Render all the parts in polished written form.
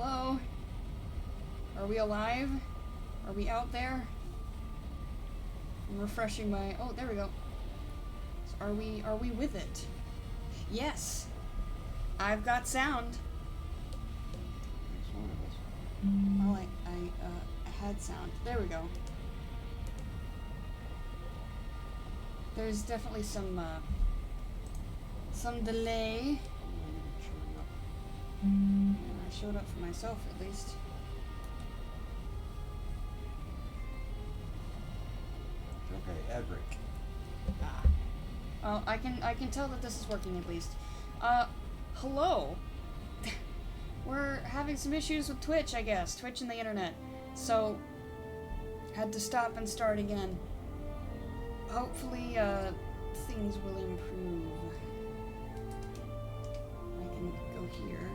Hello? Are we alive? Are we out there? I'm refreshing my... Oh, there we go. So are we with it? Yes! I've got sound. There's one of us. Well, I had sound. There we go. There's definitely some delay. Showing up. Yeah, I showed up for myself, at least. Okay, Edric. Ah. Well, I can tell that this is working at least. Hello. We're having some issues with Twitch, I guess. Twitch and the internet. So, had to stop and start again. Hopefully, things will improve. I can go here.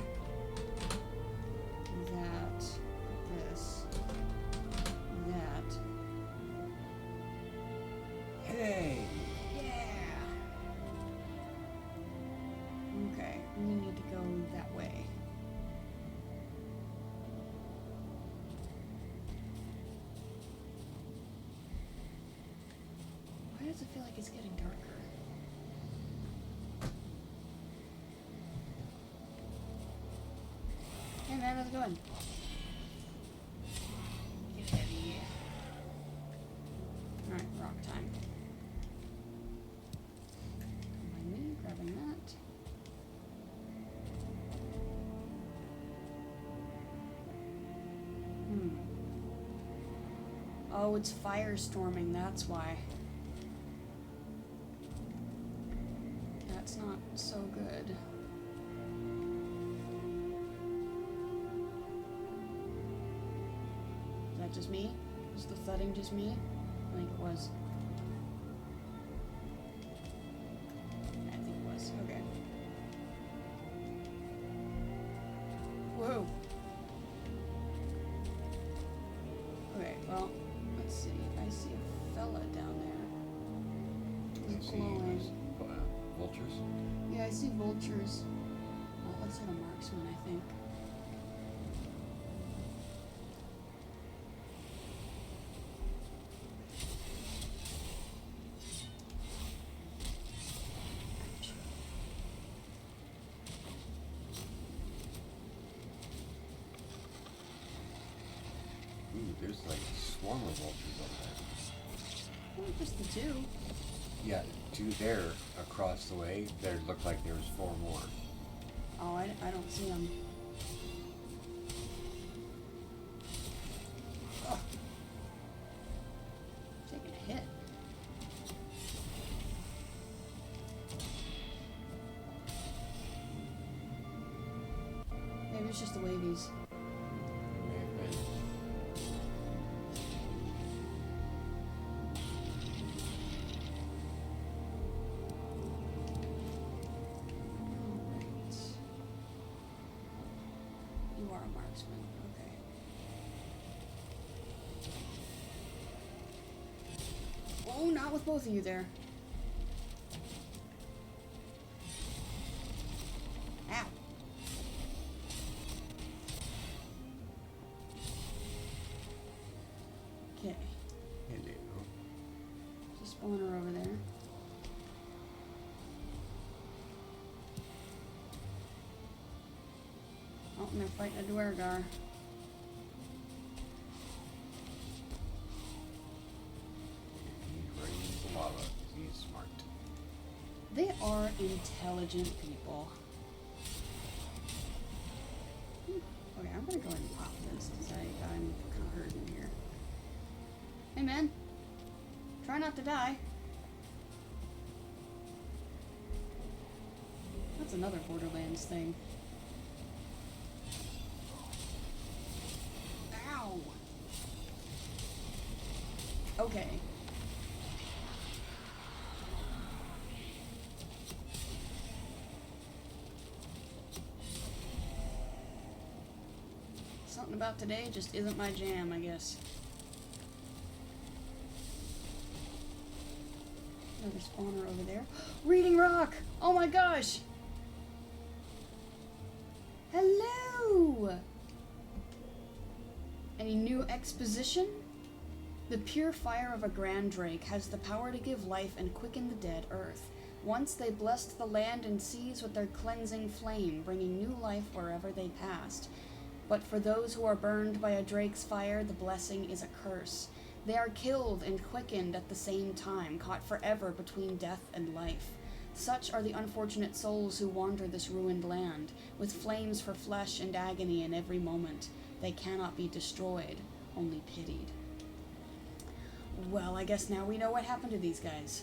That. This. That. Hey! Yeah! Okay, we need to go that way. Why does it feel like it's getting darker? Hey man, how's it going? Get heavy. Alright, rock time. Behind me, grabbing that. Oh, it's firestorming, that's why. That's not so good. Is that just me? Was the thudding just me? I think it was. I think it was. Okay. Whoa. Okay, well, let's see. I see a fella down there. He's glowing. Vultures? Yeah, I see vultures. Well, let's hit a marksman, I think. Ooh, there's like a swarm of vultures over there. Well, just the two. Yeah, two there across the way. There looked like there was 4 more. Oh, I don't see them. Oh. Taking a hit. Maybe it's just the wavies. May have been. You are a marksman, okay. Oh, not with both of you there. Ow. Okay. Hello. Just spawner over there. Oh, and they're fighting a Dwergar. He's raising the lava. He's smart. They are intelligent people. Okay, I'm gonna go ahead and pop this because I'm kind of hurting here. Hey man, try not to die. That's another Borderlands thing. Ow! Okay. Something about today just isn't my jam, I guess. Another spawner over there. Reading Rock! Oh my gosh! Hello! Exposition? The pure fire of a grand drake has the power to give life and quicken the dead earth. Once they blessed the land and seas with their cleansing flame, bringing new life wherever they passed. But for those who are burned by a drake's fire, the blessing is a curse. They are killed and quickened at the same time, caught forever between death and life. Such are the unfortunate souls who wander this ruined land, with flames for flesh and agony in every moment. They cannot be destroyed, only pitied. Well, I guess now we know what happened to these guys.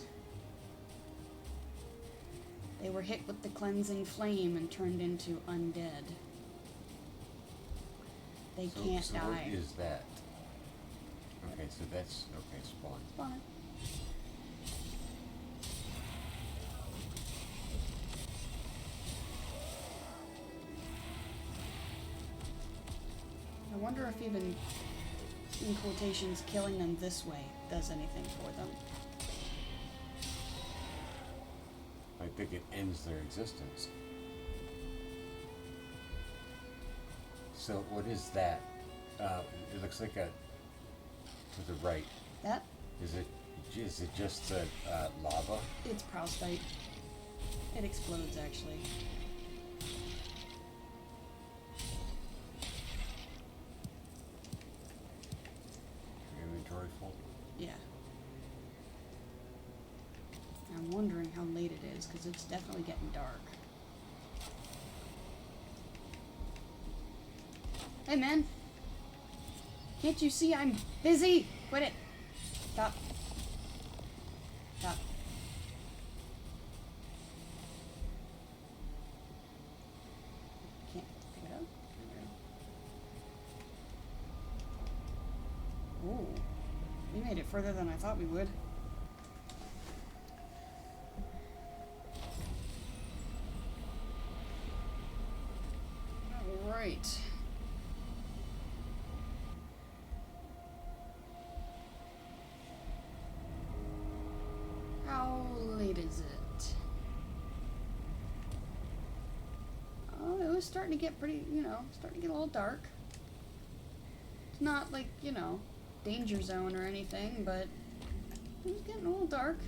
They were hit with the cleansing flame and turned into undead. They can't die. What is that? Okay, so that's... Okay, spawn. Spawn. I wonder if even, in quotations, killing them this way does anything for them. I think it ends their existence. So what is that? It looks like a... To the right. That? Is it just lava? It's proustite. It explodes, actually. Your inventory full? Yeah. I'm wondering how late it is, because it's definitely getting dark. Hey, man. Can't you see I'm busy? Quit it. Stop. Stop. Can't pick it up? Ooh. We made it further than I thought we would. Alright. How late is it? Oh, it was starting to get pretty, starting to get a little dark. It's not like, danger zone or anything, but it was getting a little dark.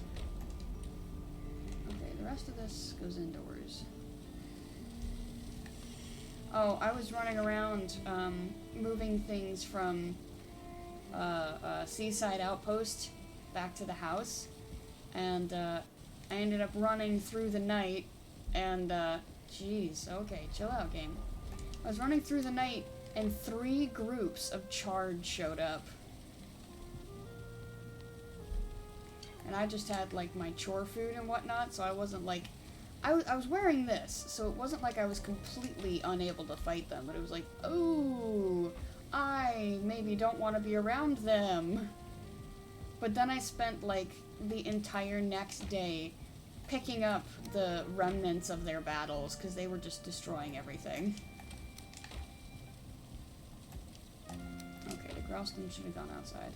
Okay, the rest of this goes indoors. Oh, I was running around, moving things from a seaside outpost back to the house, and I ended up running through the night, and jeez, okay, chill out, game. I was running through the night, and 3 groups of charge showed up. And I just had, like, my chore food and whatnot, so I wasn't, like... I was wearing this, so it wasn't like I was completely unable to fight them, but it was like, oh, I maybe don't want to be around them. But then I spent, like, the entire next day picking up the remnants of their battles, because they were just destroying everything. Okay, the Growston should have gone outside.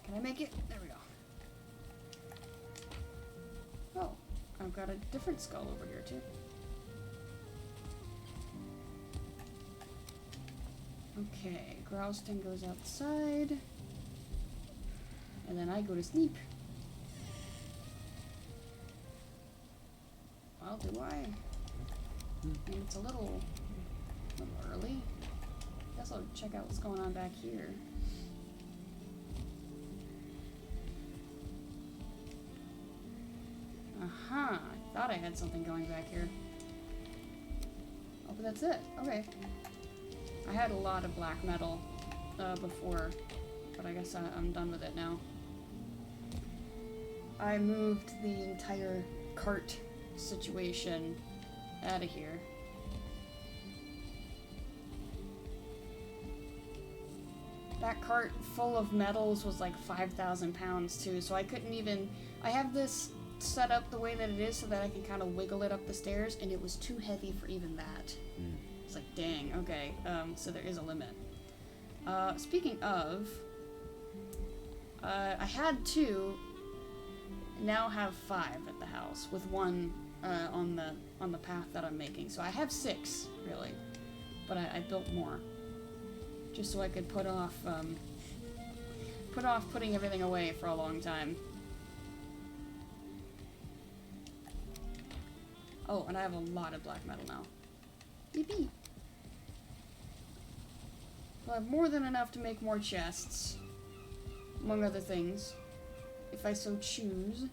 Can I make it? There we go. Oh, I've got a different skull over here, too. Okay, Growston goes outside. And then I go to sleep. Well, do I? I mean, it's a little early. Guess I'll check out what's going on back here. Aha, I thought I had something going back here. Oh, but that's it. Okay. I had a lot of black metal before, but I guess I'm done with it now. I moved the entire cart situation out of here. That cart full of metals was like 5,000 pounds too, so I couldn't even... I have this set up the way that it is so that I can kind of wiggle it up the stairs, and it was too heavy for even that. It's like, dang, okay, so there is a limit. Speaking of, I had 2, now have 5 at the house, with 1 on the path that I'm making. So I have 6 really, but I built more just so I could put off putting everything away for a long time. Oh, and I have a lot of black metal now. Yippee! I'll have more than enough to make more chests, among other things, if I so choose.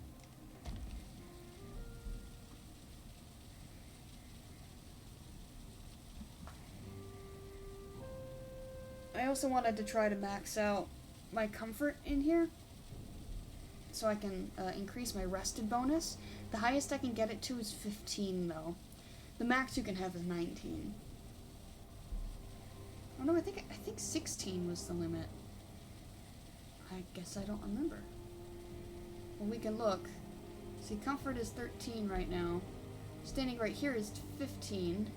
I also wanted to try to max out my comfort in here, so I can increase my rested bonus. The highest I can get it to is 15, though. The max you can have is 19. Oh no, I think 16 was the limit. I guess I don't remember. Well, we can look. See, comfort is 13 right now. Standing right here is 15.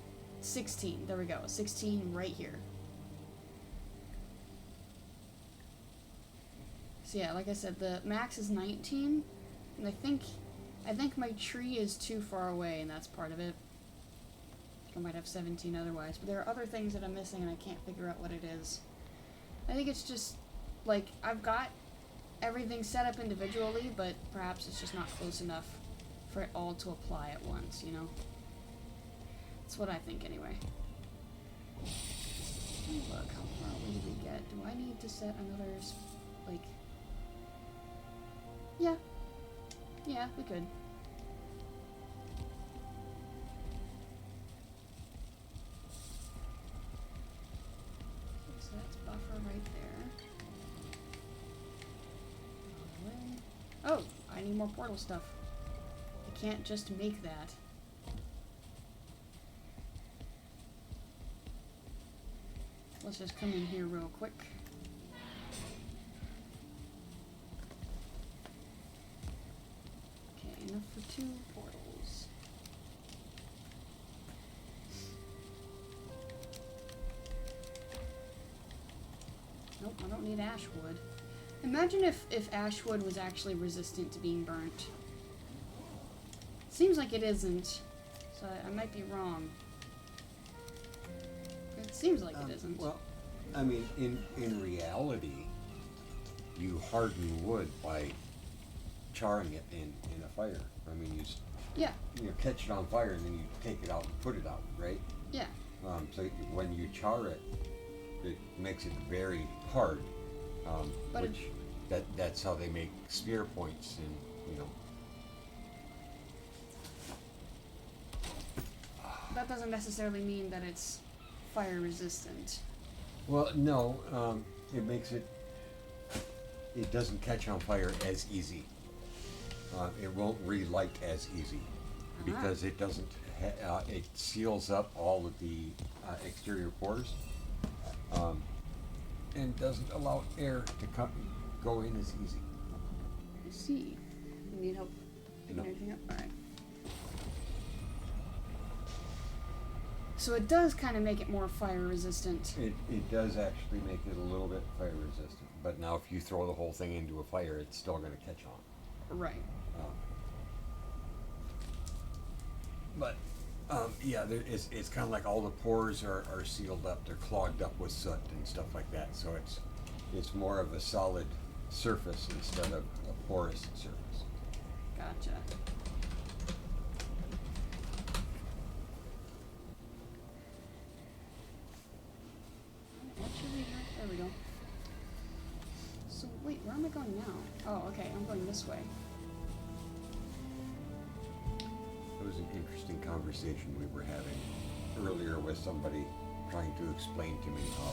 16. There we go. 16 right here. So yeah, like I said, the max is 19, and I think my tree is too far away, and that's part of it. I might have 17 otherwise, but there are other things that I'm missing, and I can't figure out what it is. I think it's just, like, I've got everything set up individually, but perhaps it's just not close enough for it all to apply at once, you know? That's what I think, anyway. Look, how far away did we get? Do I need to set another, like... Yeah, we could. So that's buffer right there. Oh, I need more portal stuff. I can't just make that. Let's just come in here real quick. Okay, enough for 2 portals. Nope, I don't need ash wood. Imagine if ash wood was actually resistant to being burnt. Seems like it isn't, so I might be wrong. It seems like it isn't. Well, I mean, in reality, you harden wood by charring it in a fire. I mean, Yeah, you catch it on fire and then you take it out and put it out, right? yeah. So when you char it, it makes it very hard. But which that's how they make spear points, and you know. That doesn't necessarily mean that it's fire resistant. Well, no, it makes it. It doesn't catch on fire as easy. It won't relight as easy because it doesn't. It seals up all of the exterior pores, and doesn't allow air to go in as easy. I see. You need help picking No. anything up? Alright. So it does kind of make it more fire resistant. It does actually make it a little bit fire resistant. But now if you throw the whole thing into a fire, it's still going to catch on. Right. Yeah, it's kind of like all the pores are sealed up. They're clogged up with soot and stuff like that. So it's more of a solid surface instead of a porous surface. Gotcha. Actually, there we go. So wait, where am I going now? Oh, okay, I'm going this way. It was an interesting conversation we were having earlier with somebody trying to explain to me how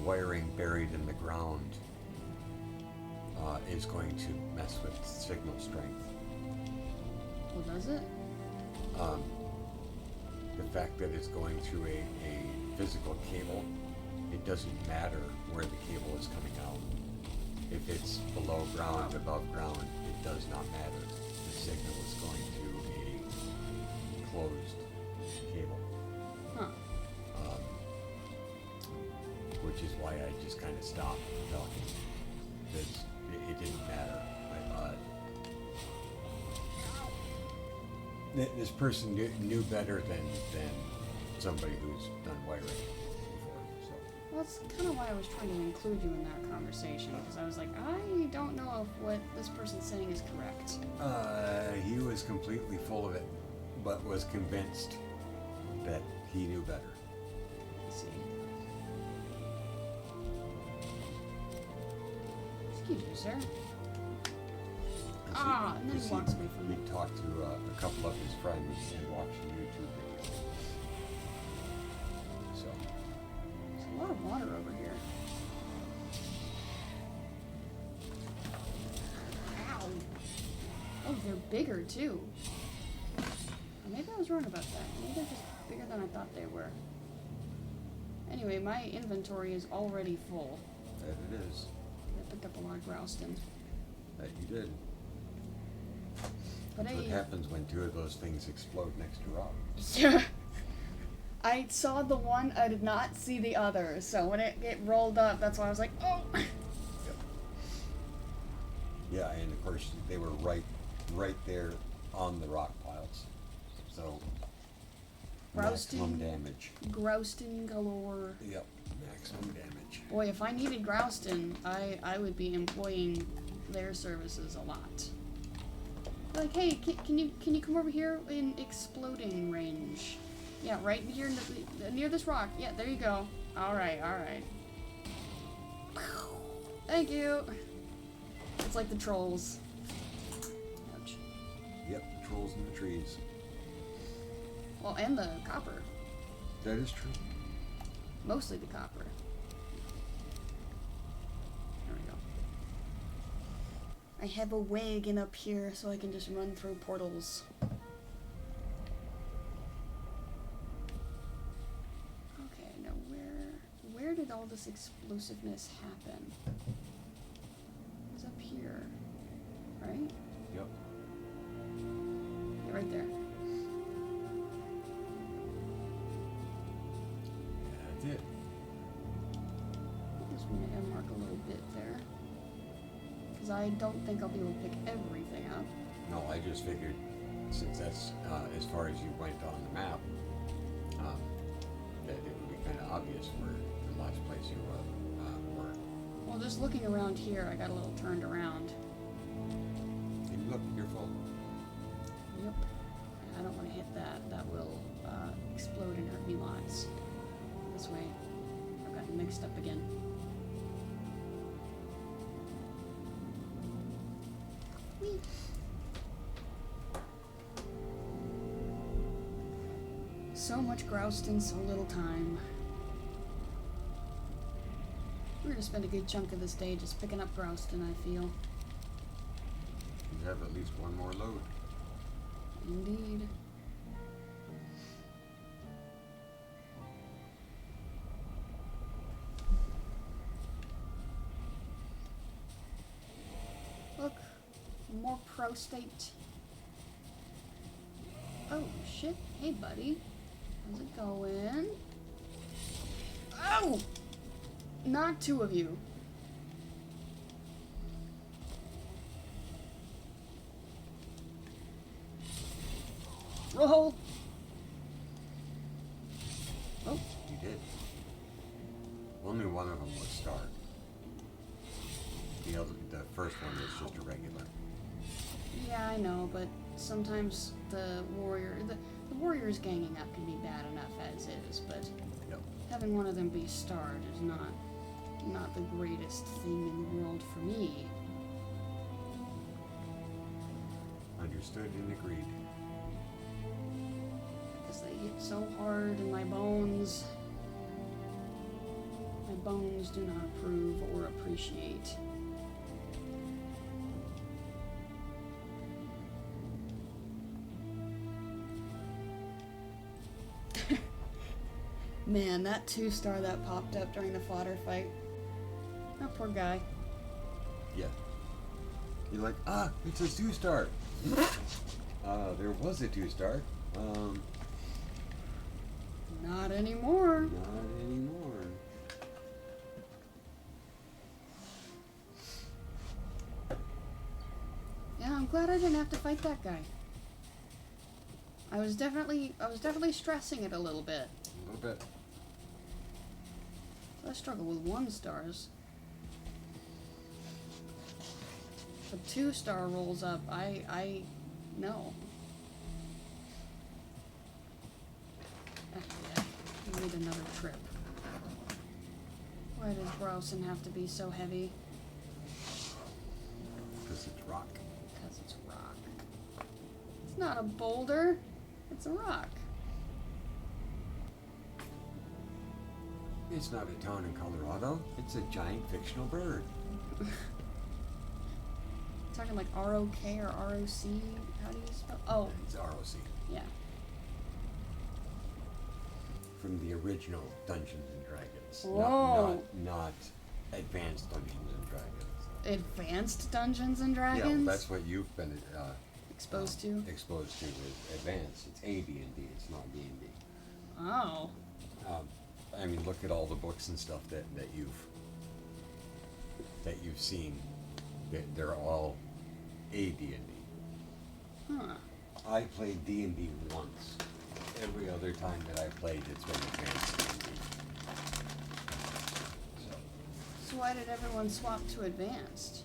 wiring buried in the ground is going to mess with signal strength. Oh, does it? The fact that it's going through a physical cable, it doesn't matter where the cable is coming out. If it's below ground, above ground, it does not matter. The signal is going to a closed cable. Huh. Which is why I just kind of stopped talking, because it didn't matter. I thought This person knew better than somebody who's done wiring before. So. Well, that's kind of why I was trying to include you in that conversation, because I was like, I don't know if what this person's saying is correct. He was completely full of it, but was convinced that he knew better. Let's see. Excuse you, sir. And then he walks away from me. He talked to a couple of his friends and watched a YouTube video. So. There's a lot of water over here. Ow. Oh, they're bigger too. Or maybe I was wrong about that. Maybe they're just bigger than I thought they were. Anyway, my inventory is already full. That it is. I picked up a lot of grouston. That you did. But That's what happens when two of those things explode next to rock. Yeah. I saw the one, I did not see the other. So when it rolled up, that's why I was like, oh! Yep. Yeah, and of course they were right there on the rock piles. So maximum damage. Grouston galore. Yep, maximum damage. Boy, if I needed grouston, I would be employing their services a lot. Like, hey, can you come over here in exploding range? Yeah, right here near this rock. Yeah, there you go. All right. Thank you. It's like the trolls. Ouch. Yep, the trolls in the trees. Well, and the copper. That is true. Mostly the copper. There we go. I have a wagon up here so I can just run through portals. Okay, now where did all this explosiveness happen? It was up here, right? Yep. Yeah, right there. That's it. I'll just mark a little bit there. Because I don't think I'll be able to pick everything up. No, I just figured since that's as far as you went on the map, that it would be kind of obvious where the last place you were. Well, just looking around here, I got a little turned around. And look, you're full. Yep. I don't want to hit that. That will explode and hurt me lots. This way. I've gotten mixed up again. Whee! So much groused in so little time. We're gonna spend a good chunk of this day just picking up grouston, I feel. You have at least one more load. Indeed. Look, more prostate. Oh shit! Hey, buddy, how's it going? Oh! Not two of you. Roll. Oh. You did. Only one of them was starred. The first one was just a regular. Yeah, I know, but sometimes the warriors ganging up can be bad enough as is, but Yep. having one of them be starred is not the greatest thing in the world for me. Understood and agreed. Because they hit so hard in my bones. My bones do not approve or appreciate. Man, that 2-star that popped up during the fodder fight. That poor guy. Yeah. You're like, it's a 2-star. There was a 2-star. Not anymore. Not anymore. Yeah, I'm glad I didn't have to fight that guy. I was definitely stressing it a little bit. A little bit. I struggle with 1 stars. A 2-star rolls up. I no. Yeah, we need another trip. Why does Browson have to be so heavy? Because it's rock. Because it's rock. It's not a boulder. It's a rock. It's not a town in Colorado. It's a giant fictional bird. Talking like R-O-K or R-O-C? How do you spell? Oh, It's ROC. yeah. From the original Dungeons and Dragons. Whoa. Not advanced Dungeons and Dragons. Advanced Dungeons and Dragons? Yeah, well, that's what you've been exposed to? Exposed to is advanced. It's AD&D. It's not D&D. Oh. I mean, look at all the books and stuff that you've seen. They're all AD&D. Huh. I played D&D once. Every other time that I played, it's been advanced D&D. So why did everyone swap to advanced?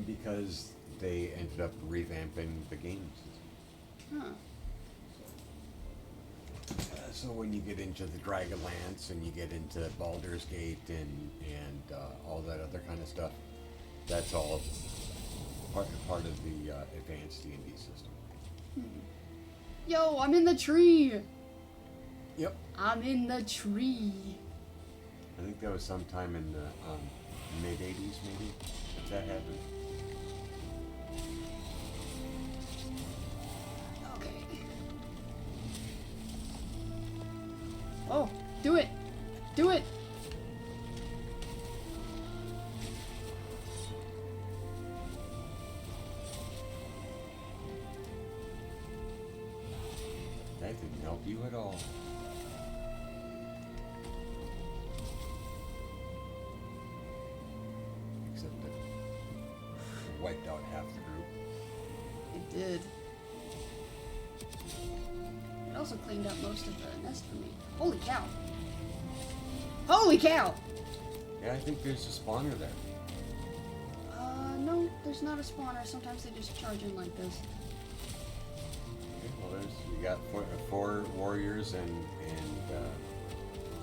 Because they ended up revamping the game system. Huh. So when you get into the Dragonlance and you get into Baldur's Gate and all that other kind of stuff, that's all part of the advanced D&D system. Yo, I'm in the tree! Yep. I'm in the tree. I think that was sometime in the mid-'80s, maybe, that happened. Okay. Oh, do it! Do it! That didn't help you at all. Except that it wiped out half the group. It did. It also cleaned up most of the nest for me. Holy cow! Holy cow! Yeah, I think there's a spawner there. No, there's not a spawner. Sometimes they just charge in like this. Okay, well, you got four warriors and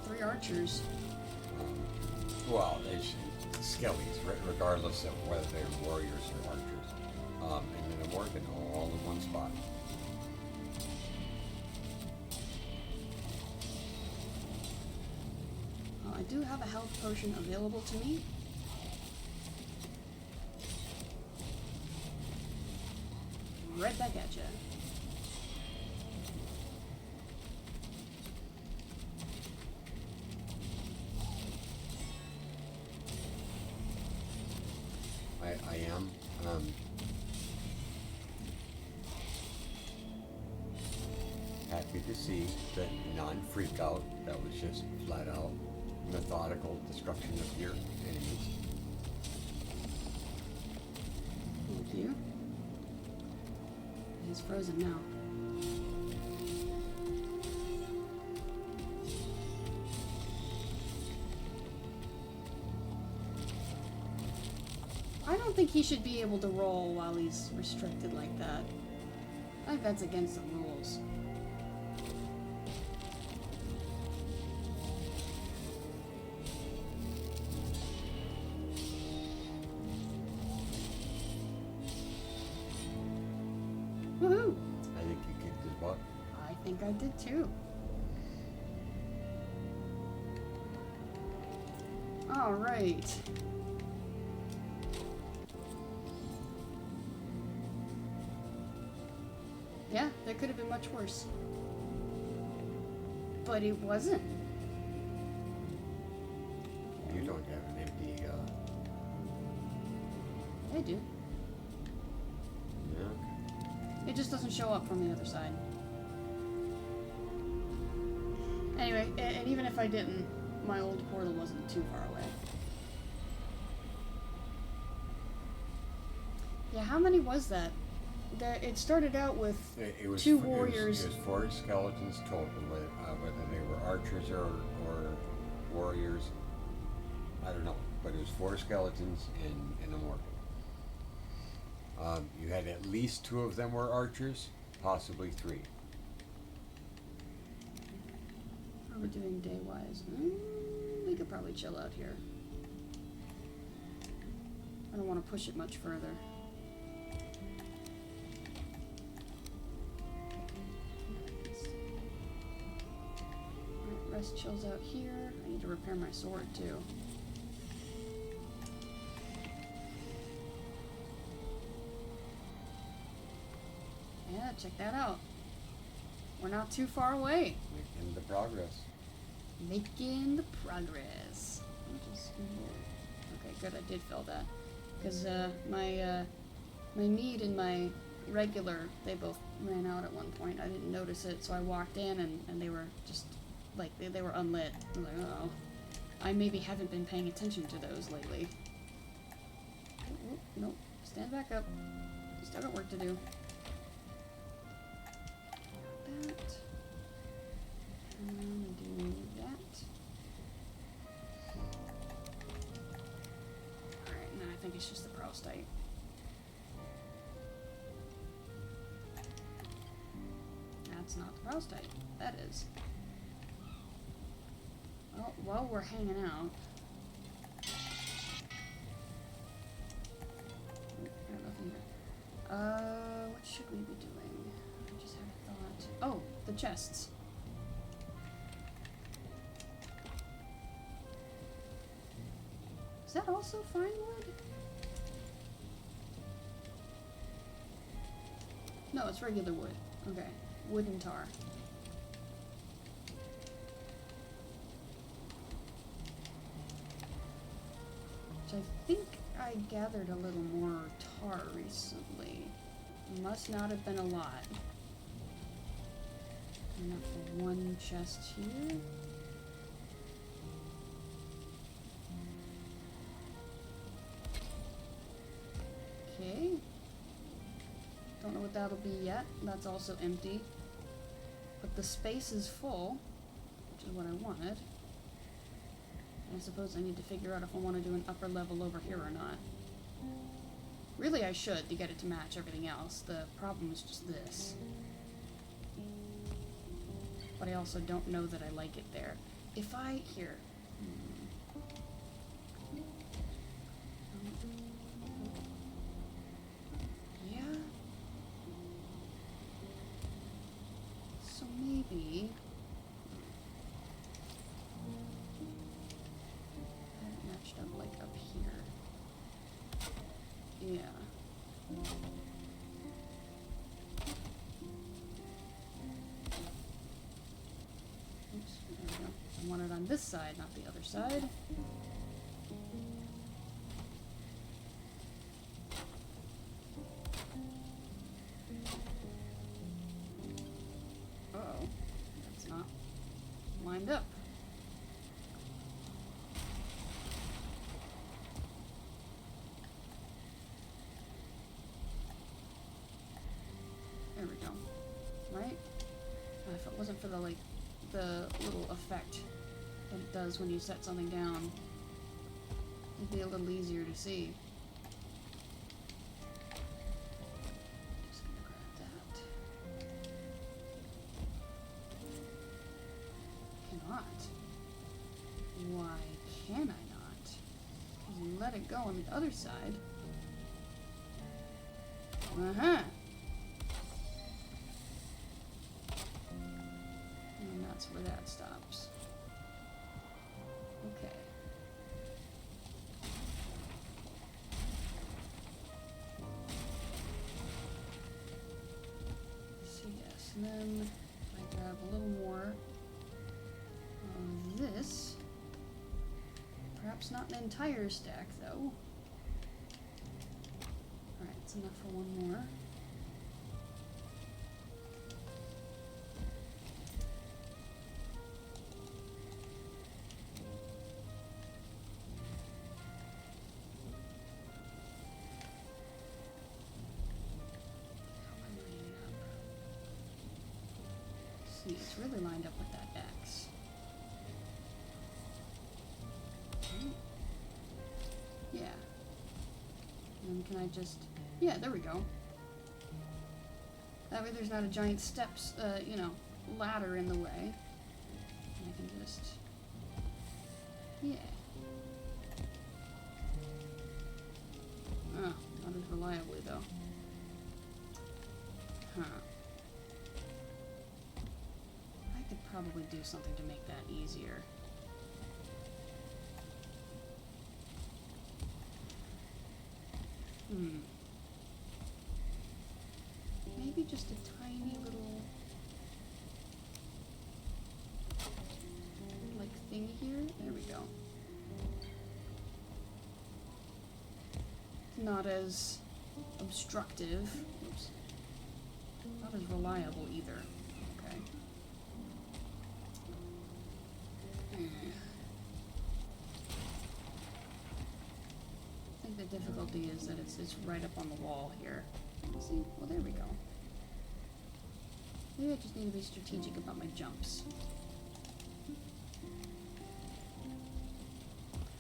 3 archers. well, it's skellies, regardless of whether they're warriors or archers. And then a morgan all in one spot. I do have a health potion available to me. Right back at ya. I am. Happy to see that non-freak out. That was just flat out methodical destruction of your enemies. Thank you. He's frozen now. I don't think he should be able to roll while he's restricted like that. I think that's against the rules. Woohoo! I think you kicked his butt. I think I did too. All right. Yeah, that could have been much worse. But it wasn't. You don't have an empty, I do. yeah. It just doesn't show up from the other side. Anyway, and even if I didn't, my old portal wasn't too far away. Yeah, how many was that? that it started out with It was two f- warriors. It was 4 skeletons total, whether they were archers or warriors. I don't know, but it was 4 skeletons and a mortal. You had at least 2 of them were archers, possibly 3. How are we doing day wise? We could probably chill out here. I don't want to push it much further. Alright, rest chills out here. I need to repair my sword too. Yeah, check that out. We're not too far away. Making the progress. Making the progress. I'll just go here. Okay, good. I did fill that. Because my mead and my regular, they both ran out at one point. I didn't notice it, so I walked in and they were just, like, they were unlit. I was like, uh-oh. I maybe haven't been paying attention to those lately. Oh, nope. Stand back up. Still got work to do. That. And do that. Alright, and then I think it's just the prostite. That's not the prostite. That is. Well, while we're hanging out. Got nothing here. What should we be doing? I just had a thought. Oh, the chests. Is that also fine wood? No, it's regular wood. Okay. Wood and tar. Which I think I gathered a little more tar recently. Must not have been a lot. Enough for one chest here. Okay. Don't know what that'll be yet. That's also empty. But the space is full, which is what I wanted. I suppose I need to figure out if I want to do an upper level over here or not. Really, I should to get it to match everything else. The problem is just this. But I also don't know that I like it there. If I... Here. Yeah. So maybe... I haven't matched up, like, up here. Yeah. Oops, there we go. I want it on this side, not the other side. Uh-oh. That's not lined up. There we go. Right? If it wasn't for the, like, the little effect that it does when you set something down, it'd be a little easier to see. Just gonna grab that. Cannot. Why can I not? 'Cause you let it go on the other side. Uh-huh. And that's where that stops. Okay. So yes, and then I grab a little more of this. Perhaps not an entire stack though. Alright, it's enough for one more. Sweet, it's really lined up with that X. Okay. Yeah. And then can I just... Yeah, there we go. That way there's not a giant steps, you know, ladder in the way. And I can just... Yeah. Oh, not as reliably though. Huh. I could probably do something to make that easier. Maybe just a tiny little like thing here. There we go. Not as obstructive. Oops. Not as reliable either. Okay. I think the difficulty is that it's right up on the wall here. See? Well, there we go. Maybe I just need to be strategic about my jumps.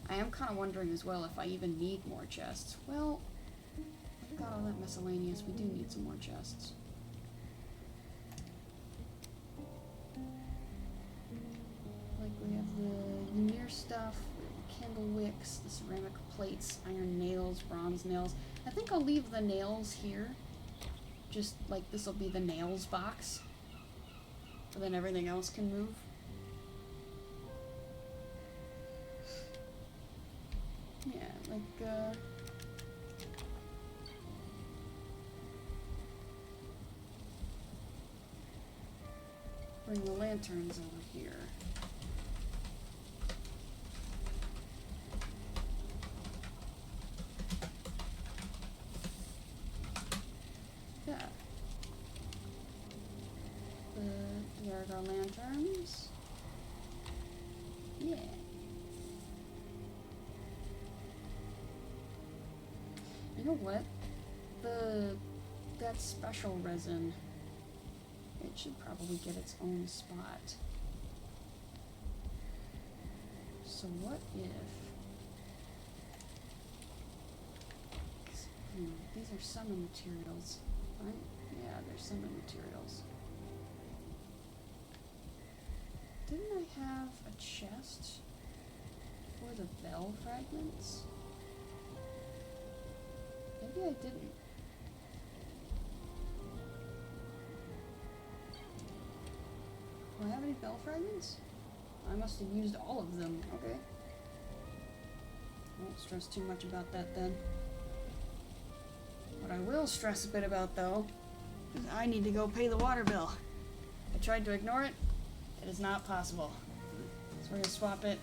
I am kind of wondering as well if I even need more chests. Well, I've got all that miscellaneous. We do need some more chests. Like, we have the Ymir stuff, candle wicks, the ceramic plates, iron nails, bronze nails. I think I'll leave the nails here. Just like this will be the nails box. And then everything else can move. Yeah, like, bring the lanterns over here. Yeah. Here are our lanterns. Yeah. You know what? That special resin, it should probably get its own spot. So what if... these are summon materials, right? Yeah, they're summon materials. Didn't I have a chest for the bell fragments? Maybe I didn't. Do I have any bell fragments? I must have used all of them. Okay. Won't stress too much about that then. What I will stress a bit about though, is I need to go pay the water bill. I tried to ignore it. It is not possible. So we're gonna swap it.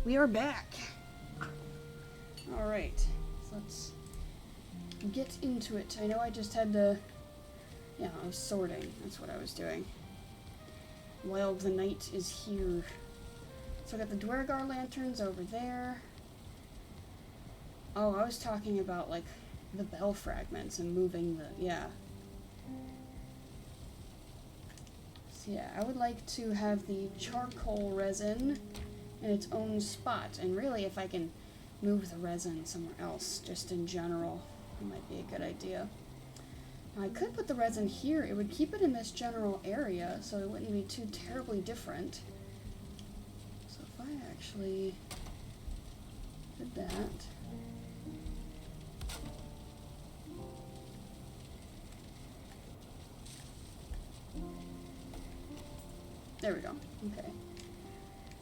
We are back. Alright, so let's get into it. I know I just had to... Yeah, I was sorting. That's what I was doing. While the night is here. So I got the Dwergar lanterns over there. Oh, I was talking about, like, the bell fragments and moving the... Yeah. So yeah, I would like to have the charcoal resin in its own spot. And really, if I can move the resin somewhere else, just in general, that might be a good idea. Now, I could put the resin here. It would keep it in this general area, so it wouldn't be too terribly different. So if I actually did that... There we go. Okay.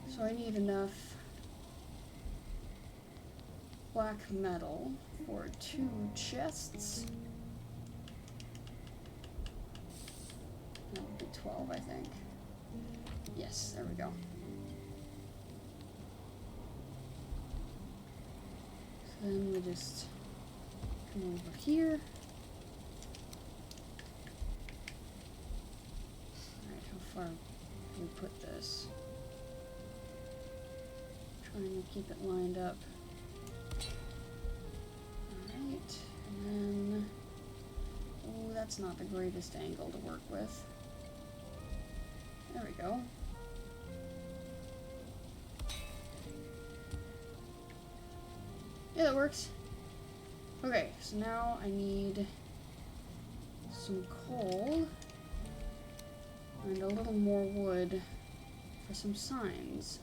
So I need enough black metal for 2 chests. That would be 12, I think. Yes, there we go. So then we just come over here. Alright, how far can we put this? Trying to keep it lined up. Alright, and then... Oh, that's not the greatest angle to work with. There we go. Yeah, that works. Okay, so now I need some coal and a little more wood for some signs.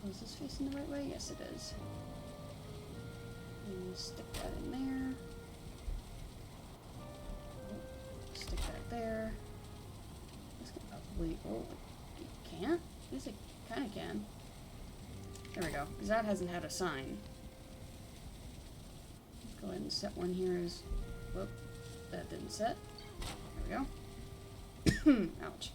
Oh, is this facing the right way? Yes, it is. And stick that in there. Stick that there. This can probably... Oh, it can't? Yes, it kind of can. There we go, because that hasn't had a sign. Go ahead and set one here as... Whoop, that didn't set. There we go. Ouch.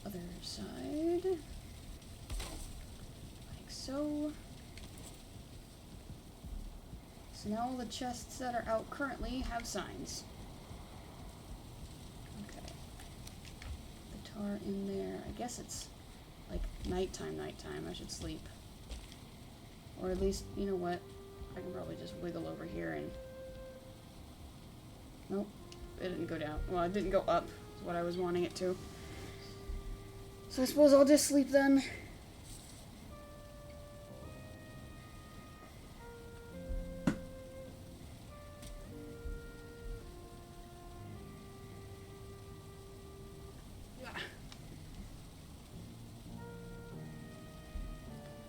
Other side. Like so. So now all the chests that are out currently have signs. Okay. The tar in there. I guess it's like nighttime. I should sleep. Or at least, you know what? I can probably just wiggle over here and... Nope. It didn't go down. Well, it didn't go up. Is what I was wanting it to. So I suppose I'll just sleep then.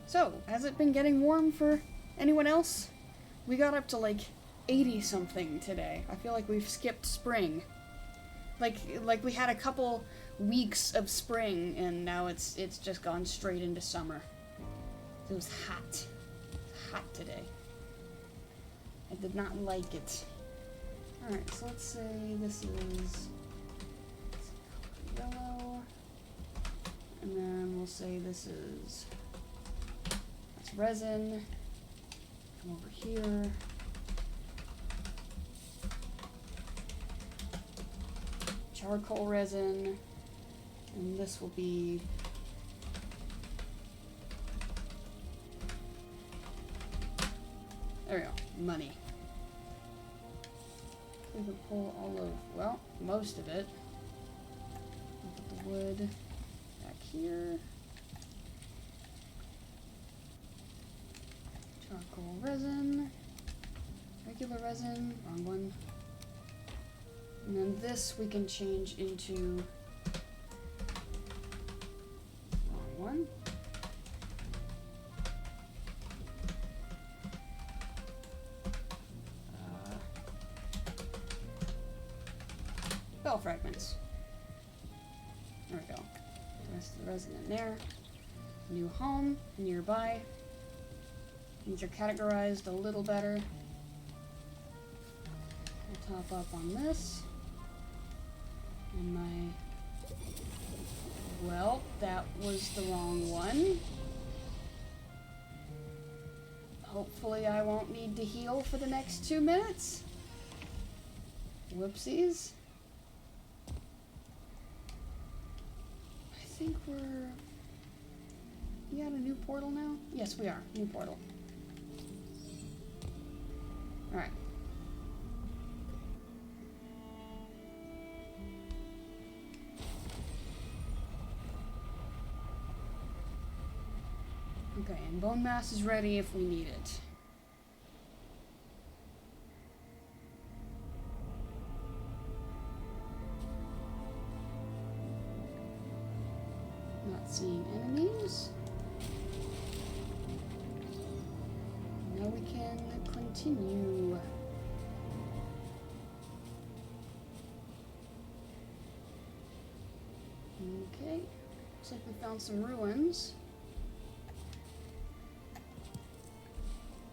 So, has it been getting warm for anyone else? We got up to like 80 something today. I feel like we've skipped spring. Like we had a couple weeks of spring and now it's just gone straight into summer. It was hot. It was hot today. I did not like it. Alright, so let's say this is yellow. And then we'll say this is that's resin. Come over here. Charcoal resin, and this will be there we go, money. We can pull all of, well, most of it. We'll put the wood back here. Charcoal resin, regular resin, wrong one. And then this we can change into wrong one. Bell fragments. There we go. The rest of the resin in there. New home nearby. These are categorized a little better. I'll top up on this. And my... Well, that was the wrong one. Hopefully I won't need to heal for the next 2 minutes. Whoopsies. I think we're... We got a new portal now? Yes, we are. New portal. Alright. Okay, and bone mass is ready if we need it. Not seeing enemies. Now we can continue. Okay, looks like we found some ruins.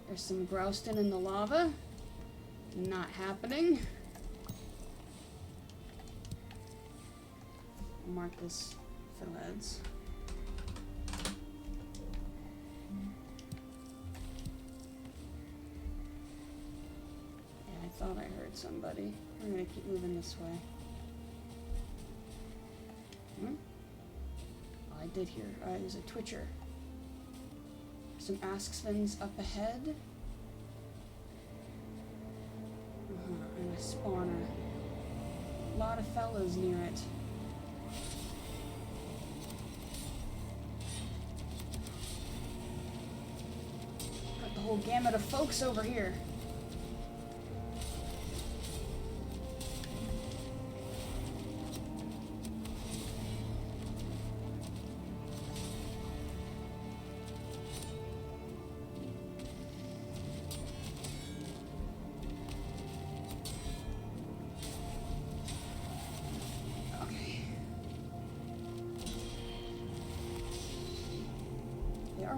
There's some Grouston in the lava. Not happening. I'll mark this Fillheads. Yeah, I thought I heard somebody. We're gonna keep moving this way. Oh, I did hear. It was a Twitcher. Some Askspins up ahead. And a spawner. A lot of fellas near it. Got the whole gamut of folks over here.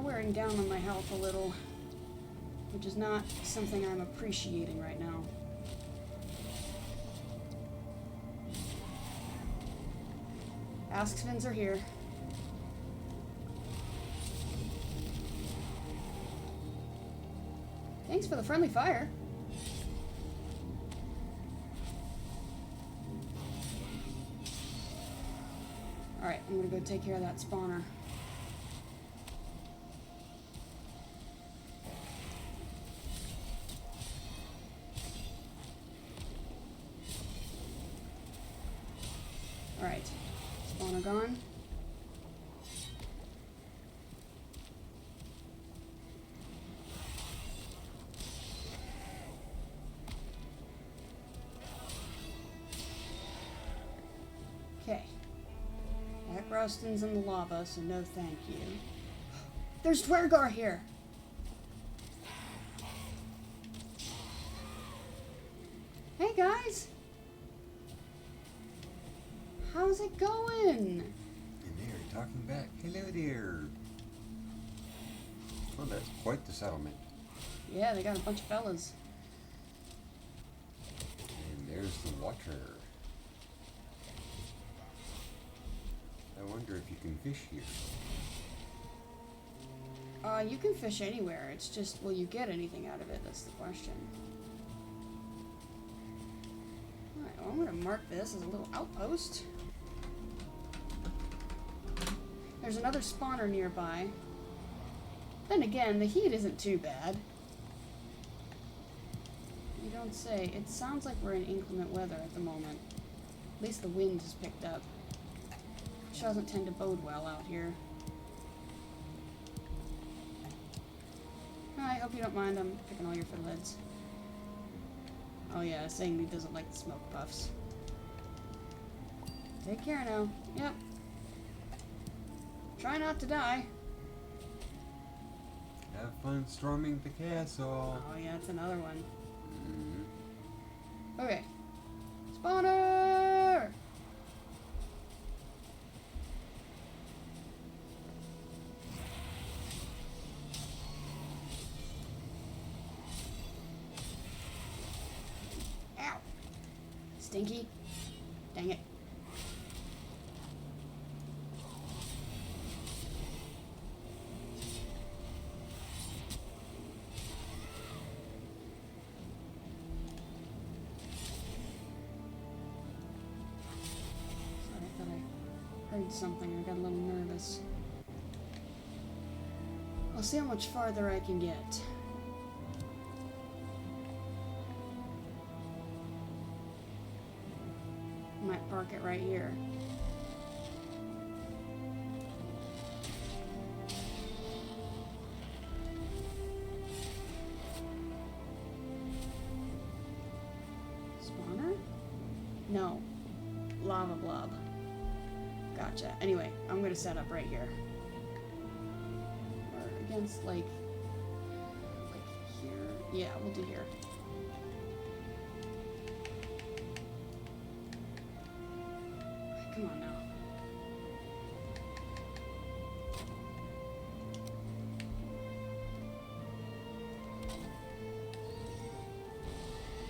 Wearing down on my health a little, which is not something I'm appreciating right now. Askspins are here. Thanks for the friendly fire. Alright, I'm gonna go take care of that spawner. Alright, spawner gone. Okay. That Grouston's in the lava, so no thank you. There's Dwergar here! Hey guys! How's it going? And they're talking back. Hello there. Well, that's quite the settlement. Yeah, they got a bunch of fellas. And there's the water. I wonder if you can fish here. You can fish anywhere. It's just, will you get anything out of it? That's the question. Alright, well, I'm gonna mark this as a little outpost. There's another spawner nearby. Then again, the heat isn't too bad. You don't say. It sounds like we're in inclement weather at the moment. At least the wind has picked up. Which doesn't tend to bode well out here. I hope you don't mind. I'm picking all your fiddleheads. Oh yeah, saying he doesn't like the smoke puffs. Take care now. Yep. Try not to die. Have fun storming the castle. Oh yeah, it's another one. Mm-hmm. Okay. Spawner! Ow. stinky. Dang it. Sorry, I thought I heard something. I got a little nervous. I'll see how much farther I can get. Might park it right here. Spawner? No. Lava blob. Gotcha. Anyway, I'm gonna set up right here. Or against, like here. Yeah, we'll do here. Come on now.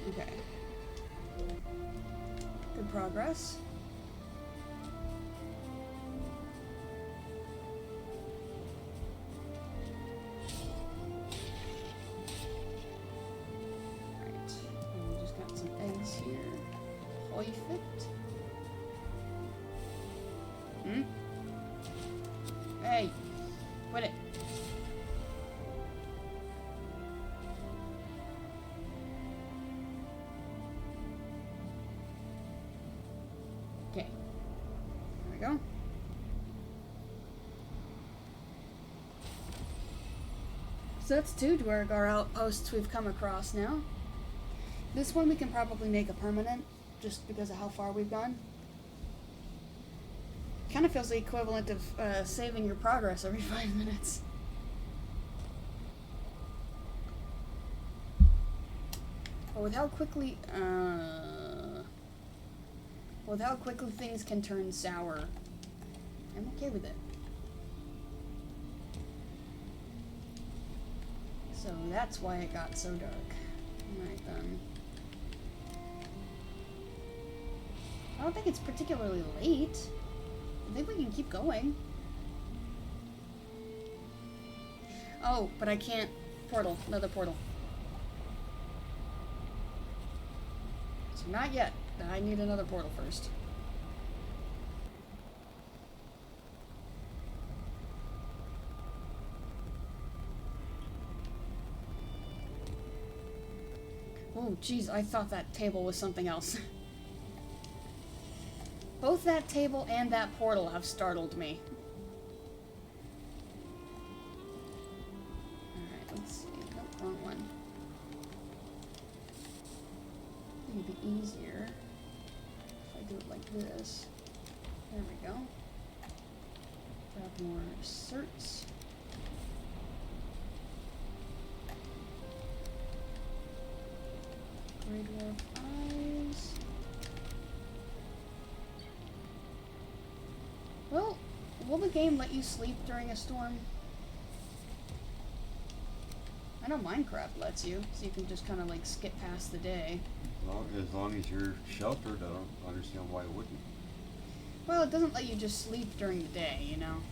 Okay. Good progress. Right. And we just got some eggs here. Perfect. Hmm? Hey! Quit it! Okay. There we go. So that's two Dwargar outposts we've come across now. This one we can probably make a permanent, just because of how far we've gone. Kind of feels the equivalent of saving your progress every 5 minutes. But with how quickly things can turn sour, I'm okay with it. So that's why it got so dark. Alright then. I don't think it's particularly late. I think we can keep going. Oh, but I can't. Portal. Another portal. So not yet. I need another portal first. Oh, jeez, I thought that table was something else. Both that table and that portal have startled me. Alright, let's see. Oh, wrong one. I think it'd be easier if I do it like this. There we go. Grab more certs. Grey Dwarf Eyes. Well, will the game let you sleep during a storm? I know Minecraft lets you, so you can just kind of like skip past the day. Well, as long as you're sheltered, I don't understand why it wouldn't. Well, it doesn't let you just sleep during the day, you know?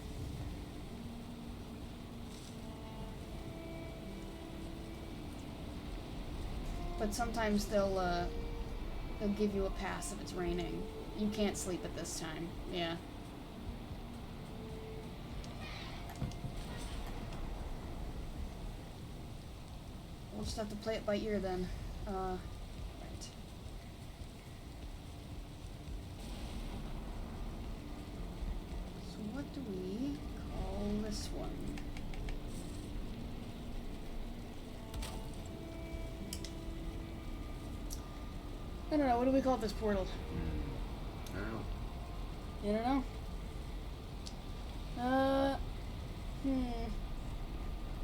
But sometimes they'll give you a pass if it's raining. You can't sleep at this time. Yeah. We'll just have to play it by ear then. Right. So what do we call this one? I don't know. What do we call this portal? I don't know. You don't know?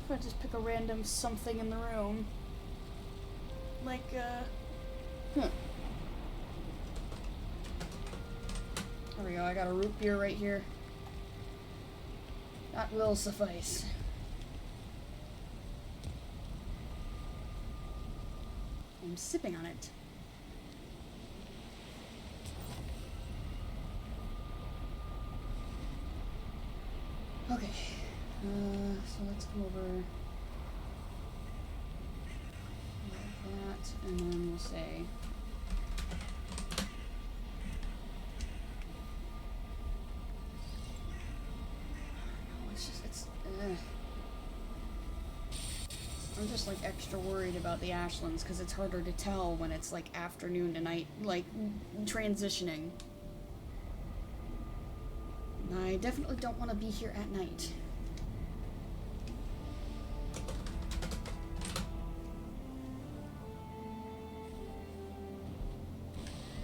If I just pick a random something in the room. Like, There we go. I got a root beer right here. That will suffice. I'm sipping on it. Okay. So let's go over that, and then we'll say I'm just like extra worried about the Ashlands because it's harder to tell when it's like afternoon to night, like transitioning. I definitely don't want to be here at night.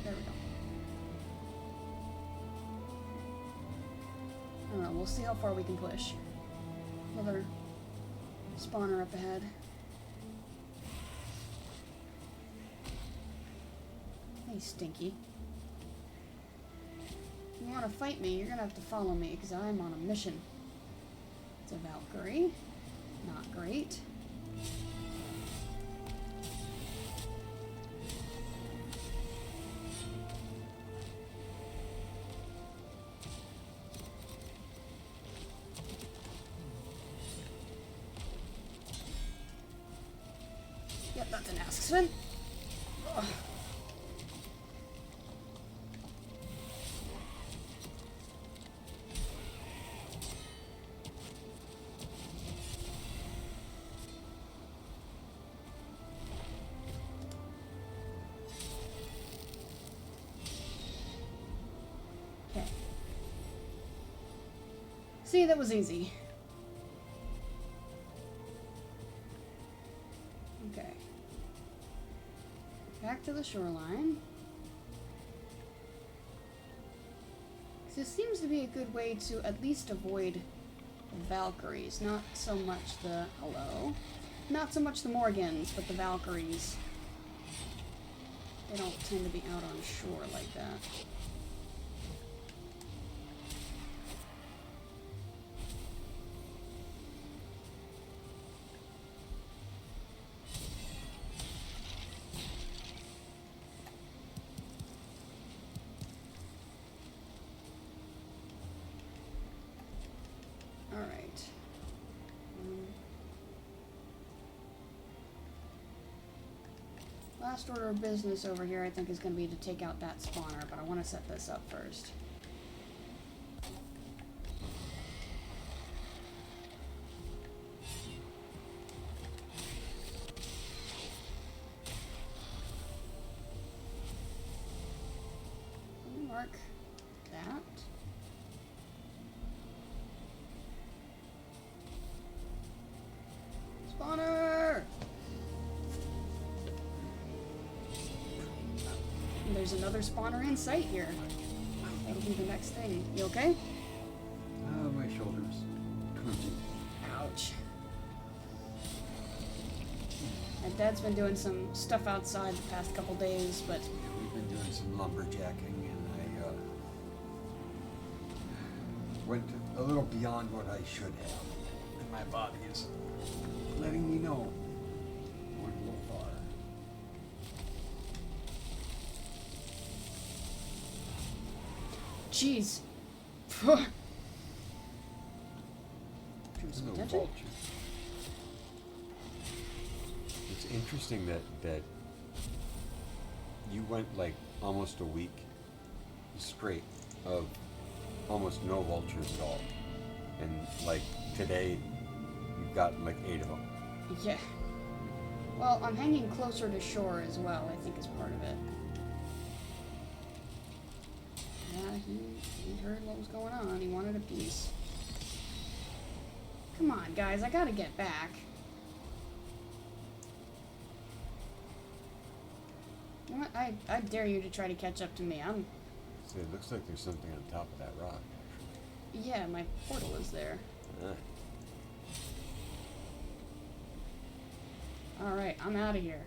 There we go. I don't know, we'll see how far we can push. Another spawner up ahead. Hey, Stinky. If you want to fight me, you're gonna have to follow me, because I'm on a mission. It's a Valkyrie. Not great. Yep, that's an accident. Ugh. Okay. See, that was easy. Okay. Back to the shoreline. This seems to be a good way to at least avoid Valkyries. Not so much the... Hello. Not so much the Morgans, but the Valkyries. They don't tend to be out on shore like that. Alright. Last order of business over here, I think, is going to be to take out that spawner, but I want to set this up first. Mark that. Spawner! And there's another spawner in sight here. That'll be the next thing. You okay? My shoulders. Ouch. And Dad's been doing some stuff outside the past couple days, but... Yeah, we've been doing some lumberjacking, and I went a little beyond what I should have. And my body is letting me know I went a little far. Jeez. Drew some No attention. vulture. It's interesting that you went like almost a week straight of almost no vultures at all, and like today you've got like 8 of them. Yeah. Well, I'm hanging closer to shore as well, I think is part of it. Yeah, he heard what was going on. He wanted a piece. Come on, guys, I gotta get back. You know what? I dare you to try to catch up to me. So it looks like there's something on top of that rock, actually. Yeah, my portal is there. Alright, I'm out of here.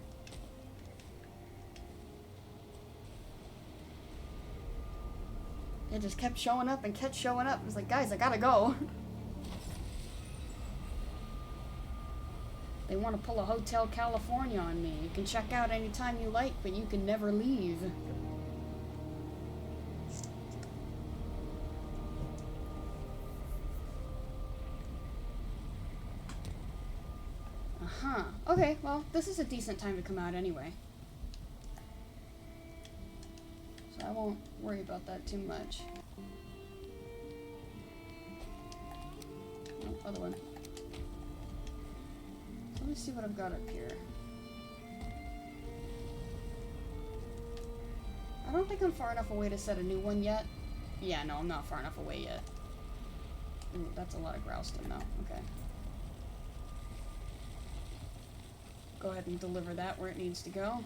It just kept showing up and kept showing up. I was like, guys, I gotta go. They want to pull a Hotel California on me. You can check out anytime you like, but you can never leave. Huh. Okay, well, this is a decent time to come out anyway. So I won't worry about that too much. Oh, other one. So let me see what I've got up here. I don't think I'm far enough away to set a new one yet. Yeah, no, I'm not far enough away yet. Ooh, that's a lot of grouston though. Okay. Go ahead and deliver that where it needs to go.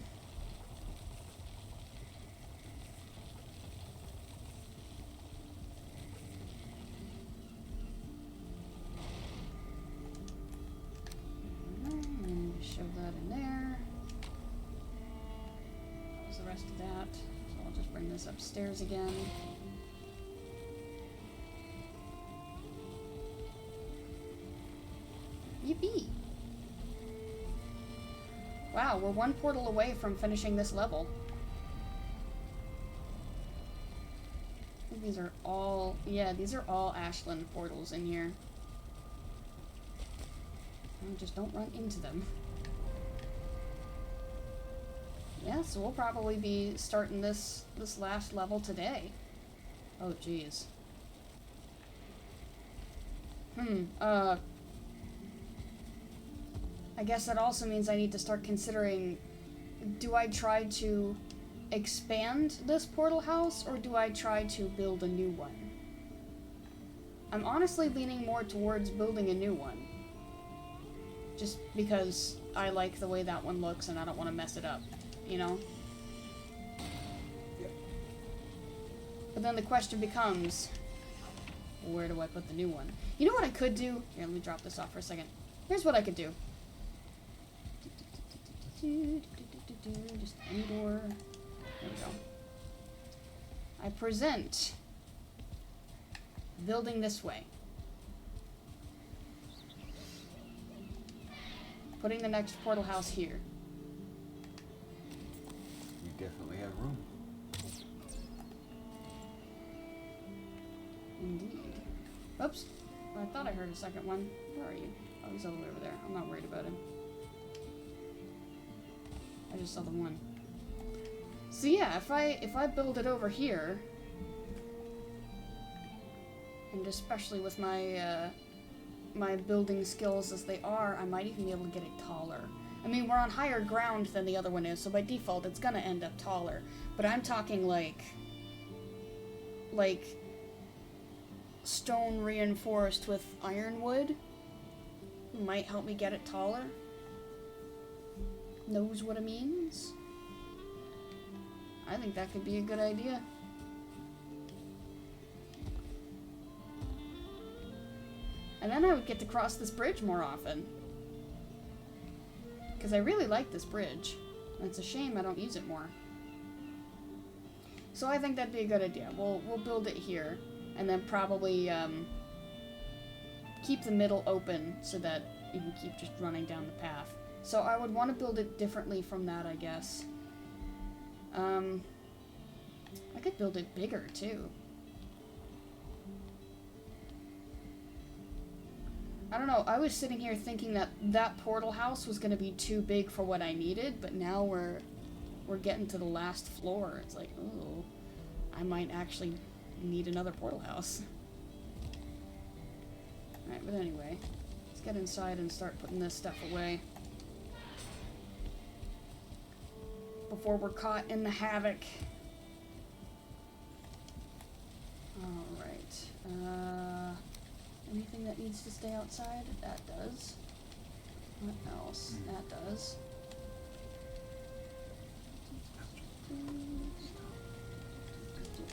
And shove that in there. That was the rest of that. So I'll just bring this upstairs again. Yippee! Wow, we're one portal away from finishing this level. I think these are all... yeah, these are all Ashland portals in here. Just don't run into them. Yeah, so we'll probably be starting this last level today. Oh, jeez. I guess that also means I need to start considering, do I try to expand this portal house, or do I try to build a new one? I'm honestly leaning more towards building a new one. Just because I like the way that one looks and I don't want to mess it up, you know? Yep. But then the question becomes, where do I put the new one? You know what I could do? Here, let me drop this off for a second. Here's what I could do. Just any door. There we go. I present building this way. Putting the next portal house here. You definitely have room. Indeed. Oops. I thought I heard a second one. Where are you? Oh, he's all the way over there. I'm not worried about him. I just saw the one. So yeah, if I build it over here, and especially with my my building skills as they are, I might even be able to get it taller. I mean, we're on higher ground than the other one is, so by default it's gonna end up taller. But I'm talking like stone reinforced with ironwood. Might help me get it taller. Knows what it means. I think that could be a good idea. And then I would get to cross this bridge more often. Because I really like this bridge. And it's a shame I don't use it more. So I think that'd be a good idea. We'll build it here. And then probably keep the middle open so that you can keep just running down the path. So I would want to build it differently from that, I guess. I could build it bigger, too. I don't know, I was sitting here thinking that that portal house was going to be too big for what I needed, but now we're getting to the last floor. It's like, ooh, I might actually need another portal house. Alright, but anyway, let's get inside and start putting this stuff away. Before we're caught in the havoc. Alright. Anything that needs to stay outside? That does. What else? That does.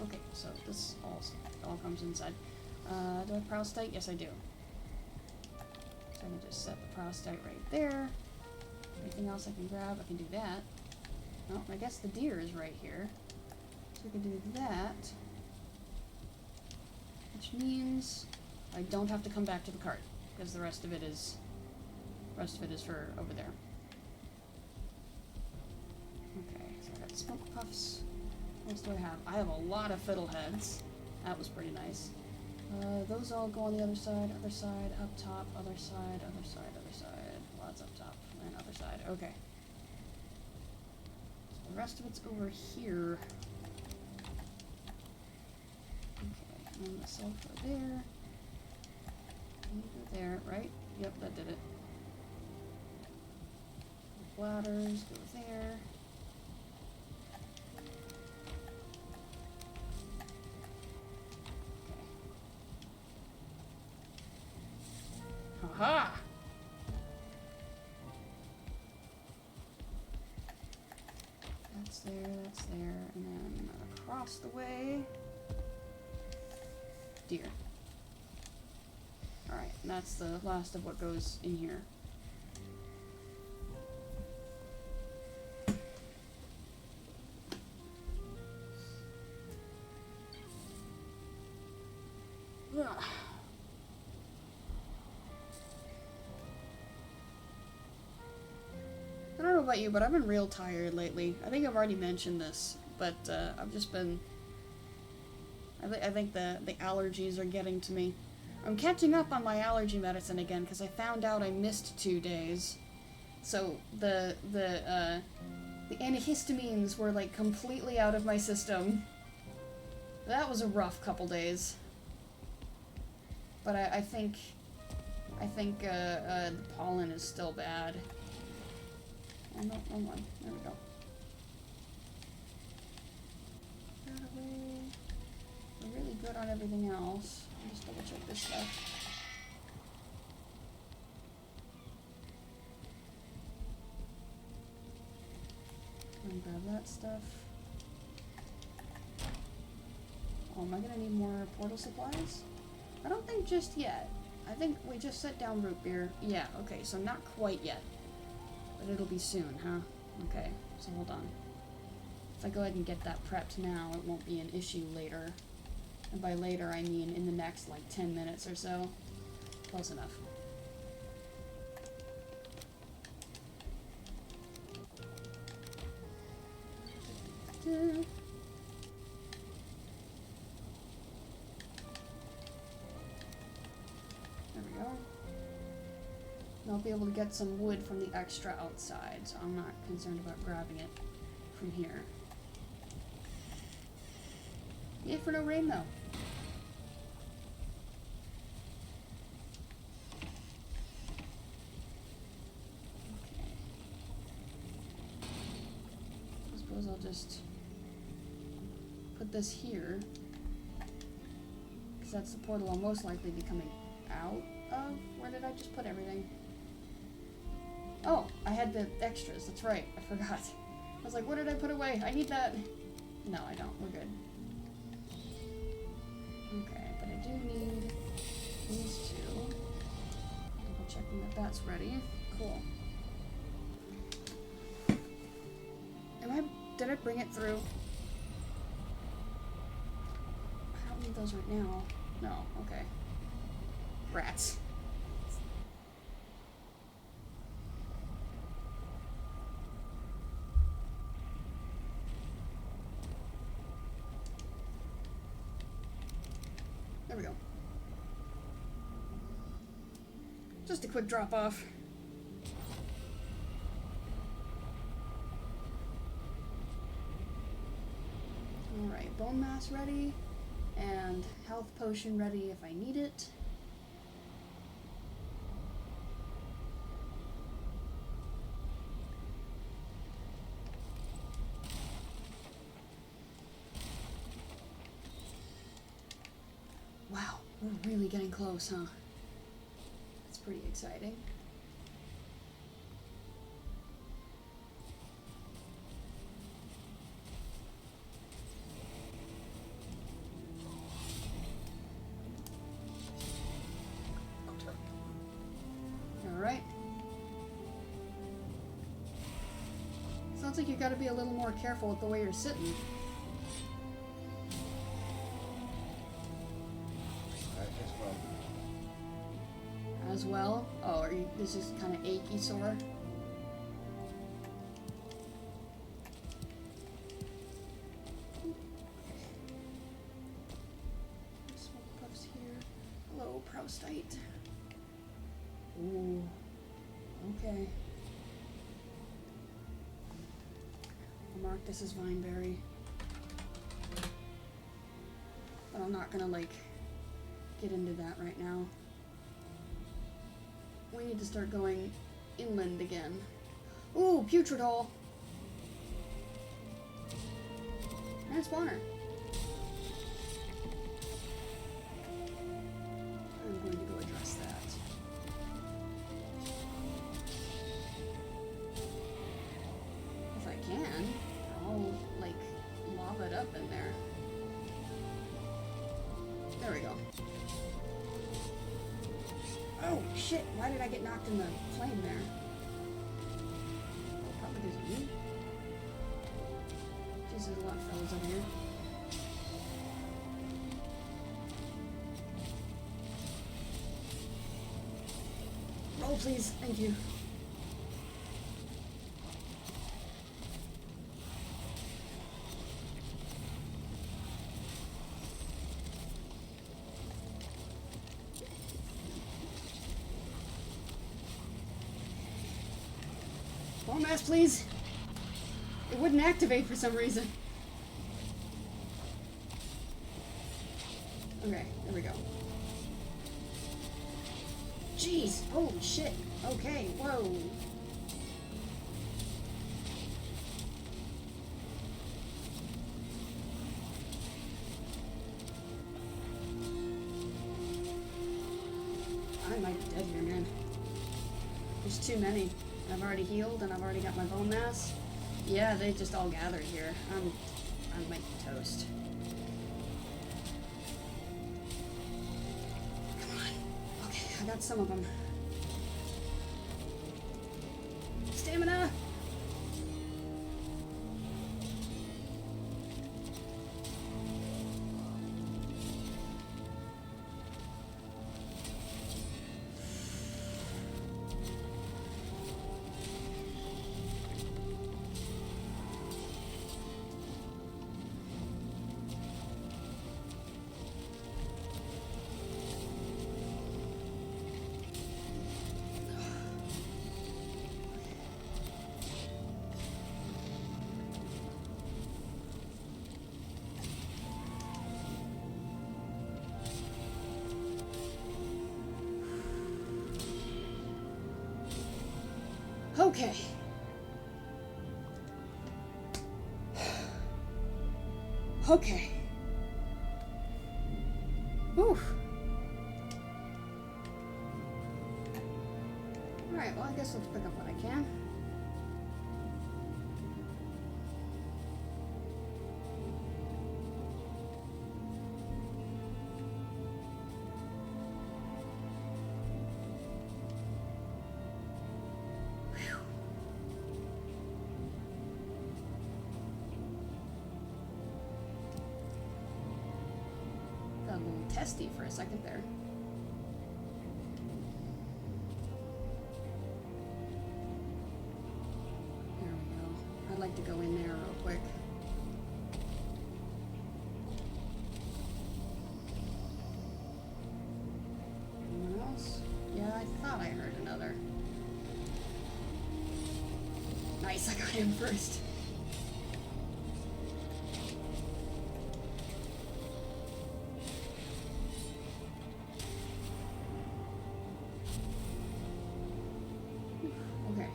Okay, so this all comes inside. Do I have perovskite? Yes, I do. So I can just set the perovskite right there. Anything else I can grab? I can do that. Oh, I guess the deer is right here. So we can do that. Which means I don't have to come back to the cart, because the rest of it is for over there. Okay, so I got smoke puffs. What else do I have? I have a lot of fiddleheads. That was pretty nice. Those all go on the other side, up top, other side, other side, other side. Lots up top. other side. Okay. So the rest of it's over here. Okay, and the sulfur there. You go there, right? Yep, that did it. The bladders go there. Aha! That's there, and then across the way. Deer. Alright, and that's the last of what goes in here. Ugh. I don't know about you, but I've been real tired lately. I think I've already mentioned this, but I've just been... I think the allergies are getting to me. I'm catching up on my allergy medicine again, because I found out I missed 2 days. So the antihistamines were, like, completely out of my system. That was a rough couple days. But I think the pollen is still bad. Oh no, wrong one. There we go. That away. We're really good on everything else. I'll just double check this stuff. And grab that stuff. Oh, am I gonna need more portal supplies? I don't think just yet. I think we just set down root beer. Yeah, okay, so not quite yet. But it'll be soon, huh? Okay, so hold on. If I go ahead and get that prepped now, it won't be an issue later. And by later, I mean in the next, like, 10 minutes or so. Close enough. There we go. And I'll be able to get some wood from the extra outside, so I'm not concerned about grabbing it from here. Yay for no rain, though. Okay. I suppose I'll just put this here, because that's the portal I'll most likely be coming out of. Where did I just put everything? Oh, I had the extras, that's right, I forgot. I was like, what did I put away? I need that. No, I don't, we're good. Okay, but I do need these two. Double checking that that's ready. Cool. Did I bring it through? I don't need those right now. No, okay. Rats. There we go. Just a quick drop off. Alright, bone mass ready, and health potion ready if I need it. Wow, we're really getting close, huh? That's pretty exciting. Alright. Sounds like you gotta be a little more careful with the way you're sitting. As well? Oh, are you, this is kind of achy sore? Smoke puffs here. Hello, Proustite. Ooh. Okay. mark this as Vineberry. But I'm not gonna, like, get into that right now. We need to start going inland again. Ooh, putrid hole! And spawner. I'm going to go address that. If I can, I'll, like, lava it up in there. There we go. Oh, shit! Why did I get knocked in the flame there? Probably because of you. Jeez, there's a lot of fellas over here. Roll, please. Thank you. More mass, please. It wouldn't activate for some reason. Okay, there we go. Jeez, holy shit. Okay, whoa. I might be dead here, man. There's too many. I've already healed and I've already got my bone mass. Yeah, they just all gathered here. I might be toast. Come on. Okay, I got some of them. Stamina! Okay. Okay. Oof. Alright, well, I guess let's pick up what I can. Got a little testy for a second there. There we go. I'd like to go in there real quick. Anyone else? Yeah, I thought I heard another. Nice, I got him first. Okay.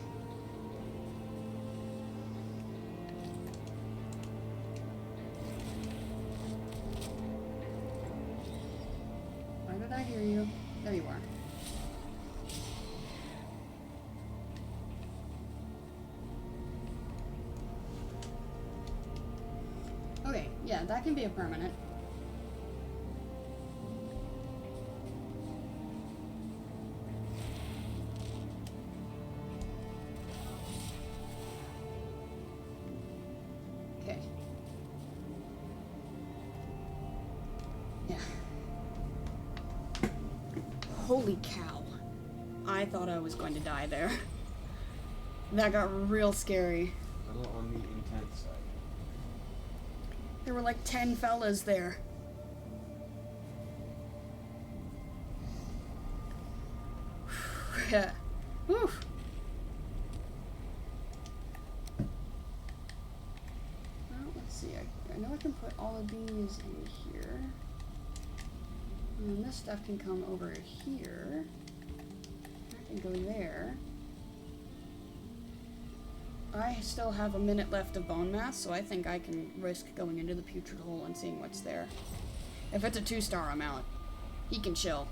Why did I hear you? There you are. Okay, yeah, that can be a permanent. Okay. Yeah. Holy cow. I thought I was going to die there. That got real scary. A little on the intense side. There were like 10 fellas there. Yeah. Whew. can put all of these in here. And this stuff can come over here. That can go there. I still have a minute left of bone mass, so I think I can risk going into the putrid hole and seeing what's there. If it's a 2-star, I'm out. He can chill.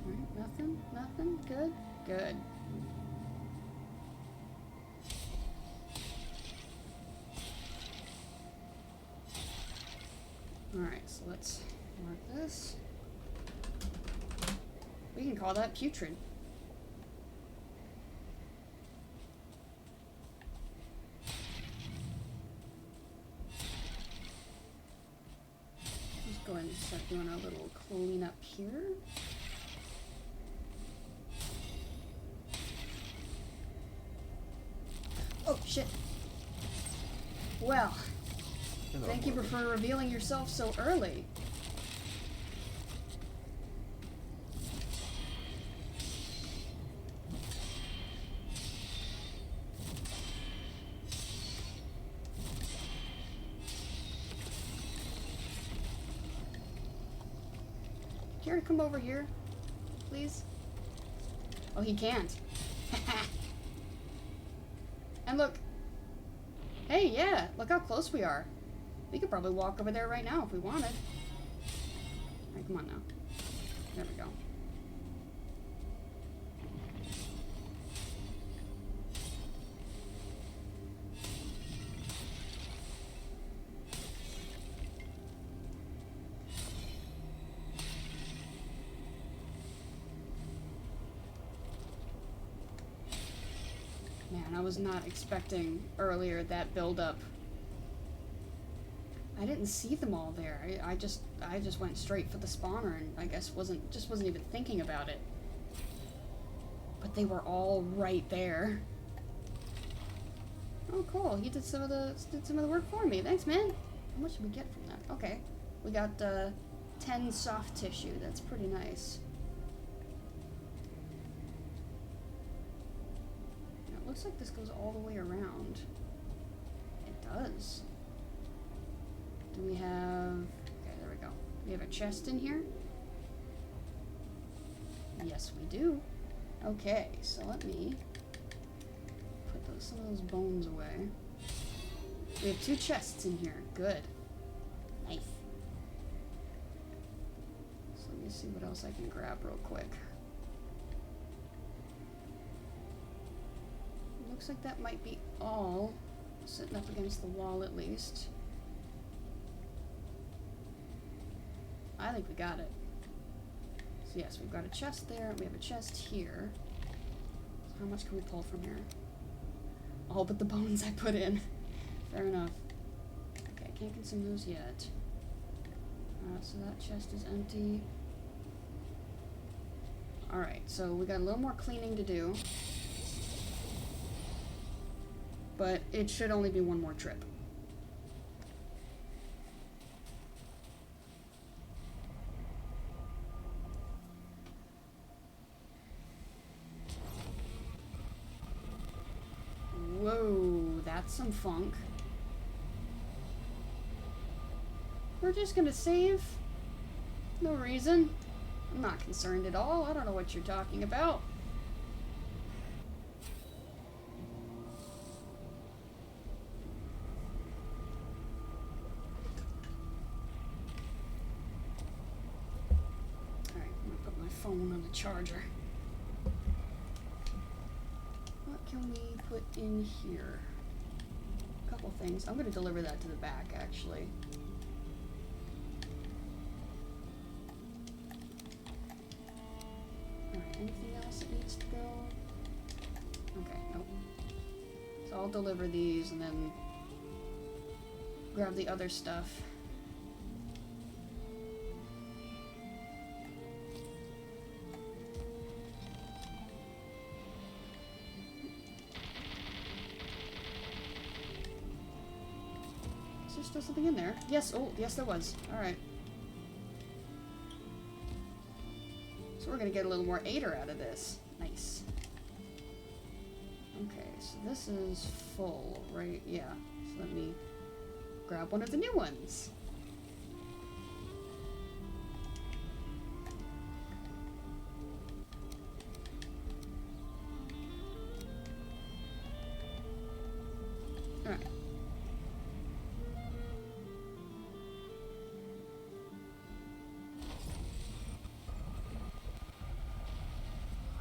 Alright, nothing? Nothing? Good? Good. Alright, so let's mark this. We can call that putrid. Let's go ahead and start doing our little clean up here. Oh, shit. Well, thank you for revealing yourself so early. Care to come over here, please? Oh, he can't. And look. Hey, yeah, look how close we are. We could probably walk over there right now if we wanted. Alright, come on now. There we go. Man, I was not expecting earlier that build-up. I didn't see them all there. I just went straight for the spawner and I guess wasn't even thinking about it. But they were all right there. Oh, cool. He did some of the work for me. Thanks, man. How much did we get from that? Okay, we got 10 soft tissue. That's pretty nice. Looks like this goes all the way around. It does. Do we have... Okay, there we go. We have a chest in here? Yes, we do. Okay, so let me put some of those bones away. We have 2 chests in here. Good. Nice. So let me see what else I can grab real quick. Looks like that might be all sitting up against the wall at least. I think we got it. So yes, we've got a chest there, and we have a chest here. So how much can we pull from here? All but the bones I put in. Fair enough. Okay, I can't consume those yet. So that chest is empty. Alright, so we got a little more cleaning to do. But it should only be one more trip. Whoa, that's some funk. We're just gonna save? No reason. I'm not concerned at all. I don't know what you're talking about. On the charger. What can we put in here? A couple things. I'm going to deliver that to the back, actually. Alright, anything else that needs to go? Okay, nope. So I'll deliver these and then grab the other stuff. Is there still something in there? Yes, oh, yes there was. Alright. we're gonna get a little more Aether out of this. Nice. Okay, so this is full, right? Yeah. So let me grab one of the new ones. Alright.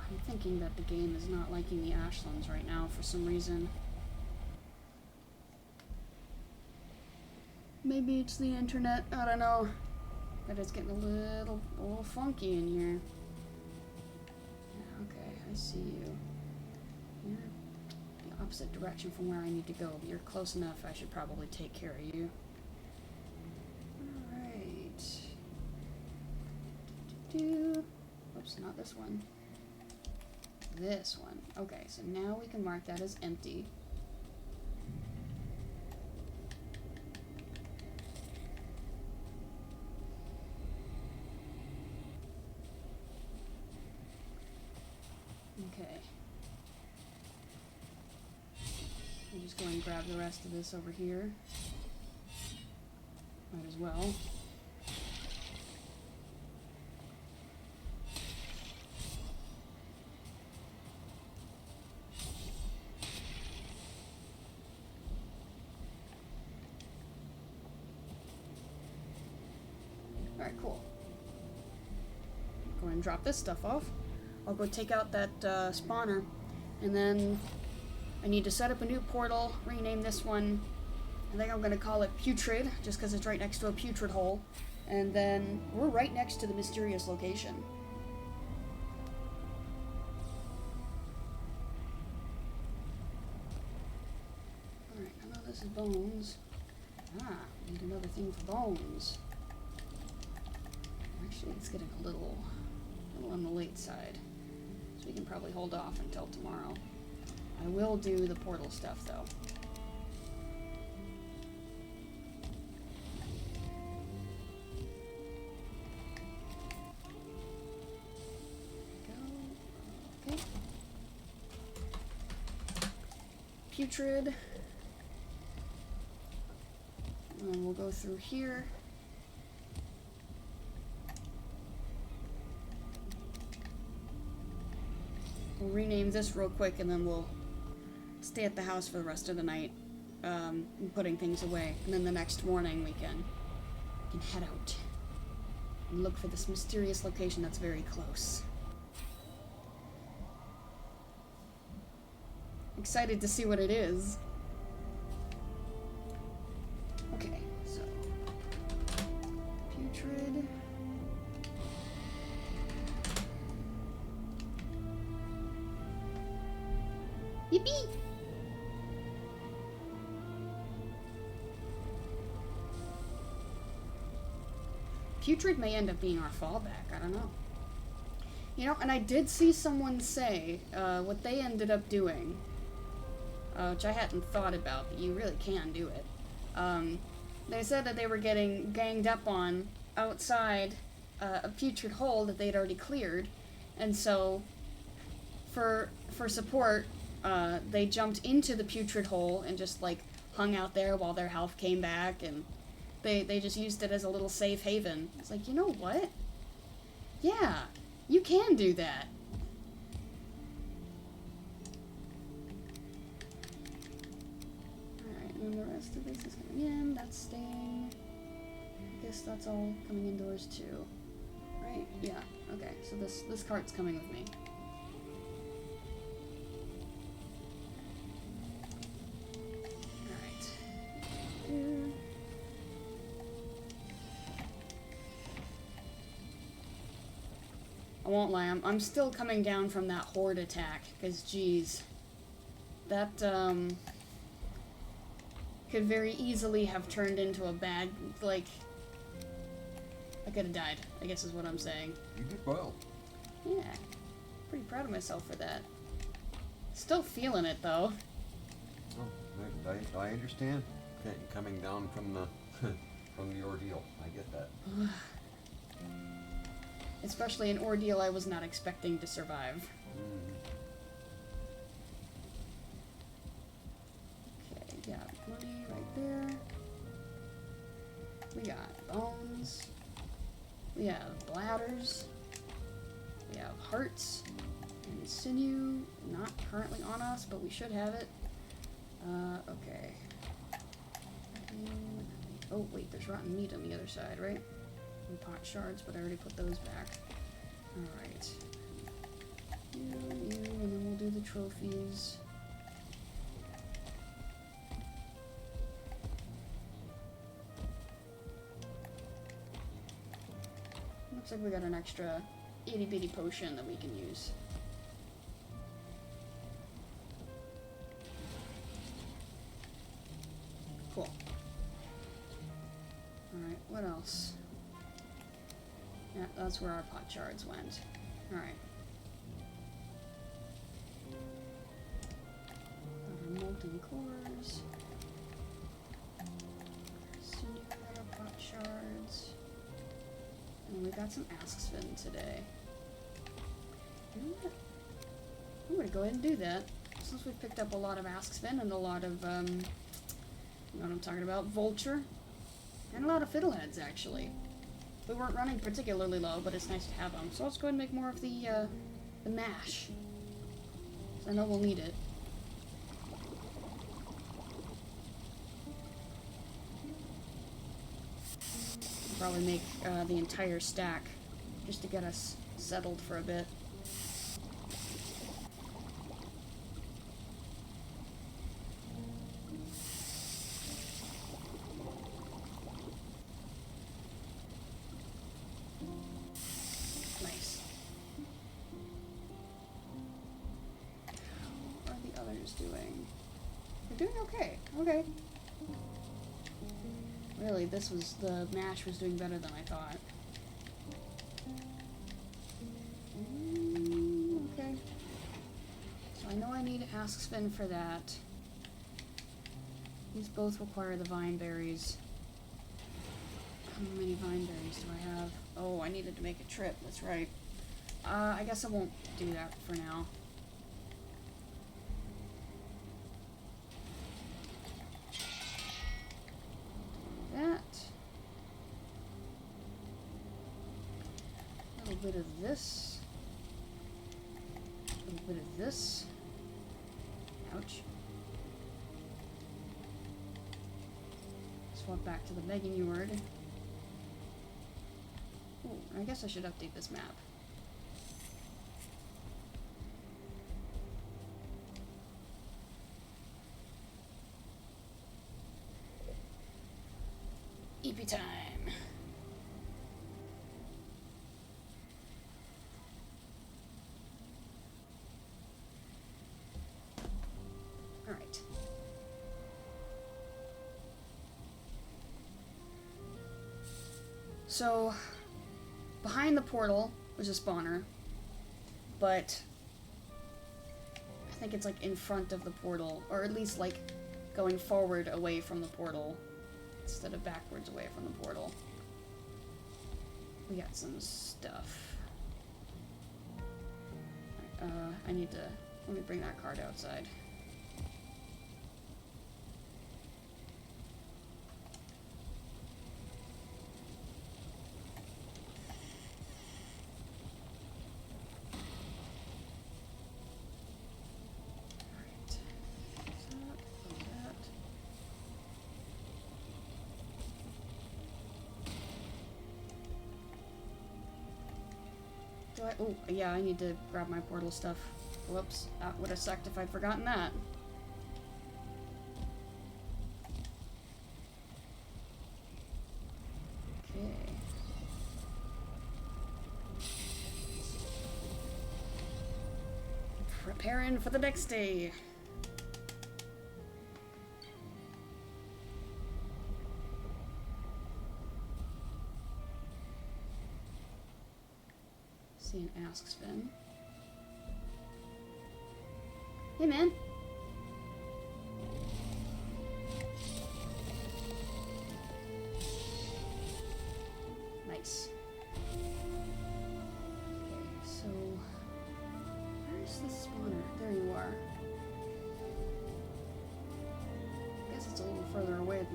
I'm thinking that the game is not liking the Ashlands right now for some reason. Maybe it's the internet, I don't know. But it's getting a little funky in here. Yeah, okay, I see you. You're the opposite direction from where I need to go, but you're close enough, I should probably take care of you. Alright. Oops, not this one. This one. Okay, so now we can mark that as empty. Okay. I'll just go and grab the rest of this over here. Might as well. Alright, cool. Go ahead and drop this stuff off. I'll go take out that spawner, and then I need to set up a new portal, rename this one. I think I'm going to call it Putrid, just because it's right next to a putrid hole. And then we're right next to the mysterious location. Alright, I know this is bones. Ah, need another thing for bones. Actually, it's getting a little on the late side. So we can probably hold off until tomorrow. I will do the portal stuff, though. Go. Okay. Putrid. And we'll go through here. We'll rename this real quick, and then we'll stay at the house for the rest of the night, putting things away. And then the next morning we can head out and look for this mysterious location that's very close. Excited to see what it is. Okay, so putrid. Yippee! Putrid may end up being our fallback, I don't know. You know, and I did see someone say what they ended up doing, which I hadn't thought about, but you really can do it. They said that they were getting ganged up on outside a putrid hole that they'd already cleared, and so for support, they jumped into the putrid hole and just, like, hung out there while their health came back, and they just used it as a little safe haven. It's like, you know what? Yeah, you can do that. Alright, and then the rest of this is coming in, that's staying. I guess that's all coming indoors too. Right? Yeah, okay, so this cart's coming with me. I won't lie, I'm still coming down from that horde attack, because geez, that could very easily have turned into a bad, like, I could have died, I guess is what I'm saying. You did well. Yeah, pretty proud of myself for that. Still feeling it though. Oh, I understand. Coming down from the from the ordeal, I get that. Especially an ordeal I was not expecting to survive. Okay, got money right there. We got bones. We have bladders. We have hearts. And sinew. Not currently on us, but we should have it. Okay. Oh, wait, there's rotten meat on the other side, right? And pot shards, but I already put those back. Alright. You, and then we'll do the trophies. Looks like we got an extra itty bitty potion that we can use. Cool. Alright, what else? Yeah, that's where our pot shards went. Alright. Our molten cores. Sinew pot shards. And we got some Askspin today. You know what? I'm gonna go ahead and do that. Since we've picked up a lot of Askspin and a lot of, you know what I'm talking about, Vulture. And a lot of Fiddleheads, actually. We weren't running particularly low, but it's nice to have them. So let's go ahead and make more of the mash. I know we'll need it. Probably make the entire stack, just to get us settled for a bit. Nice. How are the others doing? They're doing okay. Okay. Really, the mash was doing better than I thought. Okay. So I know I need Askspin for that. These both require the vine berries. How many vine berries do I have? Oh, I needed to make a trip, that's right. I guess I won't do that for now. That. A little bit of this. A little bit of this. Ouch. Swap back to the begging yard. Oh, I guess I should update this map. EP time. All right. So, behind the portal was a spawner, but I think it's like in front of the portal, or at least like going forward away from the portal instead of backwards away from the portal. We got some stuff. I need to, let me bring that card outside. Oh, yeah, I need to grab my portal stuff. Whoops, that would have sucked if I'd forgotten that. Okay. Preparing for the next day. See an Askspin. Hey, man. Nice.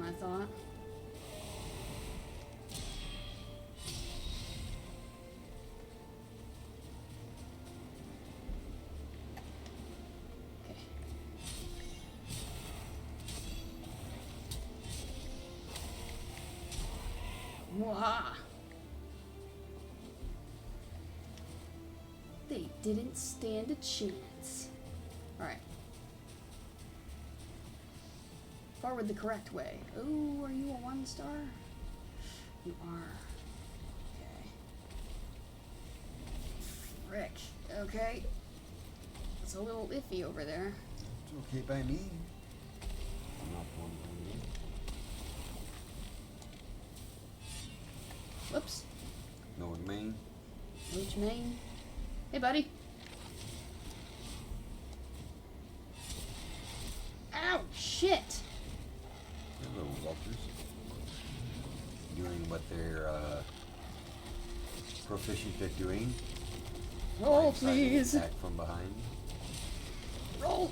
than I thought. Okay. Mwah! They didn't stand a chance. Alright. Forward the correct way. Oh, are you a 1-star? You are. Okay. Frick. Okay. It's a little iffy over there. It's okay by me. I'm not one by me. Whoops. No main. Which main? Hey, buddy. Ow! Shit! Hello, Walters. Doing what they're proficient at doing. Roll, Blindsided please. Attack from behind. Roll.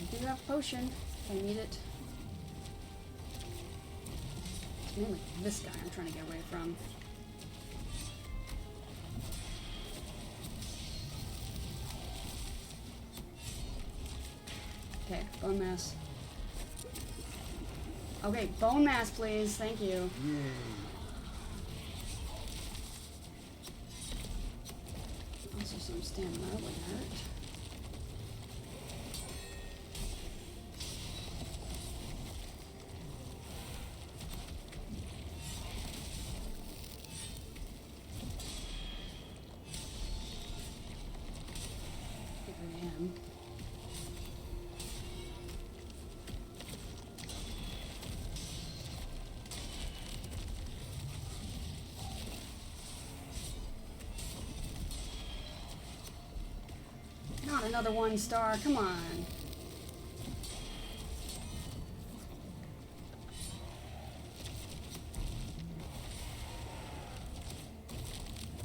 I do have a potion. If I need it. It's mainly this guy I'm trying to get away from. Okay, bone mass. Okay, bone mass, please. Thank you. Yay. Also, some stamina wouldn't hurt. Get rid of him. Not another 1-star, come on.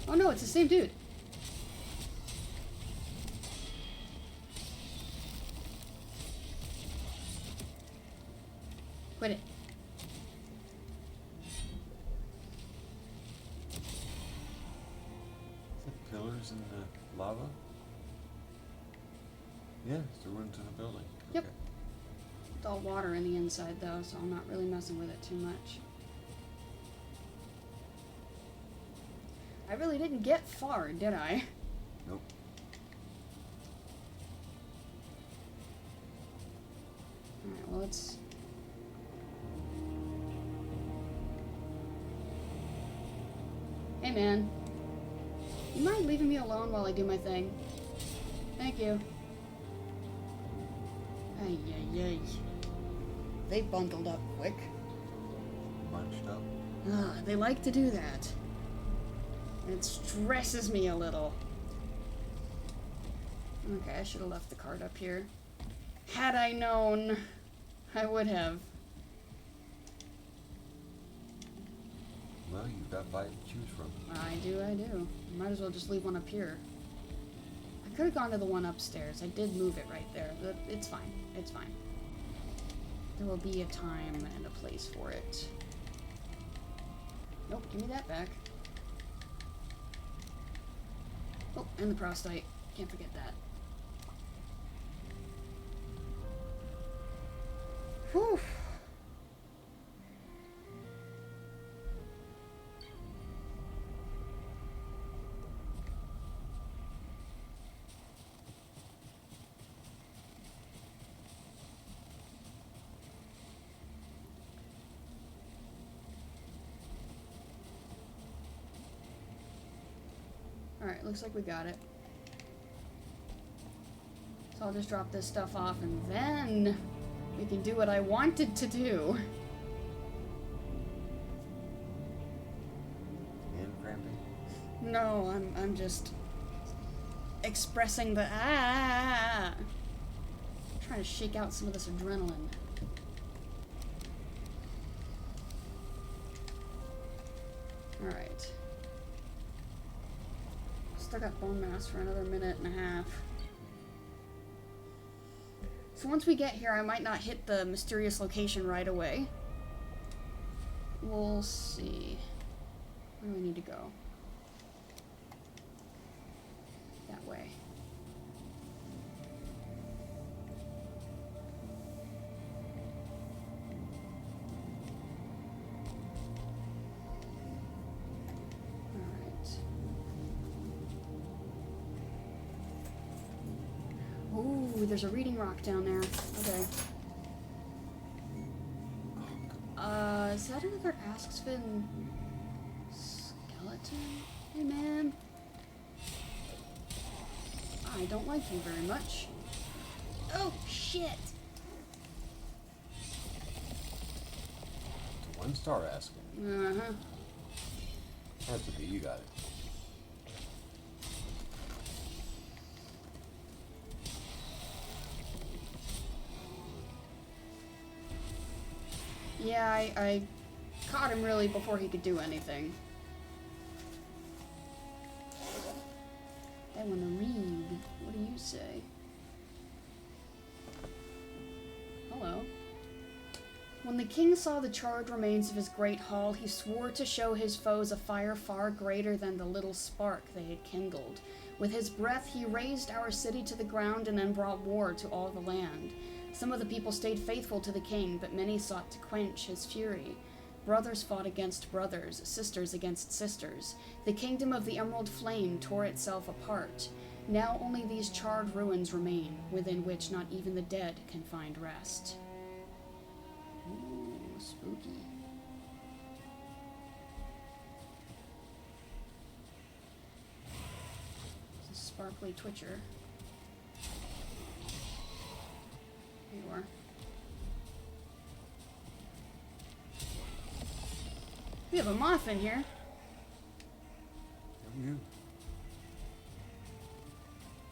Oh no, it's the same dude. Quit it. Is it pillars in the lava? Yeah, it's the ruins of the building. Yep. Okay. It's all water in the inside though, so I'm not really messing with it too much. I really didn't get far, did I? Nope. Alright, well let's... Hey man. You mind leaving me alone while I do my thing? Thank you. Ay, ay, ay. They bundled up quick. Bunched up. Ah, they like to do that. It stresses me a little. Okay, I should have left the card up here. Had I known, I would have. Well, you've got 5 to choose from. I do. Might as well just leave one up here. I could have gone to the one upstairs. I did move it right there, but it's fine. It's fine. There will be a time and a place for it. Nope, give me that back. Oh, and the prostite. Can't forget that. Whew. Alright, looks like we got it. So I'll just drop this stuff off and then we can do what I wanted to do. And cramping. No, I'm just expressing the trying to shake out some of this adrenaline. Alright. Still got bone mass for another minute and a half. So once we get here, I might not hit the mysterious location right away. We'll see. Where do we need to go? That way. Ooh, there's a reading rock down there. Okay. Is that another Askspin skeleton? Hey, man. I don't like you very much. Oh, shit! It's a 1-star asking. Uh-huh. Has to be, you got it. Yeah, I caught him really before he could do anything. I want to read. What do you say? Hello. When the king saw the charred remains of his great hall, he swore to show his foes a fire far greater than the little spark they had kindled. With his breath, he razed our city to the ground and then brought war to all the land. Some of the people stayed faithful to the king, but many sought to quench his fury. Brothers fought against brothers, sisters against sisters. The kingdom of the Emerald Flame tore itself apart. Now only these charred ruins remain, within which not even the dead can find rest. Ooh, spooky. It's a sparkly twitcher. Here you are. We have a moth in here. Yeah. You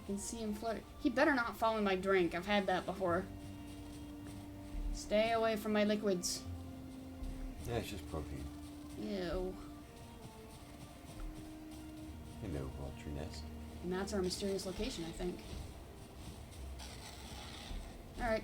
can see him flutter. He better not fall in my drink. I've had that before. Stay away from my liquids. Yeah, it's just protein. Ew. Hello, vulture nest. And that's our mysterious location, I think. Alright.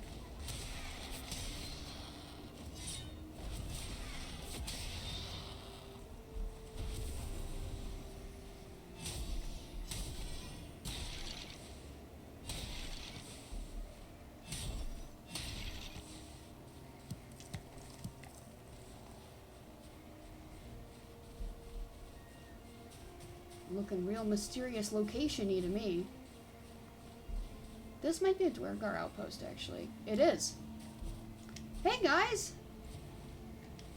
Looking real mysterious location-y to me. This might be a Dwergar outpost, actually. It is. Hey, guys!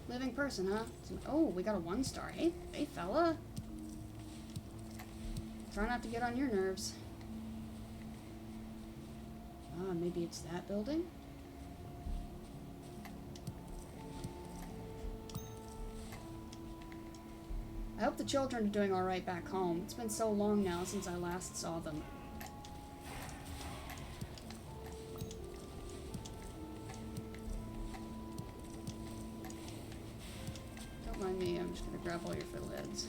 Living person, huh? Oh, we got a 1-star. Hey, fella. Try not to get on your nerves. Ah, maybe it's that building? I hope the children are doing alright back home. It's been so long now since I last saw them. Don't mind me, I'm just gonna grab all your fiddleheads.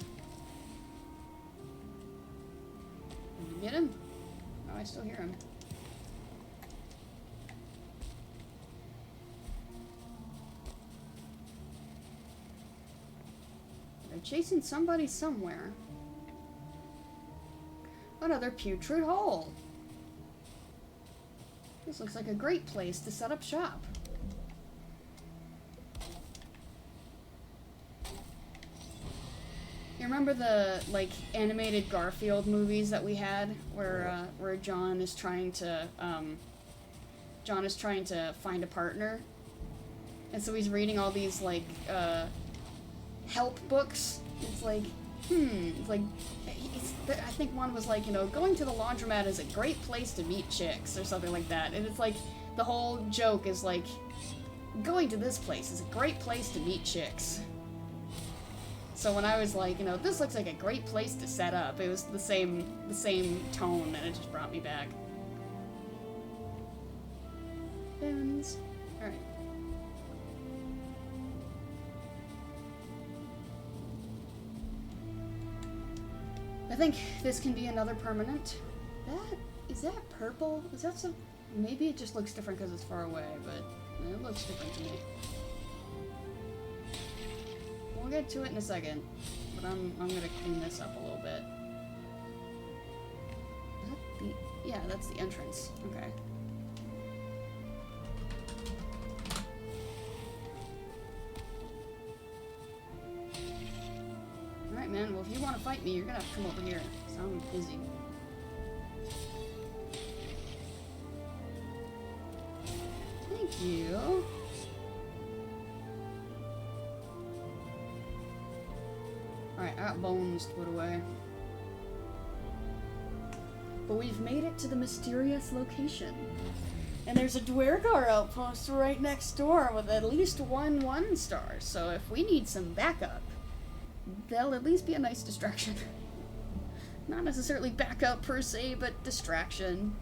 Did you get him? Oh, I still hear him. They're chasing somebody somewhere. Another putrid hole. This looks like a great place to set up shop. You remember the animated Garfield movies that we had, where John is trying to find a partner, and so he's reading all these help books. It's like, I think one was going to the laundromat is a great place to meet chicks or something like that, and it's like the whole joke is going to this place is a great place to meet chicks. So when I was this looks like a great place to set up, it was the same tone, and it just brought me back. Boons. Alright. think this can be another permanent. Is that purple? Is that some... Maybe it just looks different because it's far away, but it looks different to me. We'll get to it in a second, but I'm gonna clean this up a little bit. Is that the... Yeah, that's the entrance. Okay. Alright, man. Well, if you want to fight me, you're gonna have to come over here. So I'm busy. Thank you. Alright, I got bones to put away. But we've made it to the mysterious location. And there's a Dwergar outpost right next door with at least one 1-star. So if we need some backup, they'll at least be a nice distraction. Not necessarily backup per se, but distraction.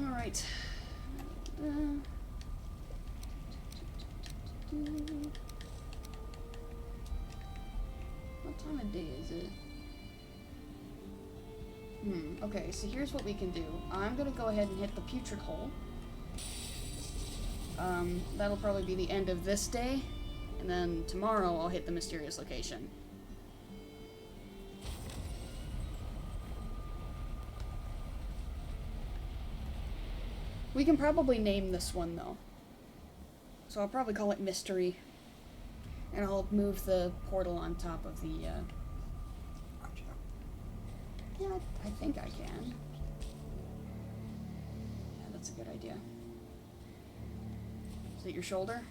Alright. What time of day is it? Okay, so here's what we can do. I'm gonna go ahead and hit the putrid hole. That'll probably be the end of this day. And then tomorrow I'll hit the mysterious location. We can probably name this one, though. So I'll probably call it Mystery. And I'll move the portal on top of the, Yeah, I think I can. Yeah, that's a good idea. Is it your shoulder?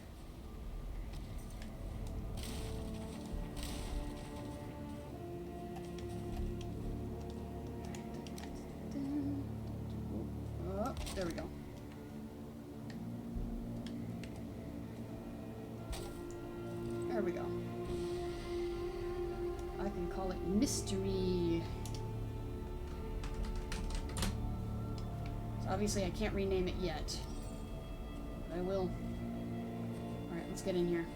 Oh, there we go. There we go. I can call it Mystery. So obviously I can't rename it yet. But I will. Alright, let's get in here.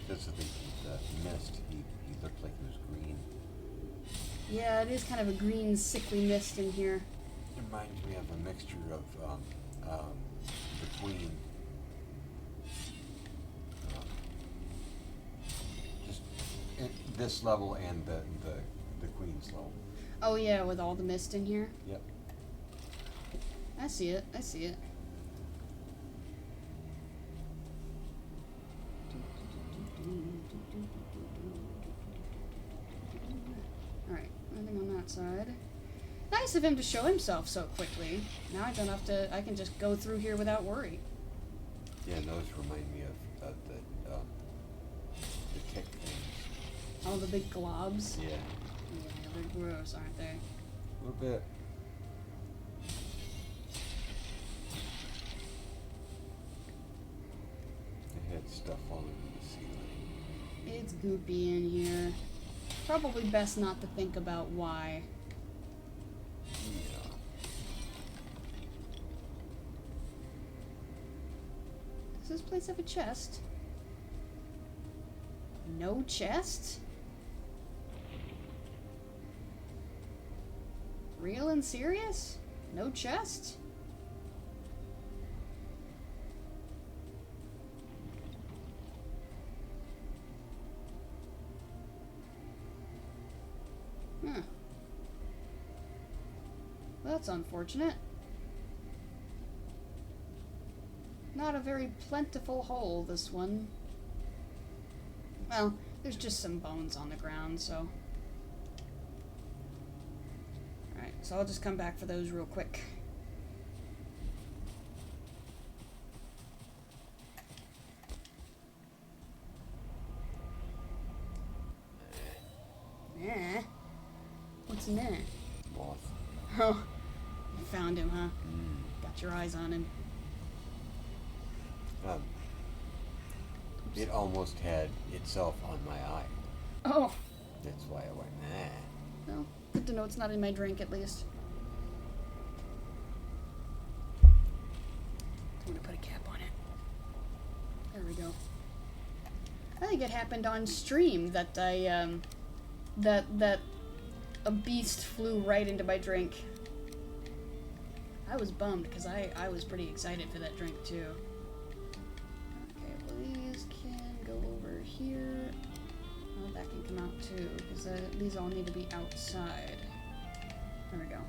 That's the thing, the mist, he looked like he was green. Yeah, it is kind of a green, sickly mist in here. It reminds me of a mixture of between just this level and the Queen's level. Oh yeah, with all the mist in here? Yep. I see it, I see it. Alright, nothing on that side. Nice of him to show himself so quickly. Now I don't have to, I can just go through here without worry. Yeah, those remind me of the tick things. All the big globs. Yeah. Yeah, they're gross, aren't they? A little bit. They had stuff falling from the ceiling. It's goopy in here. Probably best not to think about why. Yeah. Does this place have a chest? No chest? Real and serious? No chest? Huh. That's unfortunate. Not a very plentiful hole, this one. Well, there's just some bones on the ground, so... So I'll just come back for those real quick. Eh. What's in there? Moth. Oh, you found him, huh? Got your eyes on him. It almost had itself on my eye. Oh, That's why I went, nah. well, good to know it's not in my drink at least. I'm gonna put a cap on it. There we go. I think it happened on stream that that a beast flew right into my drink. I was bummed because I was pretty excited for that drink too. Okay, well these can go over here. Oh, that can come out too because these all need to be outside. There we go.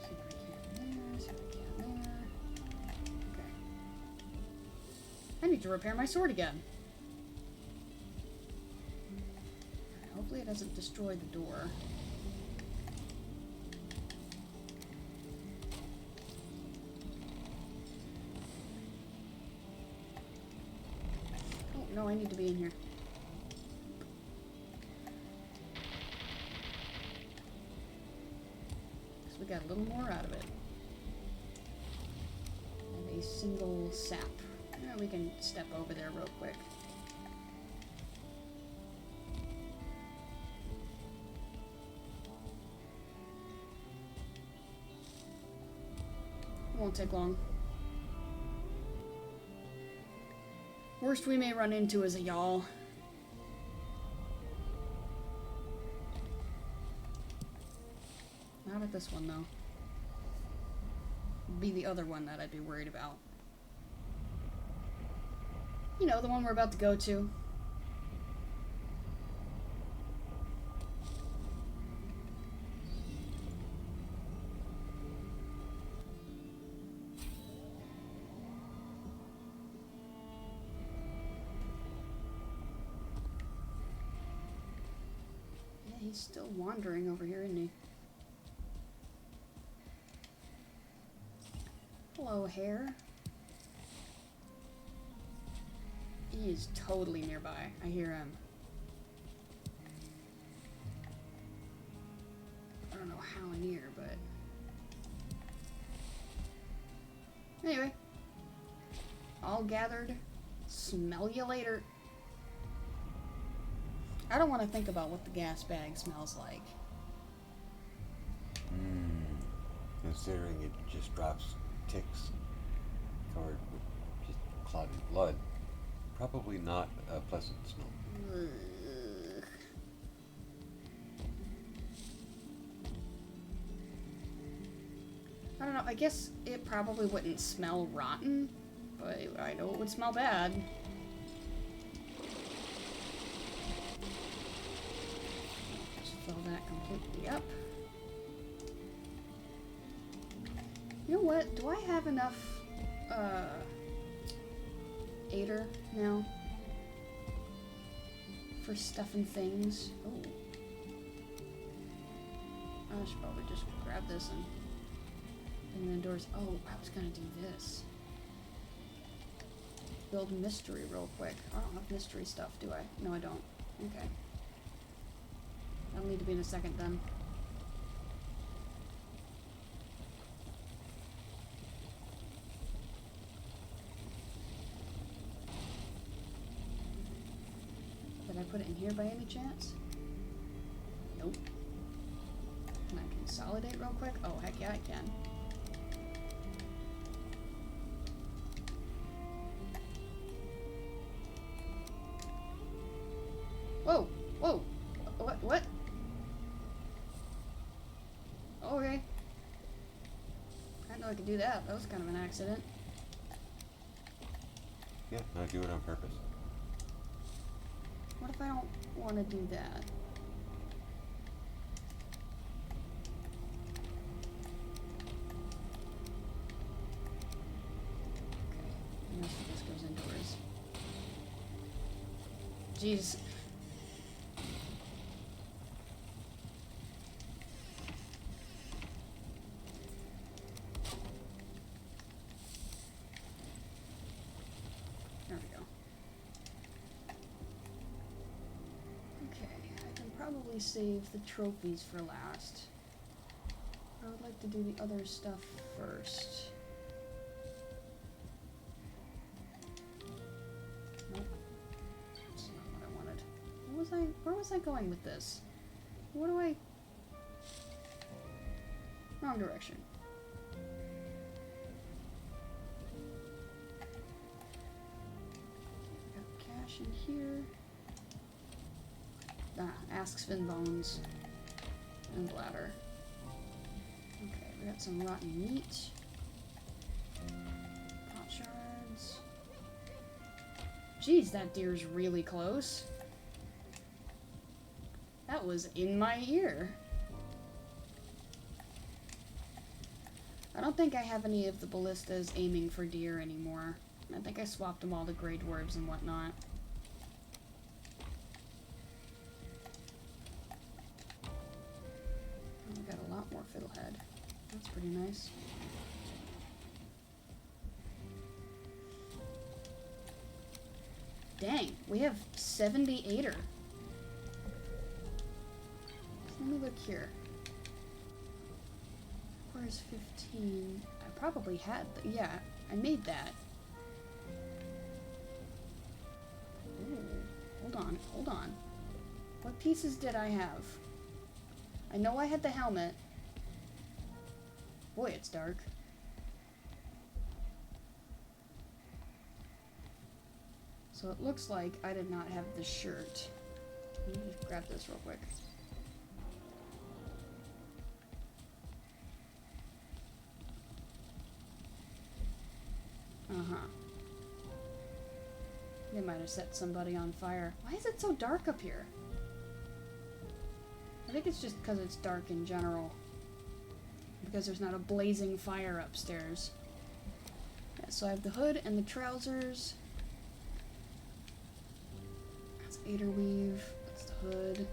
See if I can there, see if I can there. Okay. I need to repair my sword again. Hopefully it doesn't destroy the door. Oh, no, I need to be in here. Because we got a little more out of it. And a single sap. Yeah, we can step over there real quick. Won't take long. Worst we may run into is a yawl. Not at this one though. Be the other one that I'd be worried about. You know, the one we're about to go to. He's still wandering over here, isn't he? Hello, hare. He is totally nearby. I hear him. I don't know how near, but... Anyway. All gathered. Smell you later. I don't want to think about what the gas bag smells like. Considering it just drops ticks covered with just clotted blood, probably not a pleasant smell. Ugh. I don't know, I guess it probably wouldn't smell rotten, but I know it would smell bad. Fill that completely up. You know what? Do I have enough Ader now for stuffing things? Oh, I should probably just grab this and bring it indoors. Oh, I was gonna do this. Build mystery real quick. I don't have mystery stuff, do I? No, I don't. Okay. That'll need to be in a second then. Did I put it in here by any chance? Nope. Can I consolidate real quick? Oh, heck yeah, I can. Whoa! Whoa! What? Okay. I didn't know I could do that. That was kind of an accident. Yeah, I do it on purpose. What if I don't want to do that? Okay. And this goes indoors. Jeez. probably save the trophies for last. I would like to do the other stuff first. Nope. That's not what I wanted. Where was I going with this? What do I... Wrong direction. Got cash in here. Ask Sven Bones and bladder. Okay, we got some rotten meat. Pot shards. Jeez, that deer's really close. That was in my ear. I don't think I have any of the ballistas aiming for deer anymore. I think I swapped them all to Grey Dwarves and whatnot. We got a lot more fiddlehead. That's pretty nice. Dang, we have 78er. Let me look here. Where's 15? I probably had, yeah, I made that. Ooh, hold on. What pieces did I have? I know I had the helmet. Boy, it's dark. So it looks like I did not have the shirt. Let me just grab this real quick. Uh-huh. They might have set somebody on fire. Why is it so dark up here? I think it's just because it's dark in general. Because there's not a blazing fire upstairs. Yeah, so I have the hood and the trousers. That's Aderweave. That's the hood.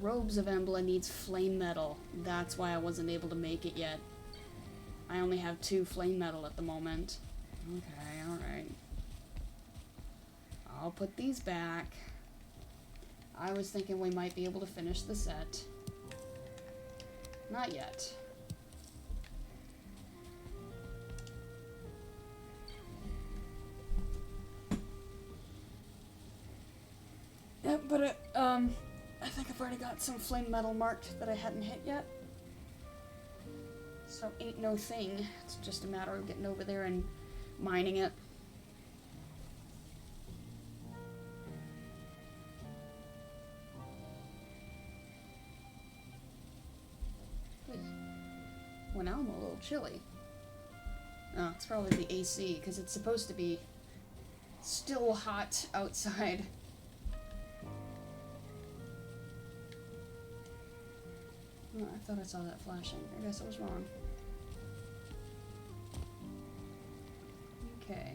Robes of Embla needs flame metal. That's why I wasn't able to make it yet. I only have 2 flame metal at the moment. Okay, alright. I'll put these back. I was thinking we might be able to finish the set. Not yet. Yeah, but I think I've already got some flame metal marked that I hadn't hit yet. So ain't no thing. It's just a matter of getting over there and mining it. Well, now I'm a little chilly. Oh, it's probably the AC, because it's supposed to be still hot outside. Oh, I thought I saw that flashing. I guess I was wrong. Okay.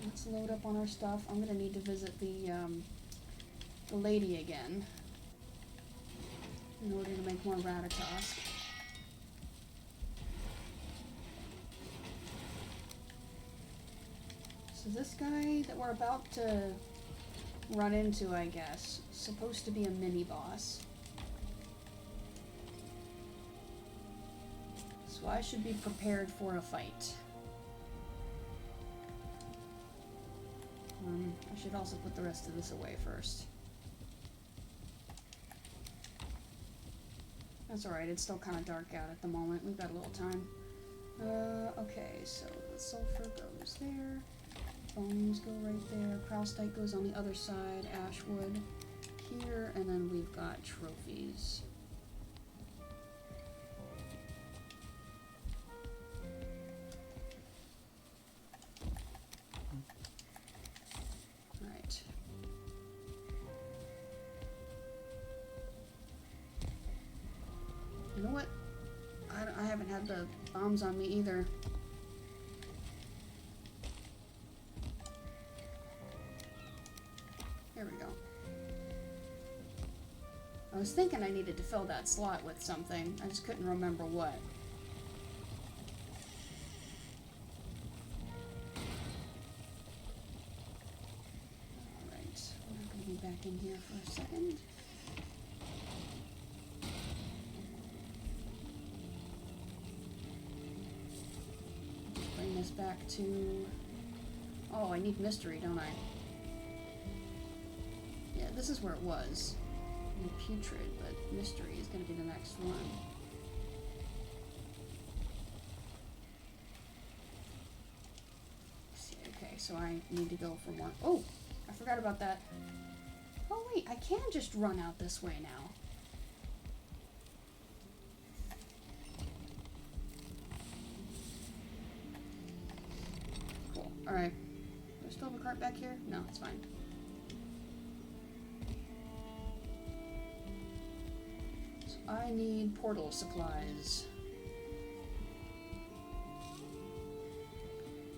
Let's load up on our stuff. I'm gonna need to visit the lady again in order to make more Ratatosk. So this guy that we're about to run into, I guess, is supposed to be a mini-boss. So I should be prepared for a fight. I should also put the rest of this away first. That's alright, it's still kind of dark out at the moment. We've got a little time. Okay, so the sulfur goes there. Bones go right there. Kraustein goes on the other side. Ashwood here, and then we've got trophies. Alright. You know what? I haven't had the bombs on me either. There we go. I was thinking I needed to fill that slot with something. I just couldn't remember what. Alright, we're not going to be back in here for a second. this back to... Oh, I need mystery, don't I? Yeah, this is where it was. I need putrid, but mystery is going to be the next one. Let's see, okay, so I need to go for more. Oh, I forgot about that. Oh wait, I can just run out this way now. Cool, alright. Do I still have a cart back here? No, it's fine. So I need portal supplies.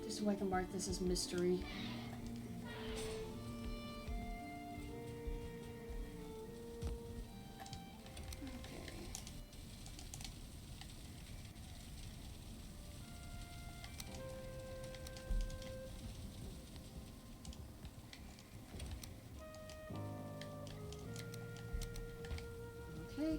Just so I can mark this as mystery. Okay.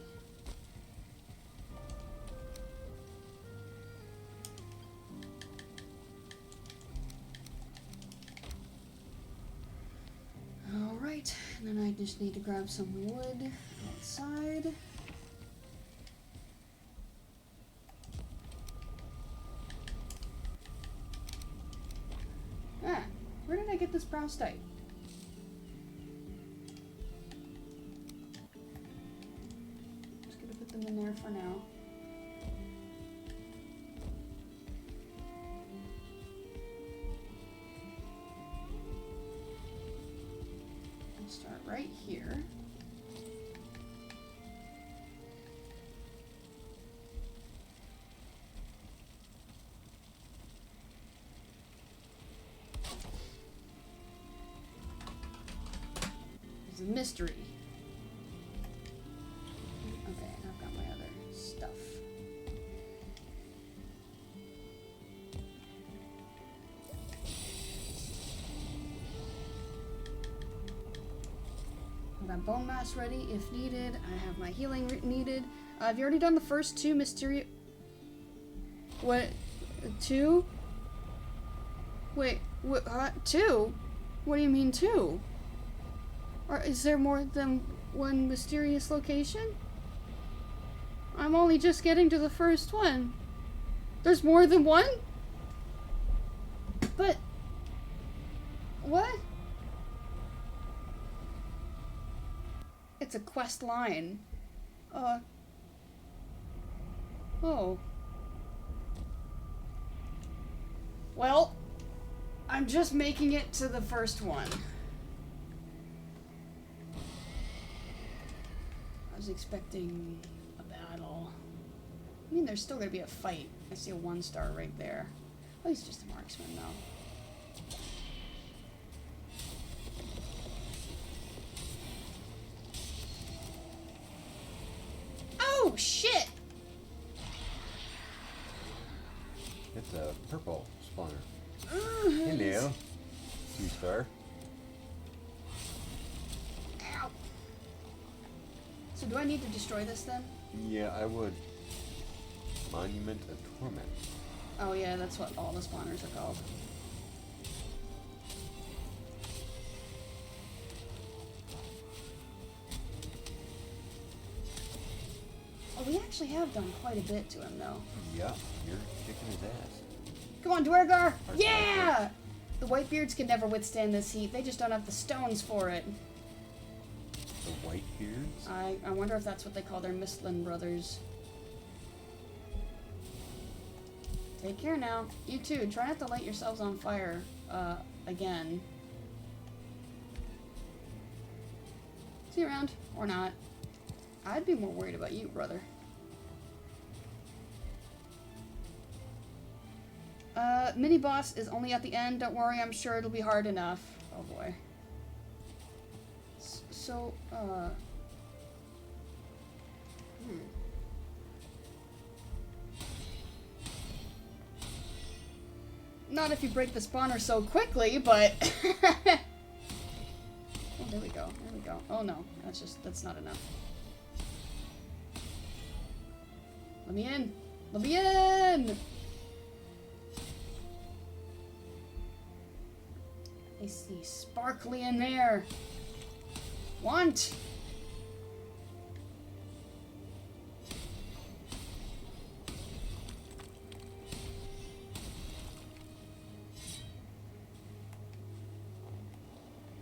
Alright, and then I just need to grab some wood outside. Ah, where did I get this brownstite? Them in there for now. I'll start right here. There's a mystery. Bone mass ready if needed. I have my healing needed. Have you already done the first two mysterious... What? Two? Wait, what? Two? What do you mean two? Or is there more than one mysterious location? I'm only just getting to the first one. There's more than one? But... What? It's a quest line. Oh. Well, I'm just making it to the first one. I was expecting a battle. I mean, there's still gonna be a fight. I see a 1-star right there. Oh, he's just a marksman, though. Oh, shit! It's a purple spawner. Hello. 2-star. Ow. So do I need to destroy this then? Yeah, I would. Monument of Torment. Oh yeah, that's what all the spawners are called. Oh, we actually have done quite a bit to him, though. Yeah, you're kicking his ass. Come on, Dwergar! Yeah! The Whitebeards can never withstand this heat. They just don't have the stones for it. The Whitebeards? I wonder if that's what they call their Mistland brothers. Take care now. You too. Try not to light yourselves on fire, again. See you around. Or not. I'd be more worried about you, brother. Mini-boss is only at the end. Don't worry, I'm sure it'll be hard enough. Oh boy. Not if you break the spawner so quickly, but... Oh, there we go. There we go. Oh no, that's not enough. Let me in! Let me in! I see sparkly in there. Want?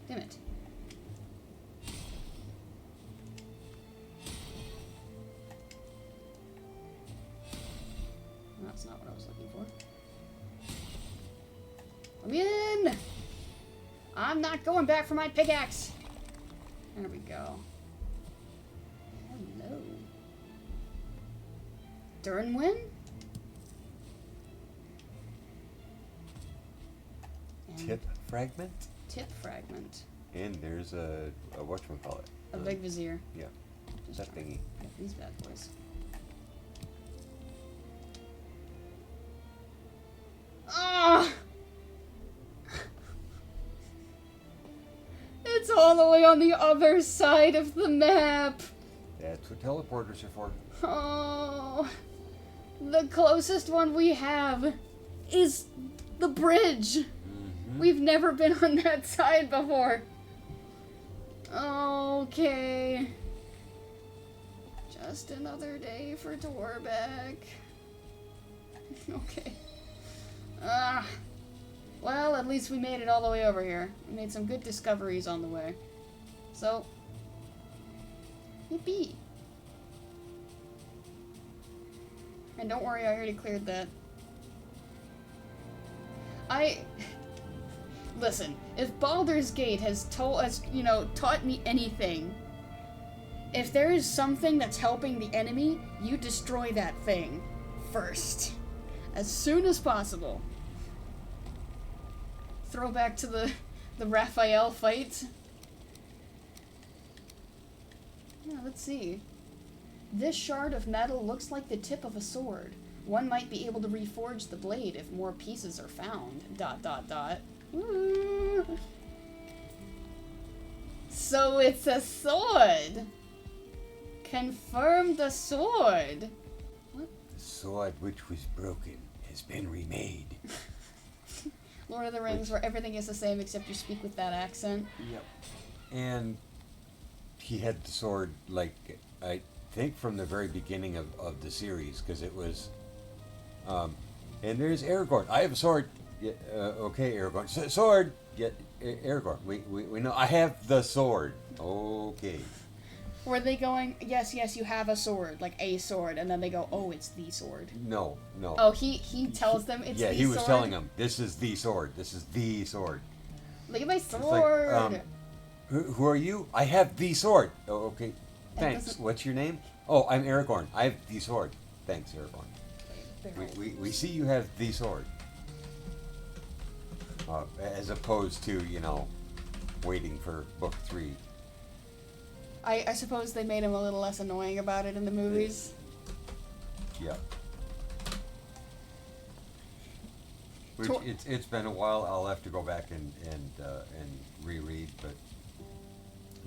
Damn it. That's not what I was looking for. I'm in! I'm not going back for my pickaxe! There we go. Hello. Durnwin? Tip fragment? Tip fragment. And there's a whatchamacallit? A big vizier. Yeah. Just That trying to thingy. get these bad boys. Ah! It's all the way on the other side of the map. That's what teleporters are for. Oh, the closest one we have is the bridge. Mm-hmm. We've never been on that side before. Okay. Just another day for Torbeck. Okay. Well, at least we made it all the way over here. We made some good discoveries on the way. So, yippee. And don't worry, I already cleared that. Listen, if Baldur's Gate has taught me anything, if there is something that's helping the enemy, you destroy that thing first. As soon as possible. Throw back to the Raphael fight. Yeah, let's see. This shard of metal looks like the tip of a sword. One might be able to reforge the blade if more pieces are found. ... Ooh. So it's a sword! Confirm the sword! What? The sword which was broken has been remade. Lord of the Rings, where everything is the same except you speak with that accent. Yep. And he had the sword, like, I think from the very beginning of the series, because it was, and there's Aragorn. I have a sword. Yeah, okay, Aragorn. Sword! Yeah, Aragorn. We know. I have the sword. Okay. Were they going, yes, you have a sword, like a sword, and then they go, oh, it's the sword. No. Oh, he tells them it's the sword? Yeah, he was telling them, this is the sword. This is the sword. Look at my sword! Like, who are you? I have the sword. Oh, okay. Thanks. What's your name? Oh, I'm Aragorn. I have the sword. Thanks, Aragorn. We see you have the sword. As opposed to, waiting for book 3. I suppose they made him a little less annoying about it in the movies. Yeah. Which it's been a while. I'll have to go back and reread, but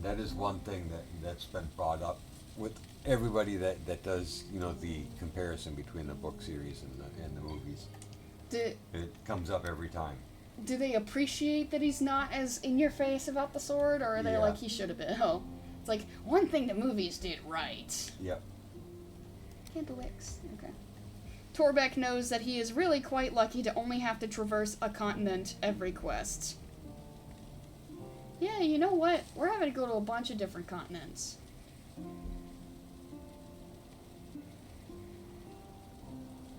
that is one thing that's been brought up with everybody that does the comparison between the book series and the movies. It comes up every time. Do they appreciate that he's not as in your face about the sword, or are they like he should have been? Oh. It's like, one thing the movies did right. Yep. Candlewicks. Okay. Torbeck knows that he is really quite lucky to only have to traverse a continent every quest. Yeah, you know what? We're having to go to a bunch of different continents.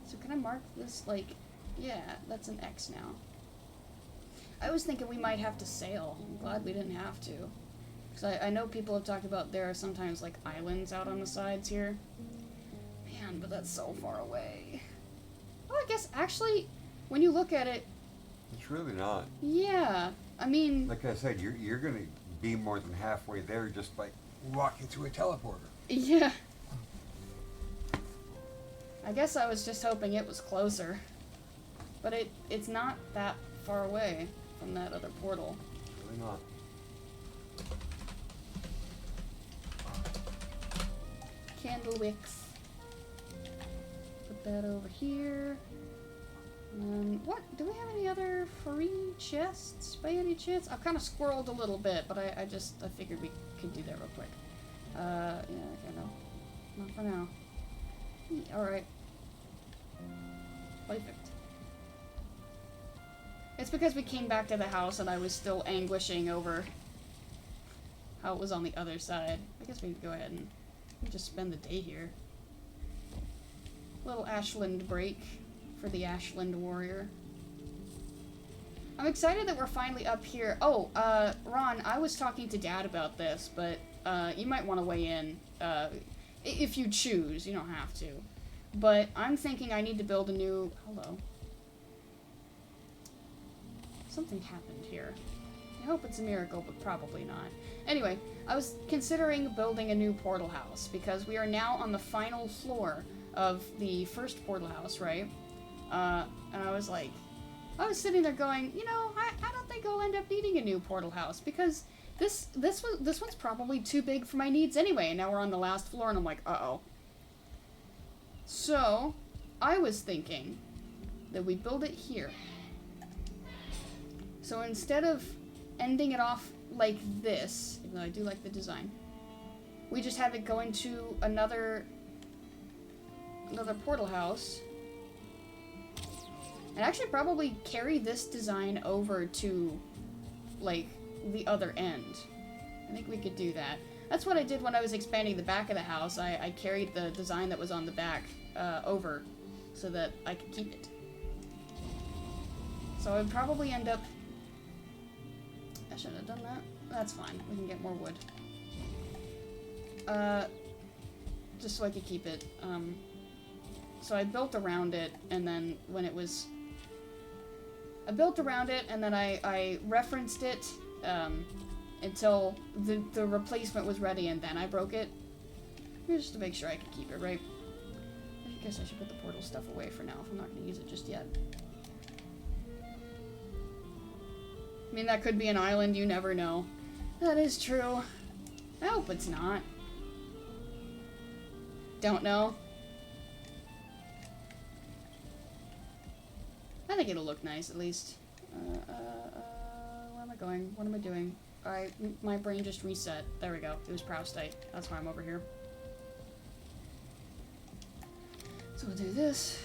So can I mark this, like... Yeah, that's an X now. I was thinking we might have to sail. I'm glad we didn't have to. Because I know people have talked about there are sometimes, like, islands out on the sides here. Man, but that's so far away. Well, I guess, actually, when you look at it... It's really not. Yeah, I mean... Like I said, you're going to be more than halfway there just by walking through a teleporter. Yeah. I guess I was just hoping it was closer. But it's not that far away from that other portal. Really not. Candlewicks. Put that over here. What? Do we have any other free chests by any chance? I've kind of squirreled a little bit, but I figured we could do that real quick. Yeah, okay, no. Not for now. Alright. Perfect. It's because we came back to the house and I was still anguishing over how it was on the other side. I guess we could go ahead and just spend the day here. Little Ashland break for the Ashland warrior. I'm excited that we're finally up here. Oh, Ron, I was talking to Dad about this, but you might want to weigh in if you choose. You don't have to. But I'm thinking I need to build a new... Hello. Something happened here. I hope it's a miracle, but probably not. Anyway, I was considering building a new portal house, because we are now on the final floor of the first portal house, right? And I was like... I was sitting there going, you know, I don't think I'll end up needing a new portal house, because this one's probably too big for my needs anyway, and now we're on the last floor, and I'm like, uh-oh. So, I was thinking that we build it here. So instead of ending it off like this, even though I do like the design, we just have it go into another portal house. And actually probably carry this design over to, like, the other end. I think we could do that. That's what I did when I was expanding the back of the house. I carried the design that was on the back over so that I could keep it. So I would probably end up... I shouldn't have done that. That's fine. We can get more wood. Just so I could keep it. So I built around it, and then when it was... I built around it, and then I referenced it until the replacement was ready, and then I broke it. Just to make sure I could keep it, right? I guess I should put the portal stuff away for now, if I'm not going to use it just yet. I mean, that could be an island, you never know. That is true. I hope it's not. Don't know. I think it'll look nice, at least. Where am I going? What am I doing? My brain just reset. There we go. It was Proustite. That's why I'm over here. So we'll do this.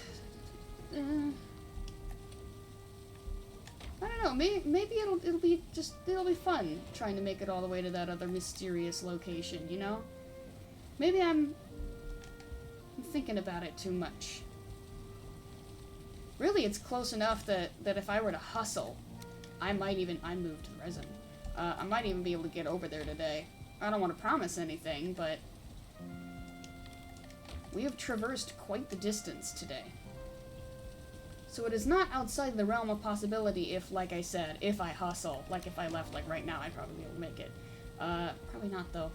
I don't know. Maybe it'll be fun trying to make it all the way to that other mysterious location. You know? Maybe I'm thinking about it too much. Really, it's close enough that if I were to hustle, I moved to resin. I might even be able to get over there today. I don't want to promise anything, but we have traversed quite the distance today. So it is not outside the realm of possibility if, like I said, if I hustle. Like if I left, like right now, I'd probably be able to make it. Probably not, though.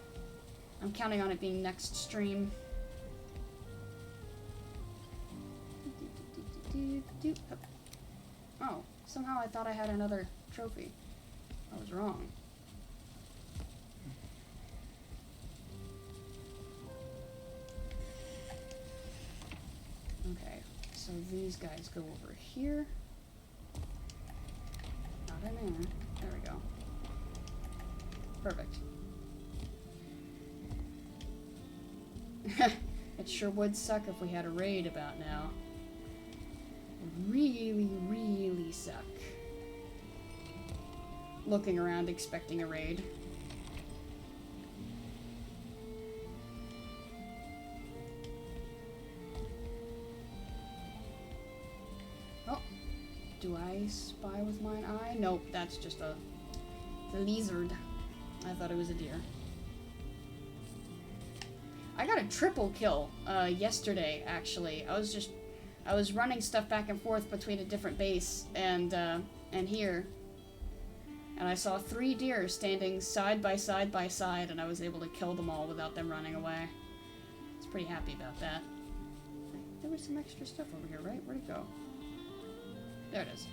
I'm counting on it being next stream. Oh, somehow I thought I had another trophy. I was wrong. Okay, so these guys go over here. Not in there. There we go. Perfect. It sure would suck if we had a raid about now. Really, really suck. Looking around expecting a raid. Oh, do I spy with mine eye? Nope, that's just a lizard. I thought it was a deer. I got a triple kill yesterday, actually. I was running stuff back and forth between a different base and here. And I saw 3 deer standing side by side by side, and I was able to kill them all without them running away. I was pretty happy about that. There was some extra stuff over here, right? Where'd it go? There it is.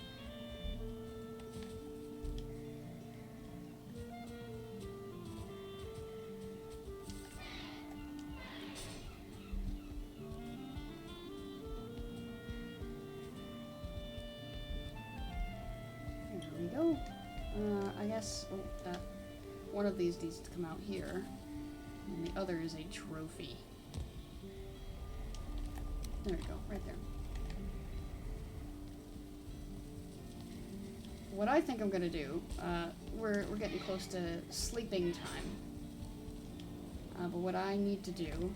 I guess that one of these needs to come out here, and the other is a trophy. There we go, right there. What I think I'm gonna do, we're getting close to sleeping time. But what I need to do,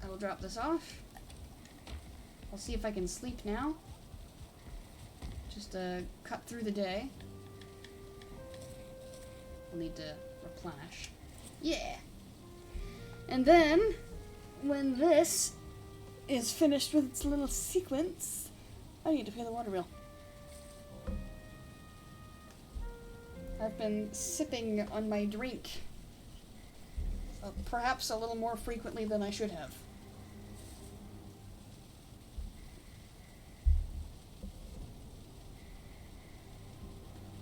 I will drop this off. I'll see if I can sleep now. Just cut through the day. We'll need to replenish. Yeah! And then, when this is finished with its little sequence, I need to pay the water bill. I've been sipping on my drink. Perhaps a little more frequently than I should have.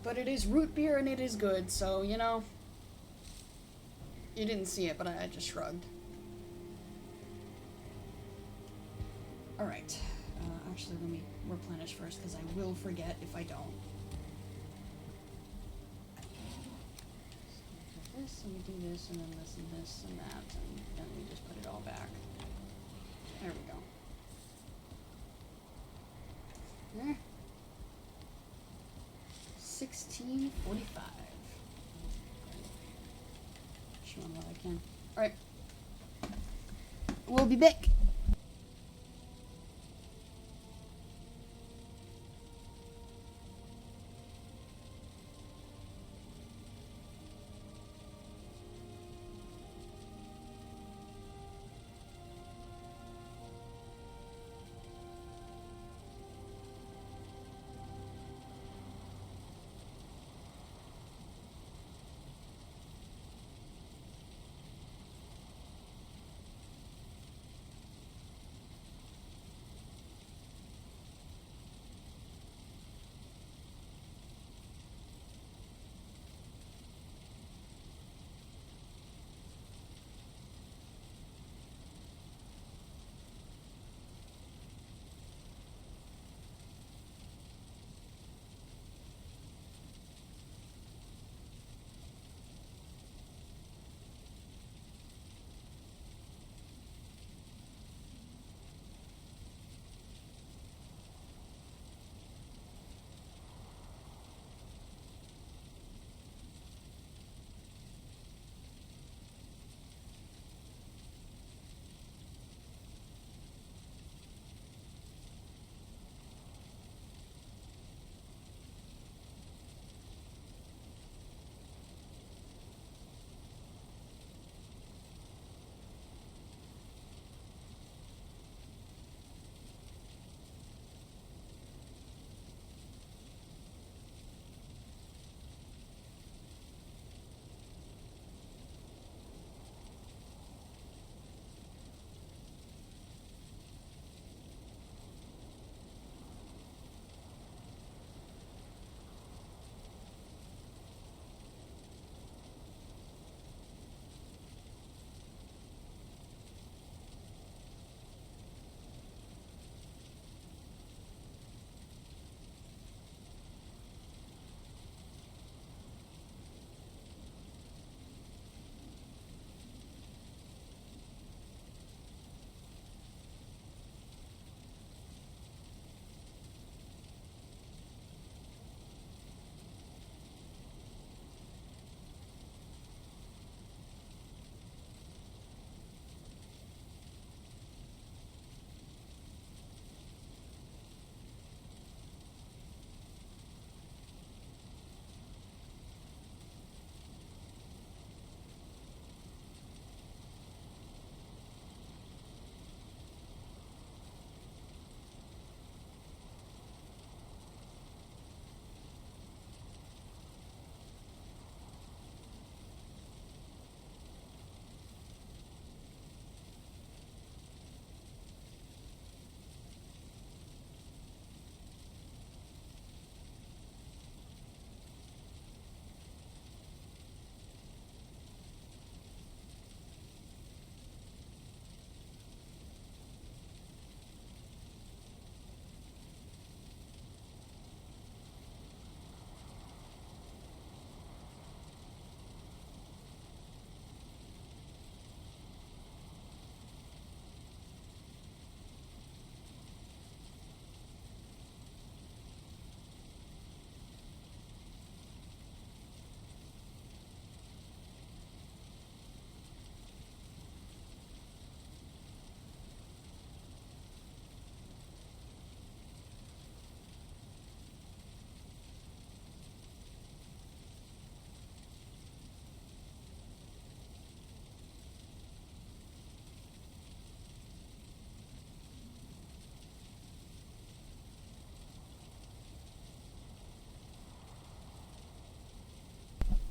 But it is root beer and it is good, so, you know. You didn't see it, but I just shrugged. Alright. Actually, let me replenish first, because I will forget if I don't. So we do this, and we do this, and then this, and this, and that, and then we just put it all back. There we go. There. 16:45. Showing what I can. Alright. We'll be back.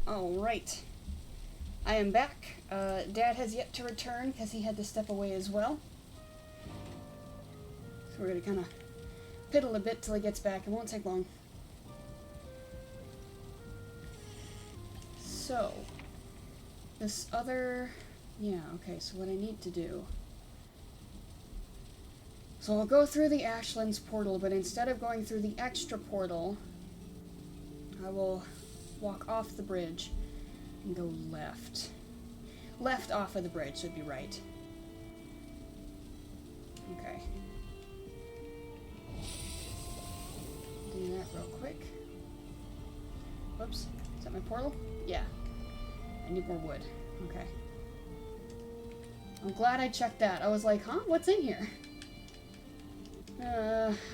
Alright. I am back. Dad has yet to return because he had to step away as well. So we're gonna kind of piddle a bit till he gets back. It won't take long. So, this other... Yeah, okay, so what I need to do... So I'll go through the Ashlands portal, but instead of going through the extra portal, I will walk off the bridge and go left. Left off of the bridge should be right. Okay. Do that real quick. Whoops. Is that my portal? Yeah. I need more wood. Okay. I'm glad I checked that. I was like, huh? What's in here?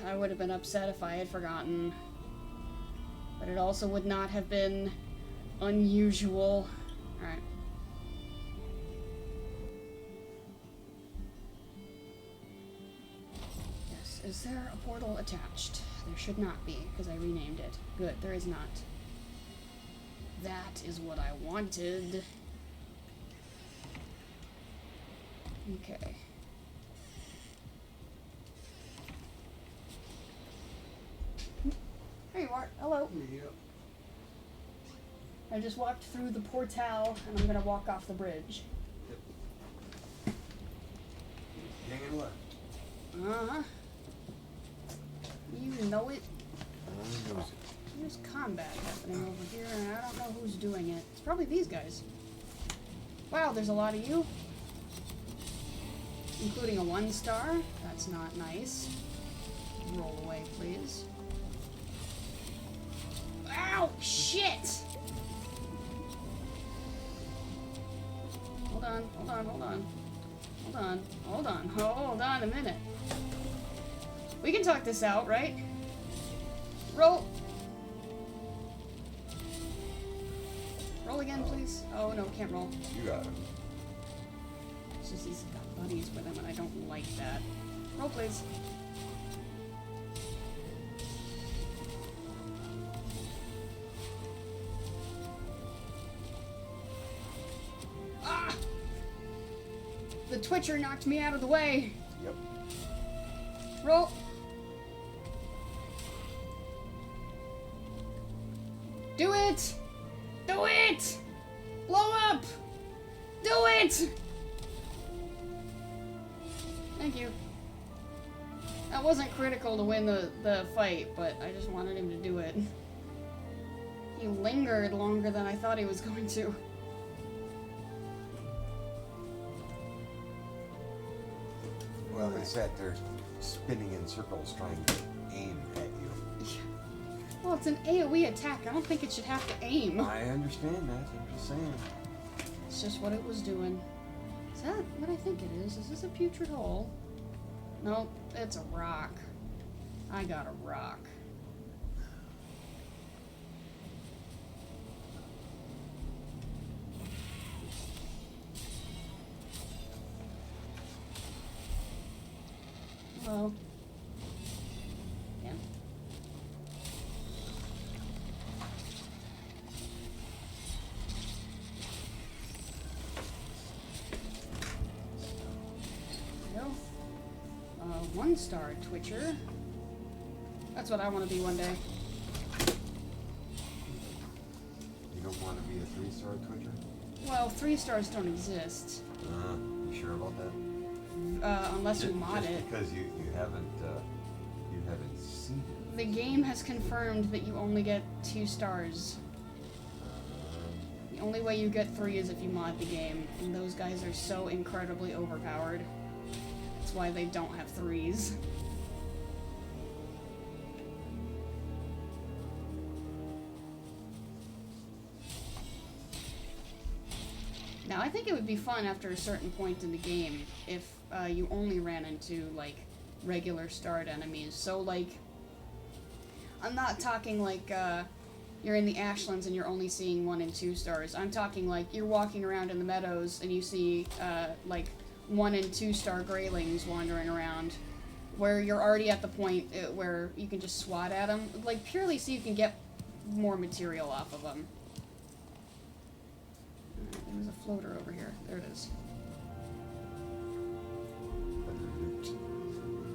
I would have been upset if I had forgotten. But it also would not have been unusual. Alright. Yes, is there a portal attached? There should not be, because I renamed it. Good, there is not. That is what I wanted. Okay. There you are. Hello. Yep. I just walked through the portal, and I'm gonna walk off the bridge. Yep. Hanging left. Uh-huh. You know it. I knows it. There's combat happening over here, and I don't know who's doing it. It's probably these guys. Wow, there's a lot of you. Including a 1-star. That's not nice. Roll away, please. Ow! Shit! Hold on, hold on, hold on. Hold on, hold on, hold on a minute. We can talk this out, right? Roll! Roll again, please. Oh, no, can't roll. You got it. It's just he's got buddies with him, and I don't like that. Roll, please. Ah! The Twitcher knocked me out of the way. Yep. Roll. Do it! Do it! Blow up! Do it! Thank you. That wasn't critical to win the fight, but I just wanted him to do it. He lingered longer than I thought he was going to. Well, they sat there spinning in circles trying to aim at you. Well, it's an AoE attack. I don't think it should have to aim. I understand that. I'm just saying. It's just what it was doing. Is that what I think it is? Is this a putrid hole? Nope, it's a rock. I got a rock. Hello. Damn. There we go. 1-star Twitcher. That's what I want to be one day. You don't want to be a 3-star Twitcher? Well, 3 stars don't exist. You sure about that? Unless you mod just it. because you haven't seen it. The game has confirmed that you only get 2 stars. The only way you get 3 is if you mod the game, and those guys are so incredibly overpowered. That's why they don't have 3s. Now, I think it would be fun after a certain point in the game if you only ran into, like, regular starred enemies. So, like, I'm not talking like you're in the Ashlands and you're only seeing 1 and 2 stars. I'm talking like you're walking around in the meadows and you see, like, 1 and 2 star Greylings wandering around, where you're already at the point where you can just swat at them, like, purely so you can get more material off of them. There was a floater over here. There it is.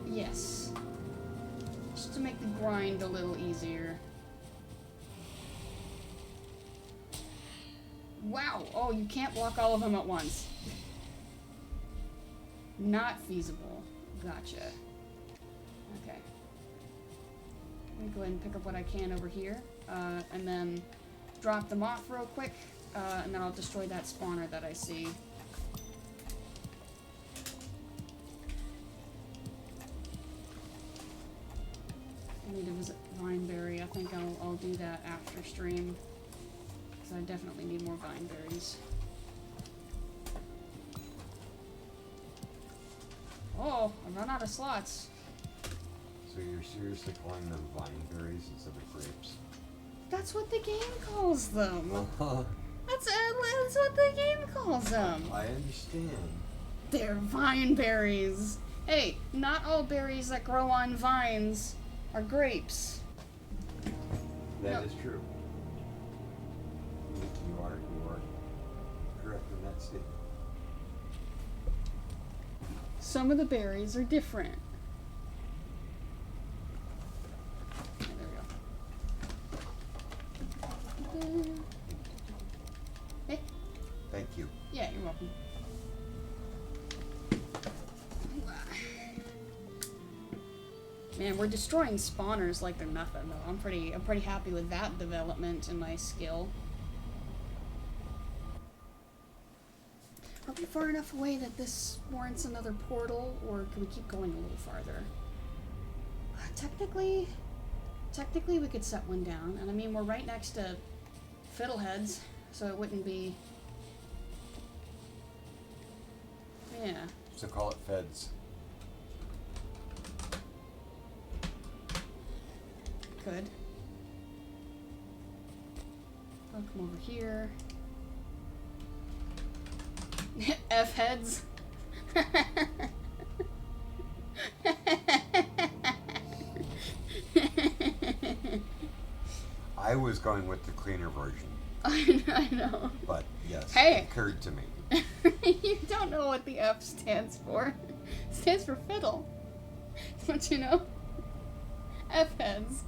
Yes. Just to make the grind a little easier. Wow! Oh, you can't block all of them at once. Not feasible. Gotcha. Okay. Let me go ahead and pick up what I can over here. And then drop them off real quick. And then I'll destroy that spawner that I see. I need to visit Vineberry. I think I'll do that after stream. Because I definitely need more Vineberries. Oh, I run out of slots. So you're seriously calling them vine berries instead of grapes? That's what the game calls them. Uh-huh. That's what the game calls them. I understand. They're vine berries. Hey, not all berries that grow on vines are grapes. That No. is true. You are correct in that statement. Some of the berries are different. Oh, there we go. Hey. Thank you. Yeah, you're welcome. Man, we're destroying spawners like they're nothing, though. I'm pretty happy with that development in my skill. Are we far enough away that this warrants another portal, or can we keep going a little farther? Technically, we could set one down, and I mean, we're right next to Fiddleheads, so it wouldn't be... Yeah. So call it feds. Could. I'll come over here. F-heads. I was going with the cleaner version. I know. But yes, Hey. it occurred to me. You don't know what the F stands for. It stands for fiddle. Don't you know? F-heads.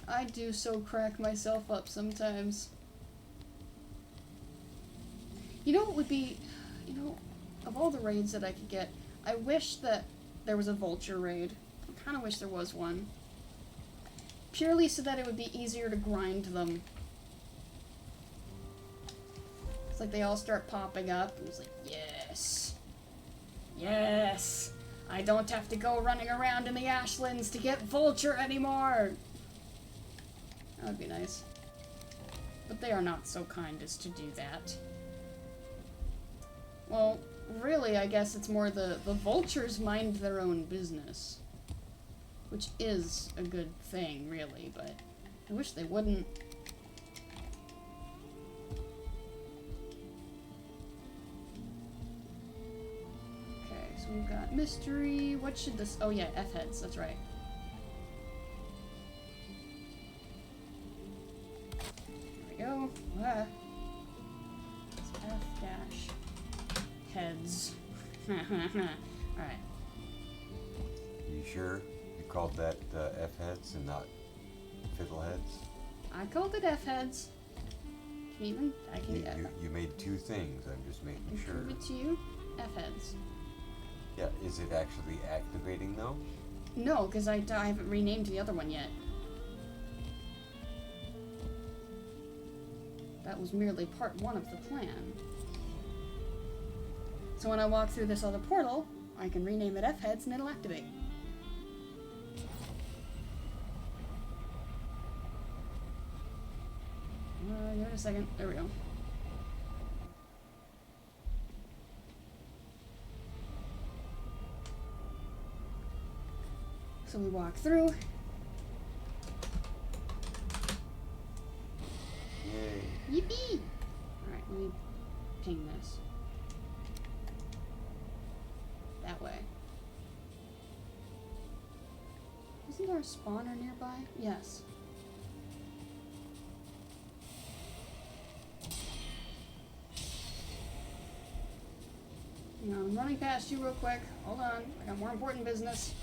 I do so crack myself up sometimes. You know what would be, of all the raids that I could get, I wish that there was a vulture raid. I kind of wish there was one. Purely so that it would be easier to grind them. It's like they all start popping up, and it's like, yes. Yes! I don't have to go running around in the ashlands to get vulture anymore! That would be nice. But they are not so kind as to do that. Well, really, I guess it's more the vultures mind their own business. Which is a good thing, really, but I wish they wouldn't. Okay, so we've got mystery. What should this... Oh yeah, F-heads, that's right. There we go. Ah. It's F-heads. Alright. You sure you called that F-heads and not fiddleheads? I called it F-heads. You made two things. I'm just making sure. Prove it to you. F-heads. Yeah, is it actually activating though? No, because I haven't renamed the other one yet. That was merely part one of the plan. So when I walk through this other portal, I can rename it F-heads and it'll activate. Give it a second. There we go. So we walk through. Yay. Yippee! Alright, let me ping this. That way. Isn't there a spawner nearby? Yes. You know, I'm running past you real quick. Hold on. I got more important business.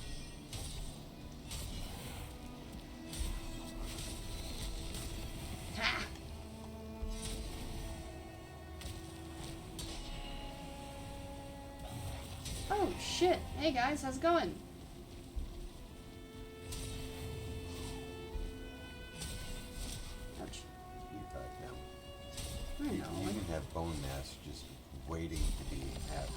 Ha! Oh, shit. Hey, guys. How's it going? Ouch. You thought them. I You know. can have bone mass just waiting to be activated.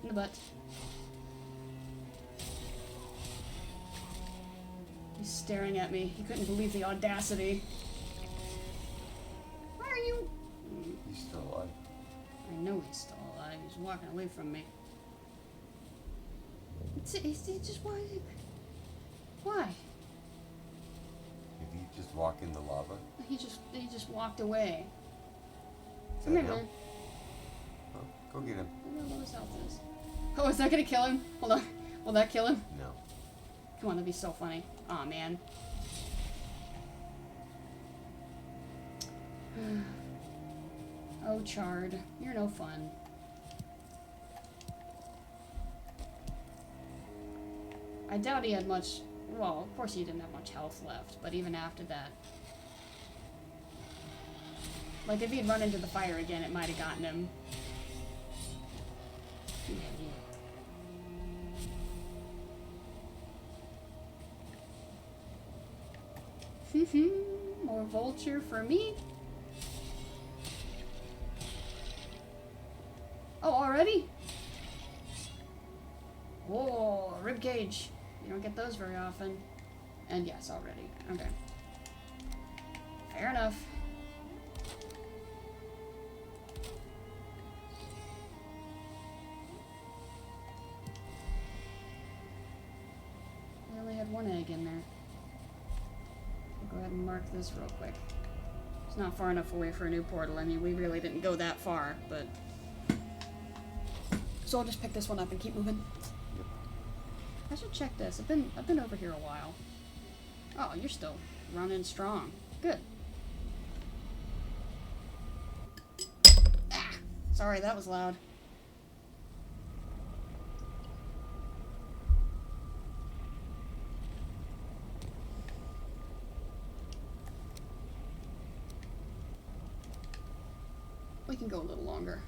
In the butt. He's staring at me. He couldn't believe the audacity. Where are you? He's still alive. I know he's still alive. He's walking away from me. He just wanted. Why? Did he just walk in the lava? He just walked away. Is Come that here, him? man. Oh, go get him. I don't know what his health is. Oh, is that gonna kill him? Hold on. Will that kill him? No. Come on, that'd be so funny. Aw, man. Oh, Chard. You're no fun. I doubt he had much... Well, of course he didn't have much health left, but even after that... Like, if he'd run into the fire again, it might have gotten him. More vulture for me. Oh, already? Whoa, ribcage. You don't get those very often. And yes, already. Okay. Fair enough. I only had one egg in there. I'll go ahead and mark this real quick. It's not far enough away for a new portal. I mean, we really didn't go that far, but... So I'll just pick this one up and keep moving. Yep. I should check this. I've been over here a while. Oh, you're still running strong. Good. Ah! Sorry, that was loud. We can go a little longer.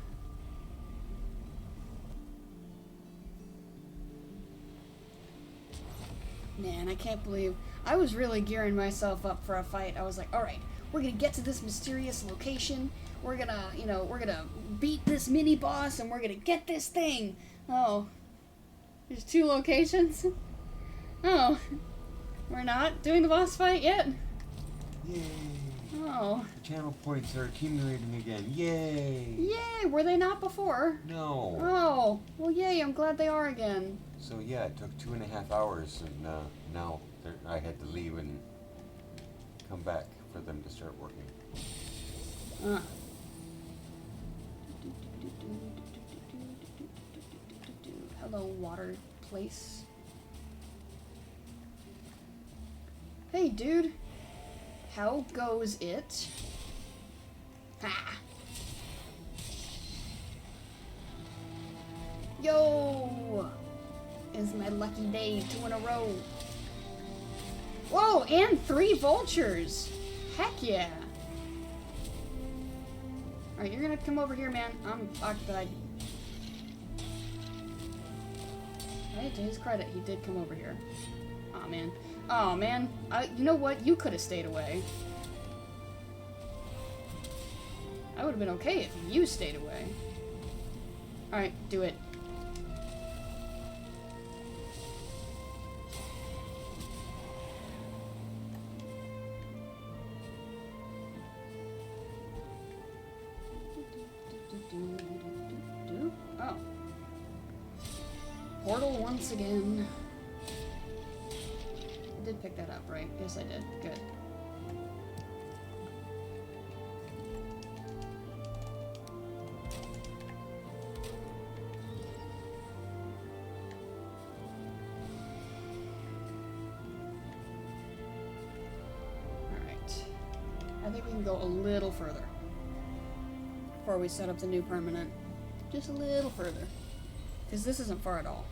Man, I can't believe... I was really gearing myself up for a fight. I was like, alright, we're gonna get to this mysterious location. We're gonna, you know, we're gonna beat this mini-boss and we're gonna get this thing. Oh. There's 2 locations? Oh. We're not doing the boss fight yet? Yay! Oh. The channel points are accumulating again. Yay! Yay! Were they not before? No. Oh. Well, yay, I'm glad they are again. So yeah, it took 2.5 hours, and now I had to leave and come back for them to start working. Hello, water place. Hey, dude. How goes it? Ha! Yo! It's my lucky day, 2 in a row. Whoa, and 3 vultures! Heck yeah! Alright, you're gonna come over here, man. I'm occupied. Hey, to his credit, he did come over here. Aw, man. Aw, man. You know what? You could have stayed away. I would have been okay if you stayed away. Alright, do it. Oh. Portal once again. I did pick that up, right? Yes, I did. Good. I think we can go a little further before we set up the new permanent. Just a little further. Because this isn't far at all.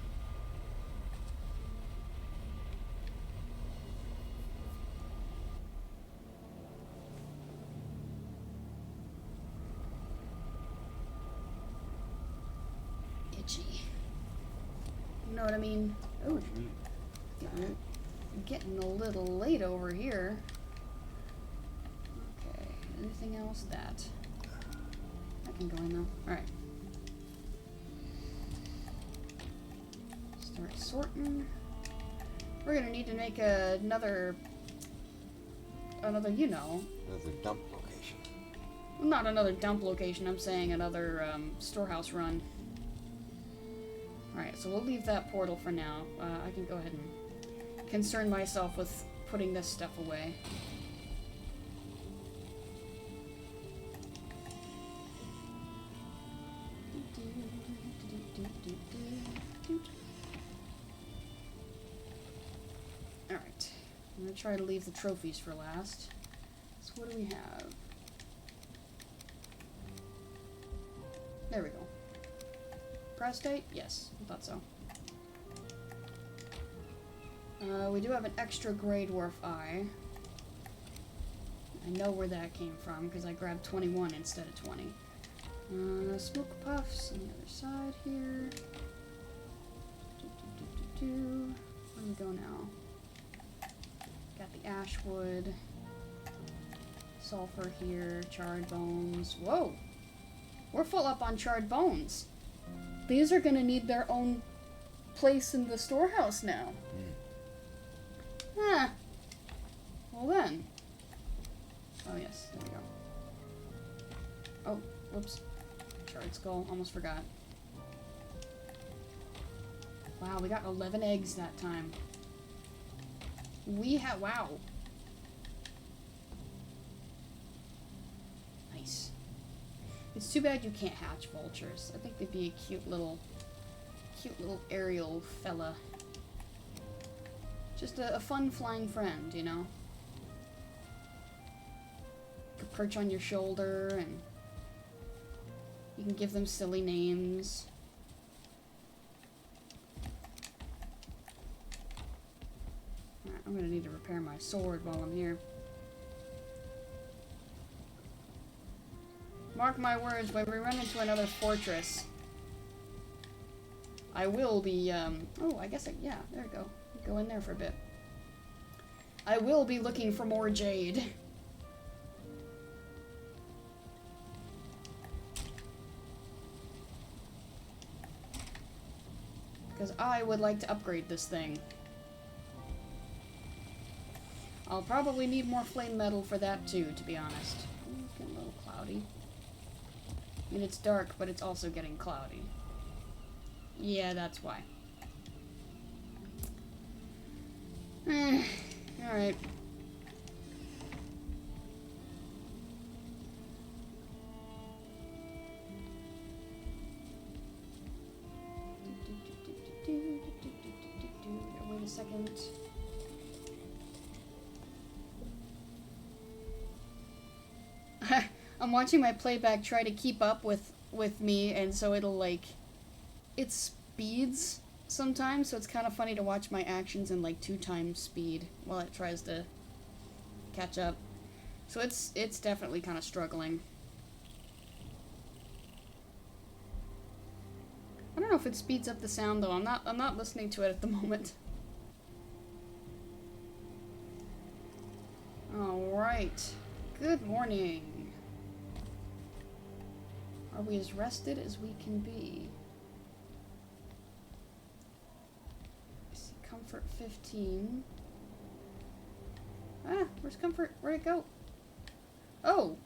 Itchy. You know what I mean? Oh, getting a little late over here. Okay, anything else? That can go in though. Alright. Start sorting. We're gonna need to make another, you know. Another dump location. Not another dump location, I'm saying another storehouse run. Alright, so we'll leave that portal for now. I can go ahead and concern myself with putting this stuff away. Alright, I'm gonna try to leave the trophies for last. So what do we have? There we go. Prostate? Yes, I thought so. We do have an extra Grey Dwarf eye. I know where that came from because I grabbed 21 instead of 20. Smoke puffs on the other side here. Where do we go now? Got the ash wood. Sulfur here. Charred bones. Whoa! We're full up on charred bones. These are gonna need their own place in the storehouse now. Ah. Well then. Oh yes, there we go. Oh, whoops. Charred skull, almost forgot. Wow, we got 11 eggs that time. Wow. Nice. It's too bad you can't hatch vultures. I think they'd be a cute little aerial fella. Just a fun flying friend, you know? Could perch on your shoulder and you can give them silly names. Alright, I'm gonna need to repair my sword while I'm here. Mark my words, when we run into another fortress, I will be, oh, I guess yeah, there we go. Go in there for a bit. I will be looking for more jade. Because I would like to upgrade this thing. I'll probably need more flame metal for that too, to be honest. Ooh, it's getting a little cloudy. I mean, it's dark, but it's also getting cloudy. Yeah, that's why. Alright. Wait a second. I'm watching my playback try to keep up with me, and so it'll like... It speeds sometimes, so it's kind of funny to watch my actions in like 2 times speed while it tries to catch up. So it's definitely kind of struggling. I don't know if it speeds up the sound though. I'm not listening to it at the moment. All right. Good morning. Are we as rested as we can be? Comfort 15. Ah, where's comfort? Where'd it go? Oh,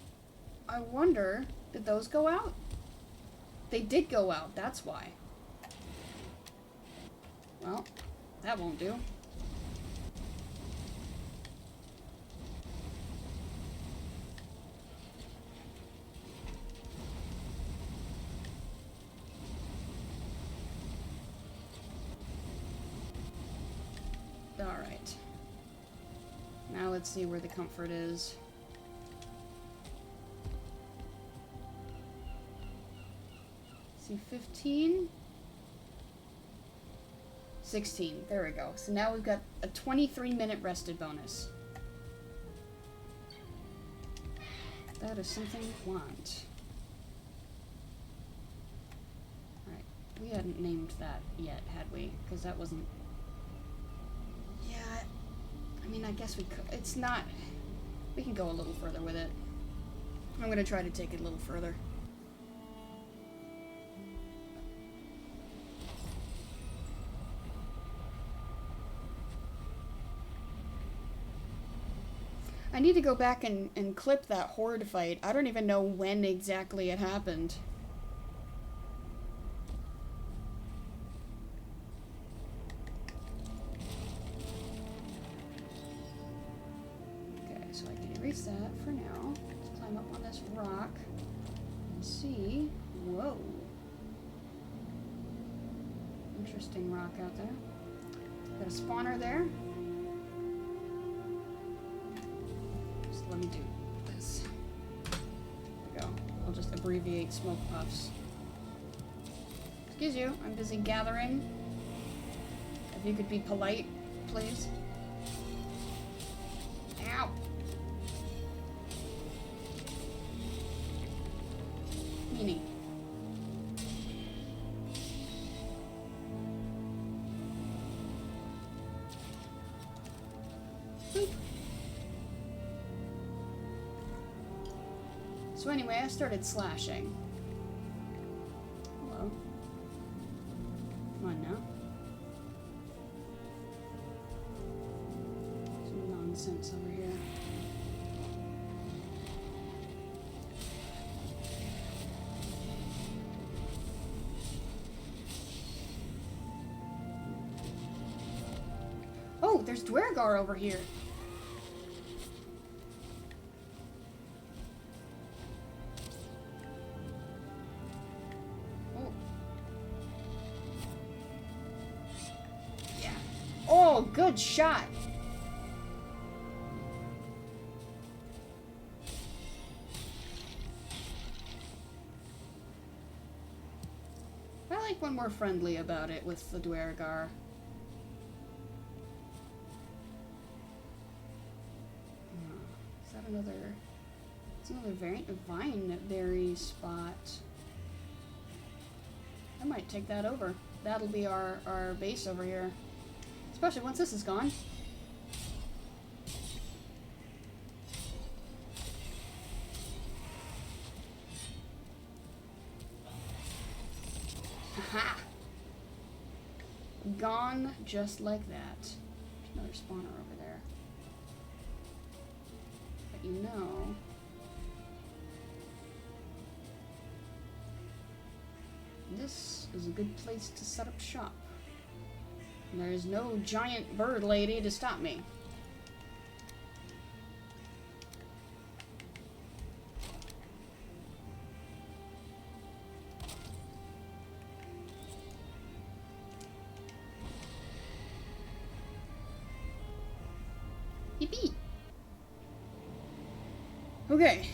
I wonder, did those go out? They did go out, that's why. Well, that won't do. Alright. Now let's see where the comfort is. see, 15. 16. There we go. So now we've got a 23-minute rested bonus. That is something we want. Alright. We hadn't named that yet, had we? Because that wasn't... Yeah, I mean, I guess we could. It's not... We can go a little further with it. I'm gonna try to take it a little further. I need to go back and clip that horde fight. I don't even know when exactly it happened. Okay, so I can erase that for now. Let's climb up on this rock and see. Whoa. Interesting rock out there. Got a spawner there. Let me do this. There we go. I'll just abbreviate smoke puffs. Excuse you, I'm busy gathering. If you could be polite, please. Ow! Meanie. Boop. So anyway, I started slashing. Hello. Come on now. Some nonsense over here. Oh, there's Dwergar over here. Oh, good shot. I like when we're friendly about it with the Dwergar. Is that another... It's another vine berry spot. I might take that over. That'll be our base over here. Especially once this is gone. Haha! Gone just like that. There's another spawner over there. But you know... This is a good place to set up shop. There's no giant bird lady to stop me. Yippee! Okay,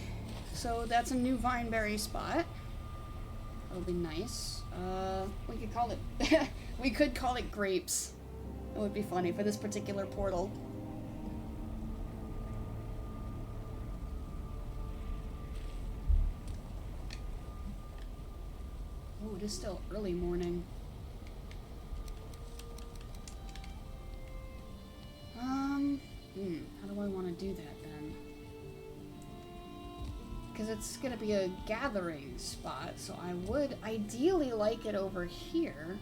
so that's a new vineberry spot. That'll be nice. We could call it... we could call it grapes. It would be funny for this particular portal. Oh, it is still early morning. How do I want to do that then? Because it's going to be a gathering spot, so I would ideally like it over here.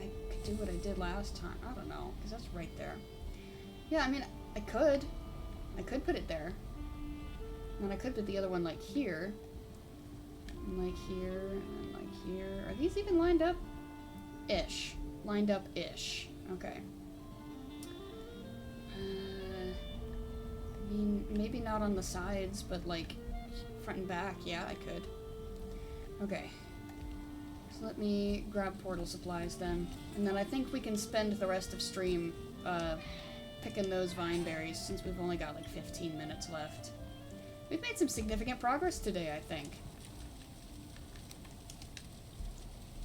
I could do what I did last time. I don't know, because that's right there. Yeah, I mean, I could put it there. And I could put the other one like here. And like here, and like here. Are these even lined up? Ish. Lined up-ish. Okay. I mean, maybe not on the sides, but like front and back. Yeah, I could. Okay. So let me grab portal supplies then. And then I think we can spend the rest of stream picking those vine berries since we've only got like 15 minutes left. We've made some significant progress today, I think.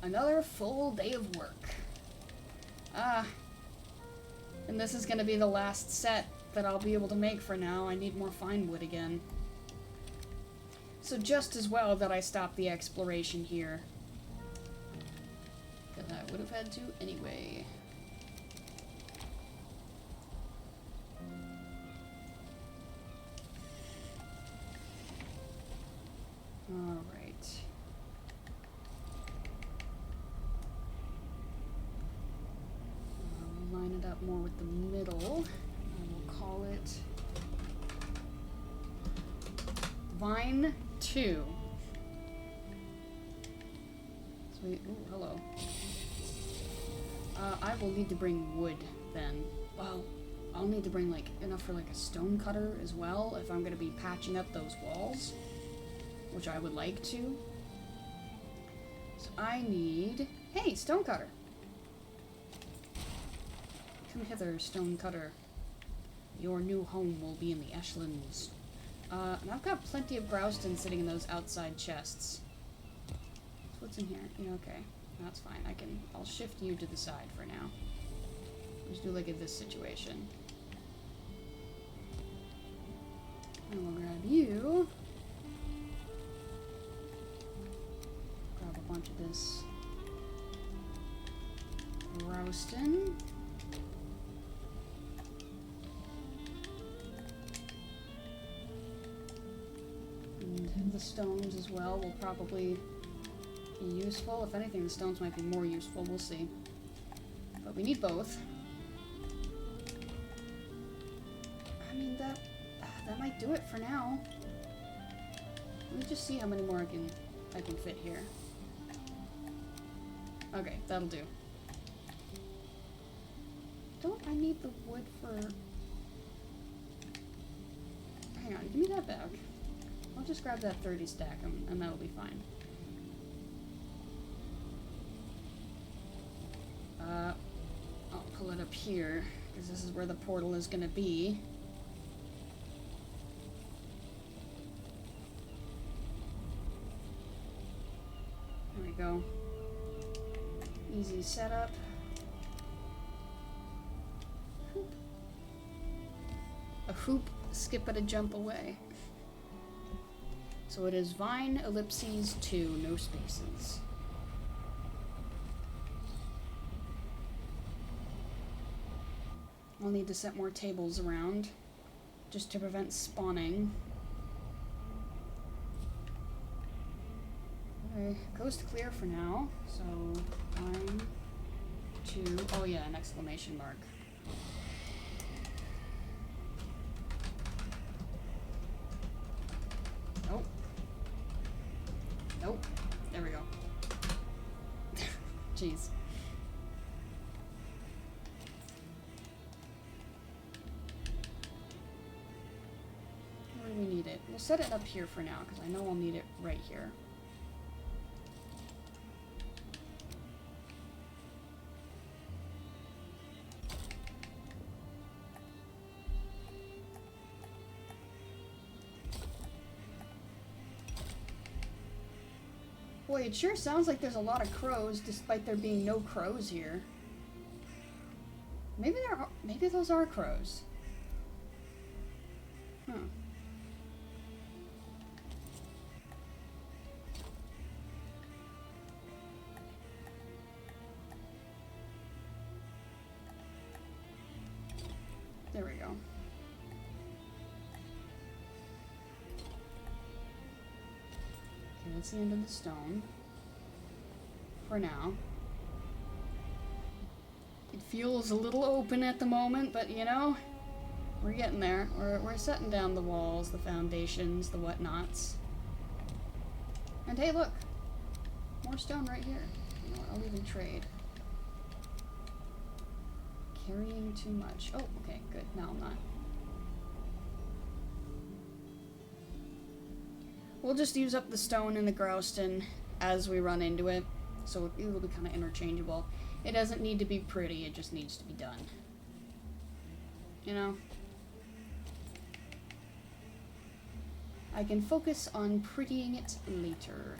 Another full day of work. Ah. And this is gonna be the last set that I'll be able to make for now. I need more fine wood again. So just as well that I stopped the exploration here. Because I would have had to anyway. Alright. We'll line it up more with the middle. And we'll call it Vine 2. Sweet. Ooh, hello. I will need to bring wood then. Well, I'll need to bring like enough for like a stone cutter as well if I'm gonna be patching up those walls, which I would like to. So I need... Hey, stone cutter! Come hither, stone cutter. Your new home will be in the Ashlands. And I've got plenty of Growston sitting in those outside chests. What's in here? Yeah, okay. That's fine. I'll shift you to the side for now. Just do like in this situation. And we'll grab you. Grab a bunch of this Growston. And the stones as well will probably be useful. If anything, the stones might be more useful. We'll see. But we need both. I mean, that might do it for now. Let me just see how many more I can fit here. Okay, that'll do. Don't I need the wood for... Hang on, give me that back. I'll just grab that 30 stack and that'll be fine. I'll pull it up here, because this is where the portal is gonna be. There we go. Easy setup. Hoop. A hoop, skip at a jump away. So it is Vine Ellipses 2, no spaces. I'll need to set more tables around, just to prevent spawning. Okay, coast clear for now, so 1, 2, oh yeah, an exclamation mark. Nope. Nope. There we go. Jeez. Where do we need it? We'll set it up here for now, because I know I'll need it right here. Boy, it sure sounds like there's a lot of crows, despite there being no crows here. Maybe those are crows. Huh. There we go. Okay, that's the end of the stone. For now. It feels a little open at the moment, but you know, we're getting there. We're setting down the walls, the foundations, the whatnots. And hey, look! More stone right here. You know what, I'll even trade. Carrying too much. Oh, okay, good. Now I'm not. We'll just use up the stone and the Growston as we run into it, so it will be kind of interchangeable. It doesn't need to be pretty, it just needs to be done. You know? I can focus on prettying it later.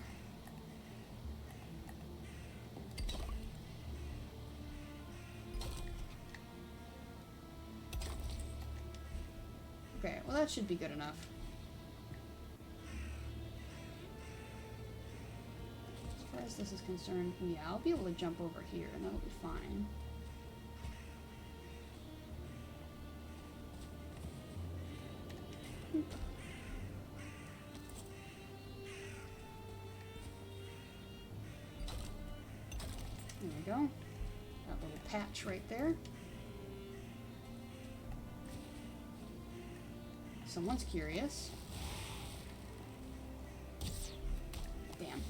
that should be good enough. As far as this is concerned, yeah, I'll be able to jump over here, and that'll be fine. There we go. That little patch right there. Someone's curious. Damn.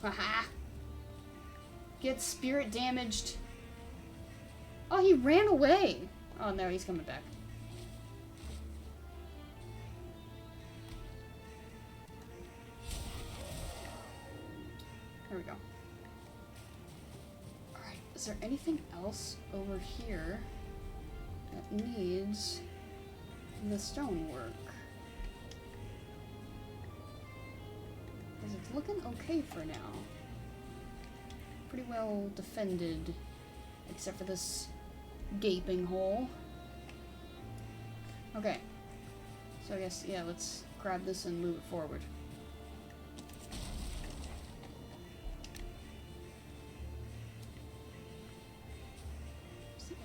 Haha. Get spirit damaged. Oh, he ran away. Oh, no, he's coming back. There we go. Alright, is there anything else over here that needs the stonework? Because it's looking okay for now. Pretty well defended, except for this gaping hole. Okay. So I guess, yeah, let's grab this and move it forward.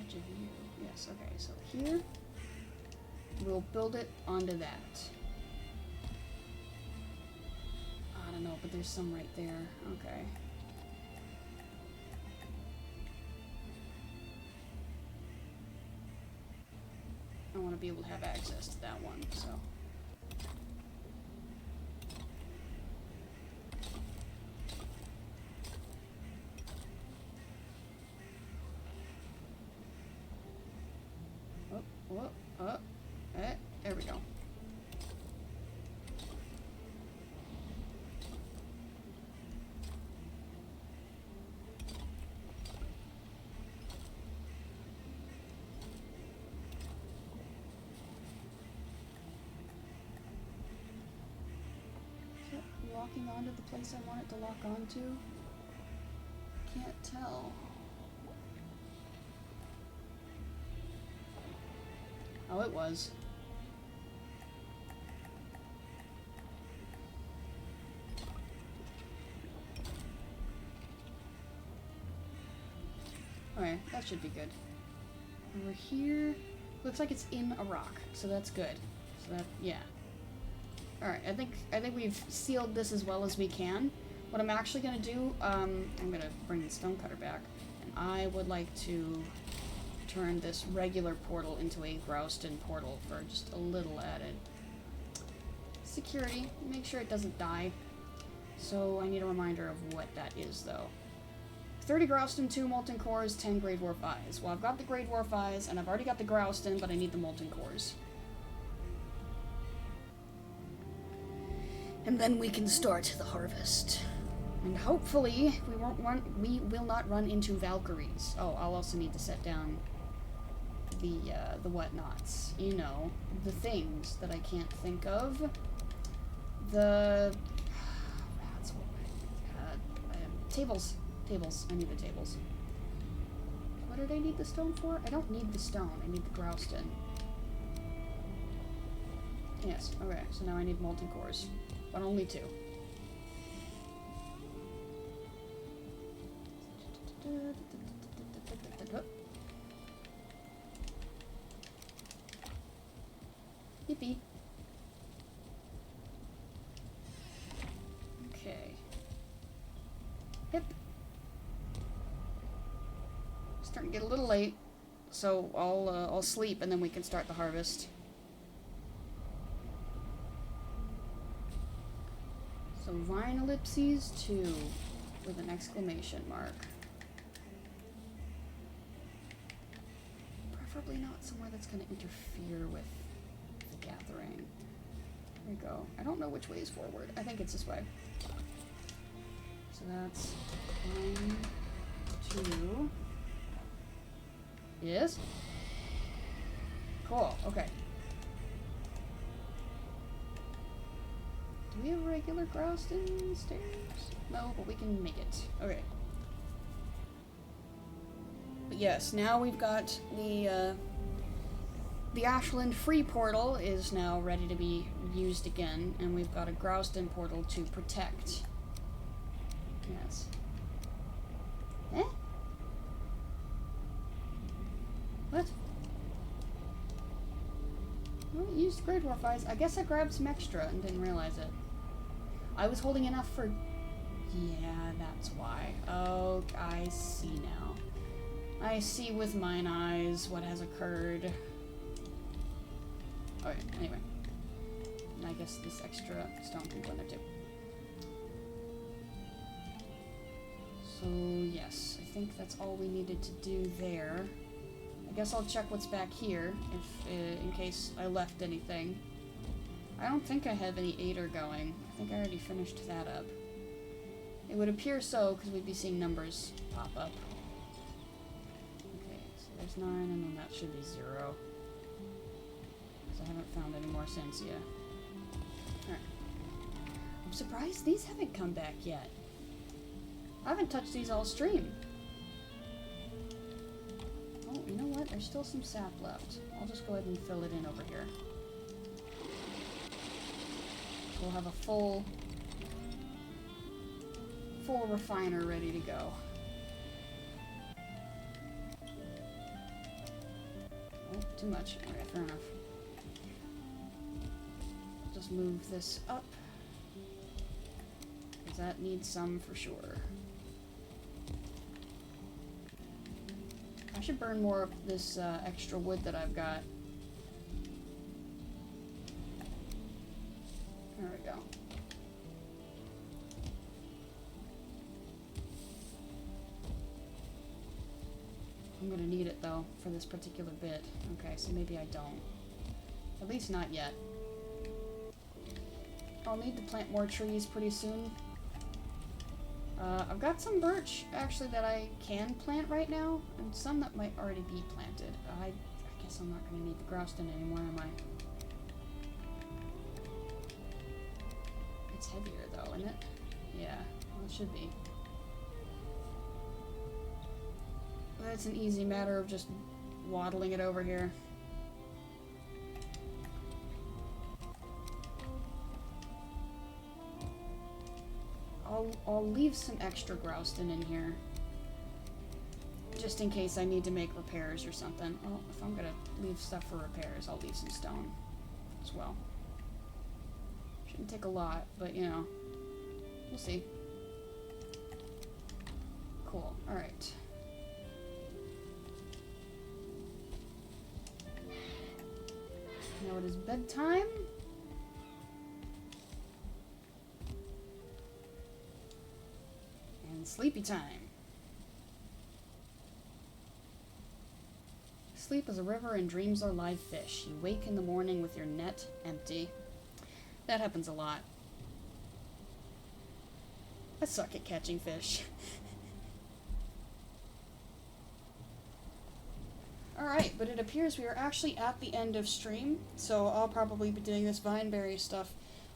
Edge of view. Yes, okay, so here we'll build it onto that. I don't know, but there's some right there. Okay. I want to be able to have access to that one, so. There we go. Is it locking onto the place I want it to lock onto? Can't tell. Oh, it was. Okay, that should be good. Over here, looks like it's in a rock, so that's good. So that, yeah. Alright, I think we've sealed this as well as we can. What I'm actually gonna do, I'm gonna bring the stonecutter back, and I would like to turn this regular portal into a Grouston portal for just a little added security. Make sure it doesn't die. So I need a reminder of what that is, though. 30 Grouston, 2 Molten Cores, 10 Grey Dwarf Eyes. Well, I've got the Grey Dwarf Eyes, and I've already got the Grouston, but I need the Molten Cores. And then we can start the harvest. And hopefully, we will not run into Valkyries. Oh, I'll also need to set down the whatnots. You know, the things that I can't think of. Tables. Tables. I need the tables. What did I need the stone for? I don't need the stone. I need the Grouston. Yes, okay. So now I need molten cores. But only 2. Yippee. Okay. Hip. Starting to get a little late, so I'll sleep and then we can start the harvest. So Vine ellipses 2 with an exclamation mark. Preferably not somewhere that's going to interfere with the gathering. There we go. I don't know which way is forward. I think it's this way. So that's 1, 2. Yes? Cool, okay. Do we have regular Grouston stairs? No, but we can make it. Okay. But yes, now we've got the The Ashland Free portal is now ready to be used again, and we've got a Grouston portal to protect. Yes. Eh? What? Well, it used Great Dwarf Eyes. I guess I grabbed some extra and didn't realize it. I was holding enough for... Yeah, that's why. Oh, I see now. I see with mine eyes what has occurred. Okay, anyway. I guess this extra stone can go in there too. So, yes, I think that's all we needed to do there. I guess I'll check what's back here, if in case I left anything. I don't think I have any Aider going. I think I already finished that up. It would appear so, because we'd be seeing numbers pop up. Okay, so there's 9, and then that should be 0. Because I haven't found any more since yet. Alright. I'm surprised these haven't come back yet. I haven't touched these all stream. Oh, you know what? There's still some sap left. I'll just go ahead and fill it in over here. We'll have a full refiner ready to go. Oh, too much. Alright, fair enough. Just move this up. Because that needs some for sure. I should burn more of this extra wood that I've got. There we go. I'm gonna need it though for this particular bit. Okay, so maybe I don't. At least not yet. I'll need to plant more trees pretty soon. I've got some birch actually that I can plant right now, and some that might already be planted. I guess I'm not gonna need the Grouston anymore, am I? It's heavier though, isn't it? Yeah, well, it should be. But it's an easy matter of just waddling it over here. I'll leave some extra Grouston in here. Just in case I need to make repairs or something. Well, if I'm gonna leave stuff for repairs, I'll leave some stone as well. Shouldn't take a lot, but you know, we'll see. Cool, alright. Now it is bedtime. And sleepy time. Sleep is a river and dreams are live fish. You wake in the morning with your net empty. That happens a lot. I suck at catching fish. Alright, but it appears we are actually at the end of stream, so I'll probably be doing this vineberry stuff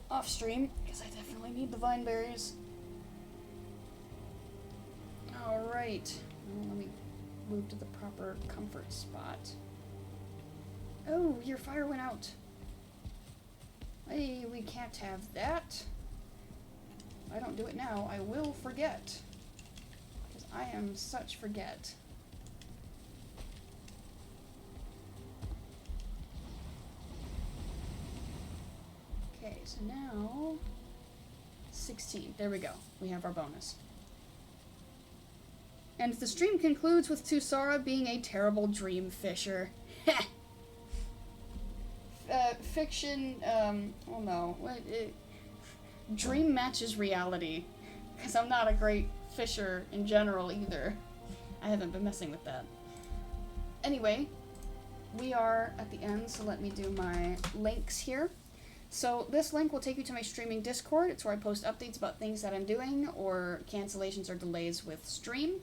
off stream, because I definitely need the vineberries. Alright, well, let me move to the proper comfort spot. Oh, your fire went out. Hey, we can't have that. If I don't do it now, I will forget. Because I am such forget. Okay, so now 16. There we go. We have our bonus. And the stream concludes with Tusara being a terrible dream fisher. Fiction, oh no. Dream matches reality. Because I'm not a great fisher in general either. I haven't been messing with that. Anyway, we are at the end, so let me do my links here. So this link will take you to my streaming Discord. It's where I post updates about things that I'm doing or cancellations or delays with stream.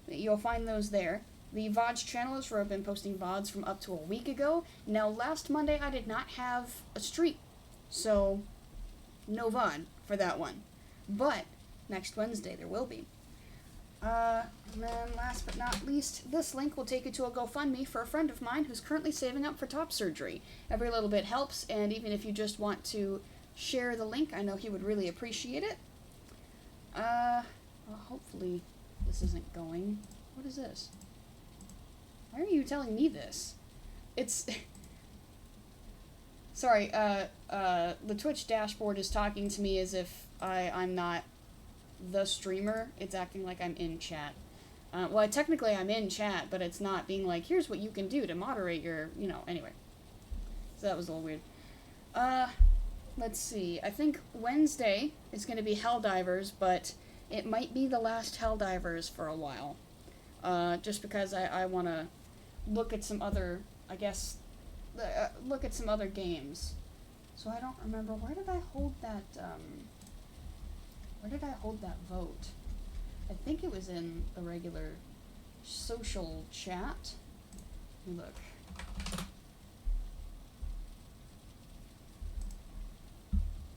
You'll find those there. The VODs channel is where I've been posting VODs from up to a week ago. Now, last Monday I did not have a stream, so no VOD for that one. But next Wednesday there will be. And then last but not least, this link will take you to a GoFundMe for a friend of mine who's currently saving up for top surgery. Every little bit helps, and even if you just want to share the link, I know he would really appreciate it. Well, hopefully this isn't going. What is this? Why are you telling me this? It's... Sorry, the Twitch dashboard is talking to me as if I'm not the streamer. It's acting like I'm in chat. Well, technically I'm in chat, but it's not being like, here's what you can do to moderate your, anyway. So that was a little weird. Let's see. I think Wednesday is going to be Helldivers, but it might be the last Helldivers for a while. Just because I want to look at some other, I guess, look at some other games. So I don't remember, where did I hold that vote? I think it was in the regular social chat. Let me look.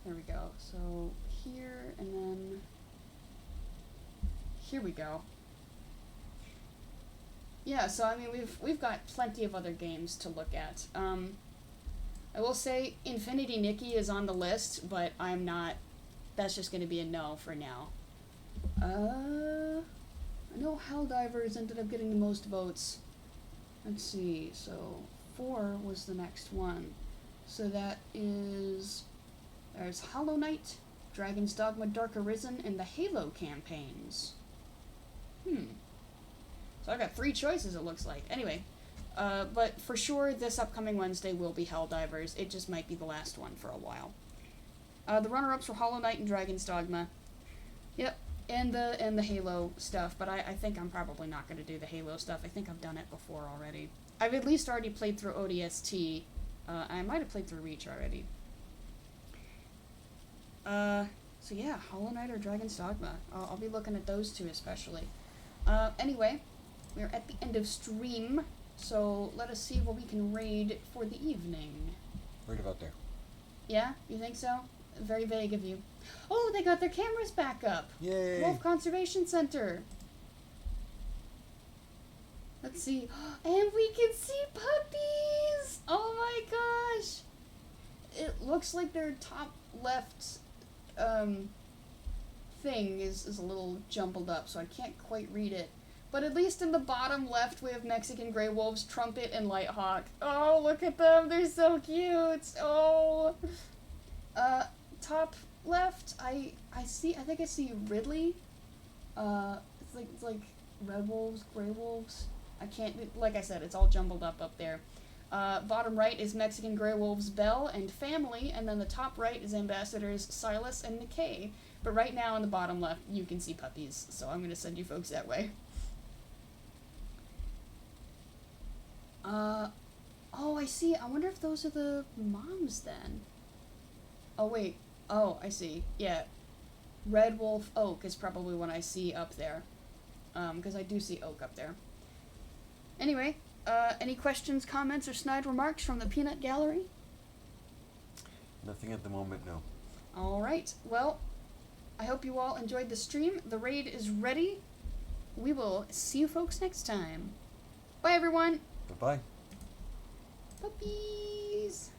There we go. So here, and then here we go. Yeah, so I mean we've got plenty of other games to look at. I will say Infinity Nikki is on the list, but I'm not. That's just going to be a no for now. I know Helldivers ended up getting the most votes. Let's see. So 4 was the next one. So that is. There's Hollow Knight, Dragon's Dogma Dark Arisen, and the Halo campaigns. So I got 3 choices, it looks like. Anyway, but for sure this upcoming Wednesday will be Helldivers. It just might be the last one for a while. The runner-ups were Hollow Knight and Dragon's Dogma. Yep, and the Halo stuff, but I think I'm probably not going to do the Halo stuff. I think I've done it before already. I've at least already played through ODST. I might have played through Reach already. So yeah, Hollow Knight or Dragon's Dogma. I'll be looking at those 2 especially. Anyway, we're at the end of stream, so let us see what we can raid for the evening. Right about there. Yeah? You think so? Very vague of you. Oh, they got their cameras back up! Yay! Wolf Conservation Center! Let's see. And we can see puppies! Oh my gosh! It looks like their top left thing is a little jumbled up, so I can't quite read it. But at least in the bottom left, we have Mexican Grey Wolves, Trumpet, and Lighthawk. Oh, look at them. They're so cute. Oh. Top left, I think I see Ridley. It's like Red Wolves, Grey Wolves. I can't, like I said, it's all jumbled up there. Bottom right is Mexican Grey Wolves, Belle, and Family, and then the top right is Ambassadors Silas and Nikkei. But right now in the bottom left, you can see puppies, so I'm going to send you folks that way. Oh, I see. I wonder if those are the moms then. Oh, wait. Oh, I see. Yeah. Red Wolf Oak is probably what I see up there. Because I do see Oak up there. Anyway, any questions, comments, or snide remarks from the Peanut Gallery? Nothing at the moment, no. Alright, well, I hope you all enjoyed the stream. The raid is ready. We will see you folks next time. Bye, everyone. Bye-bye. Puppies.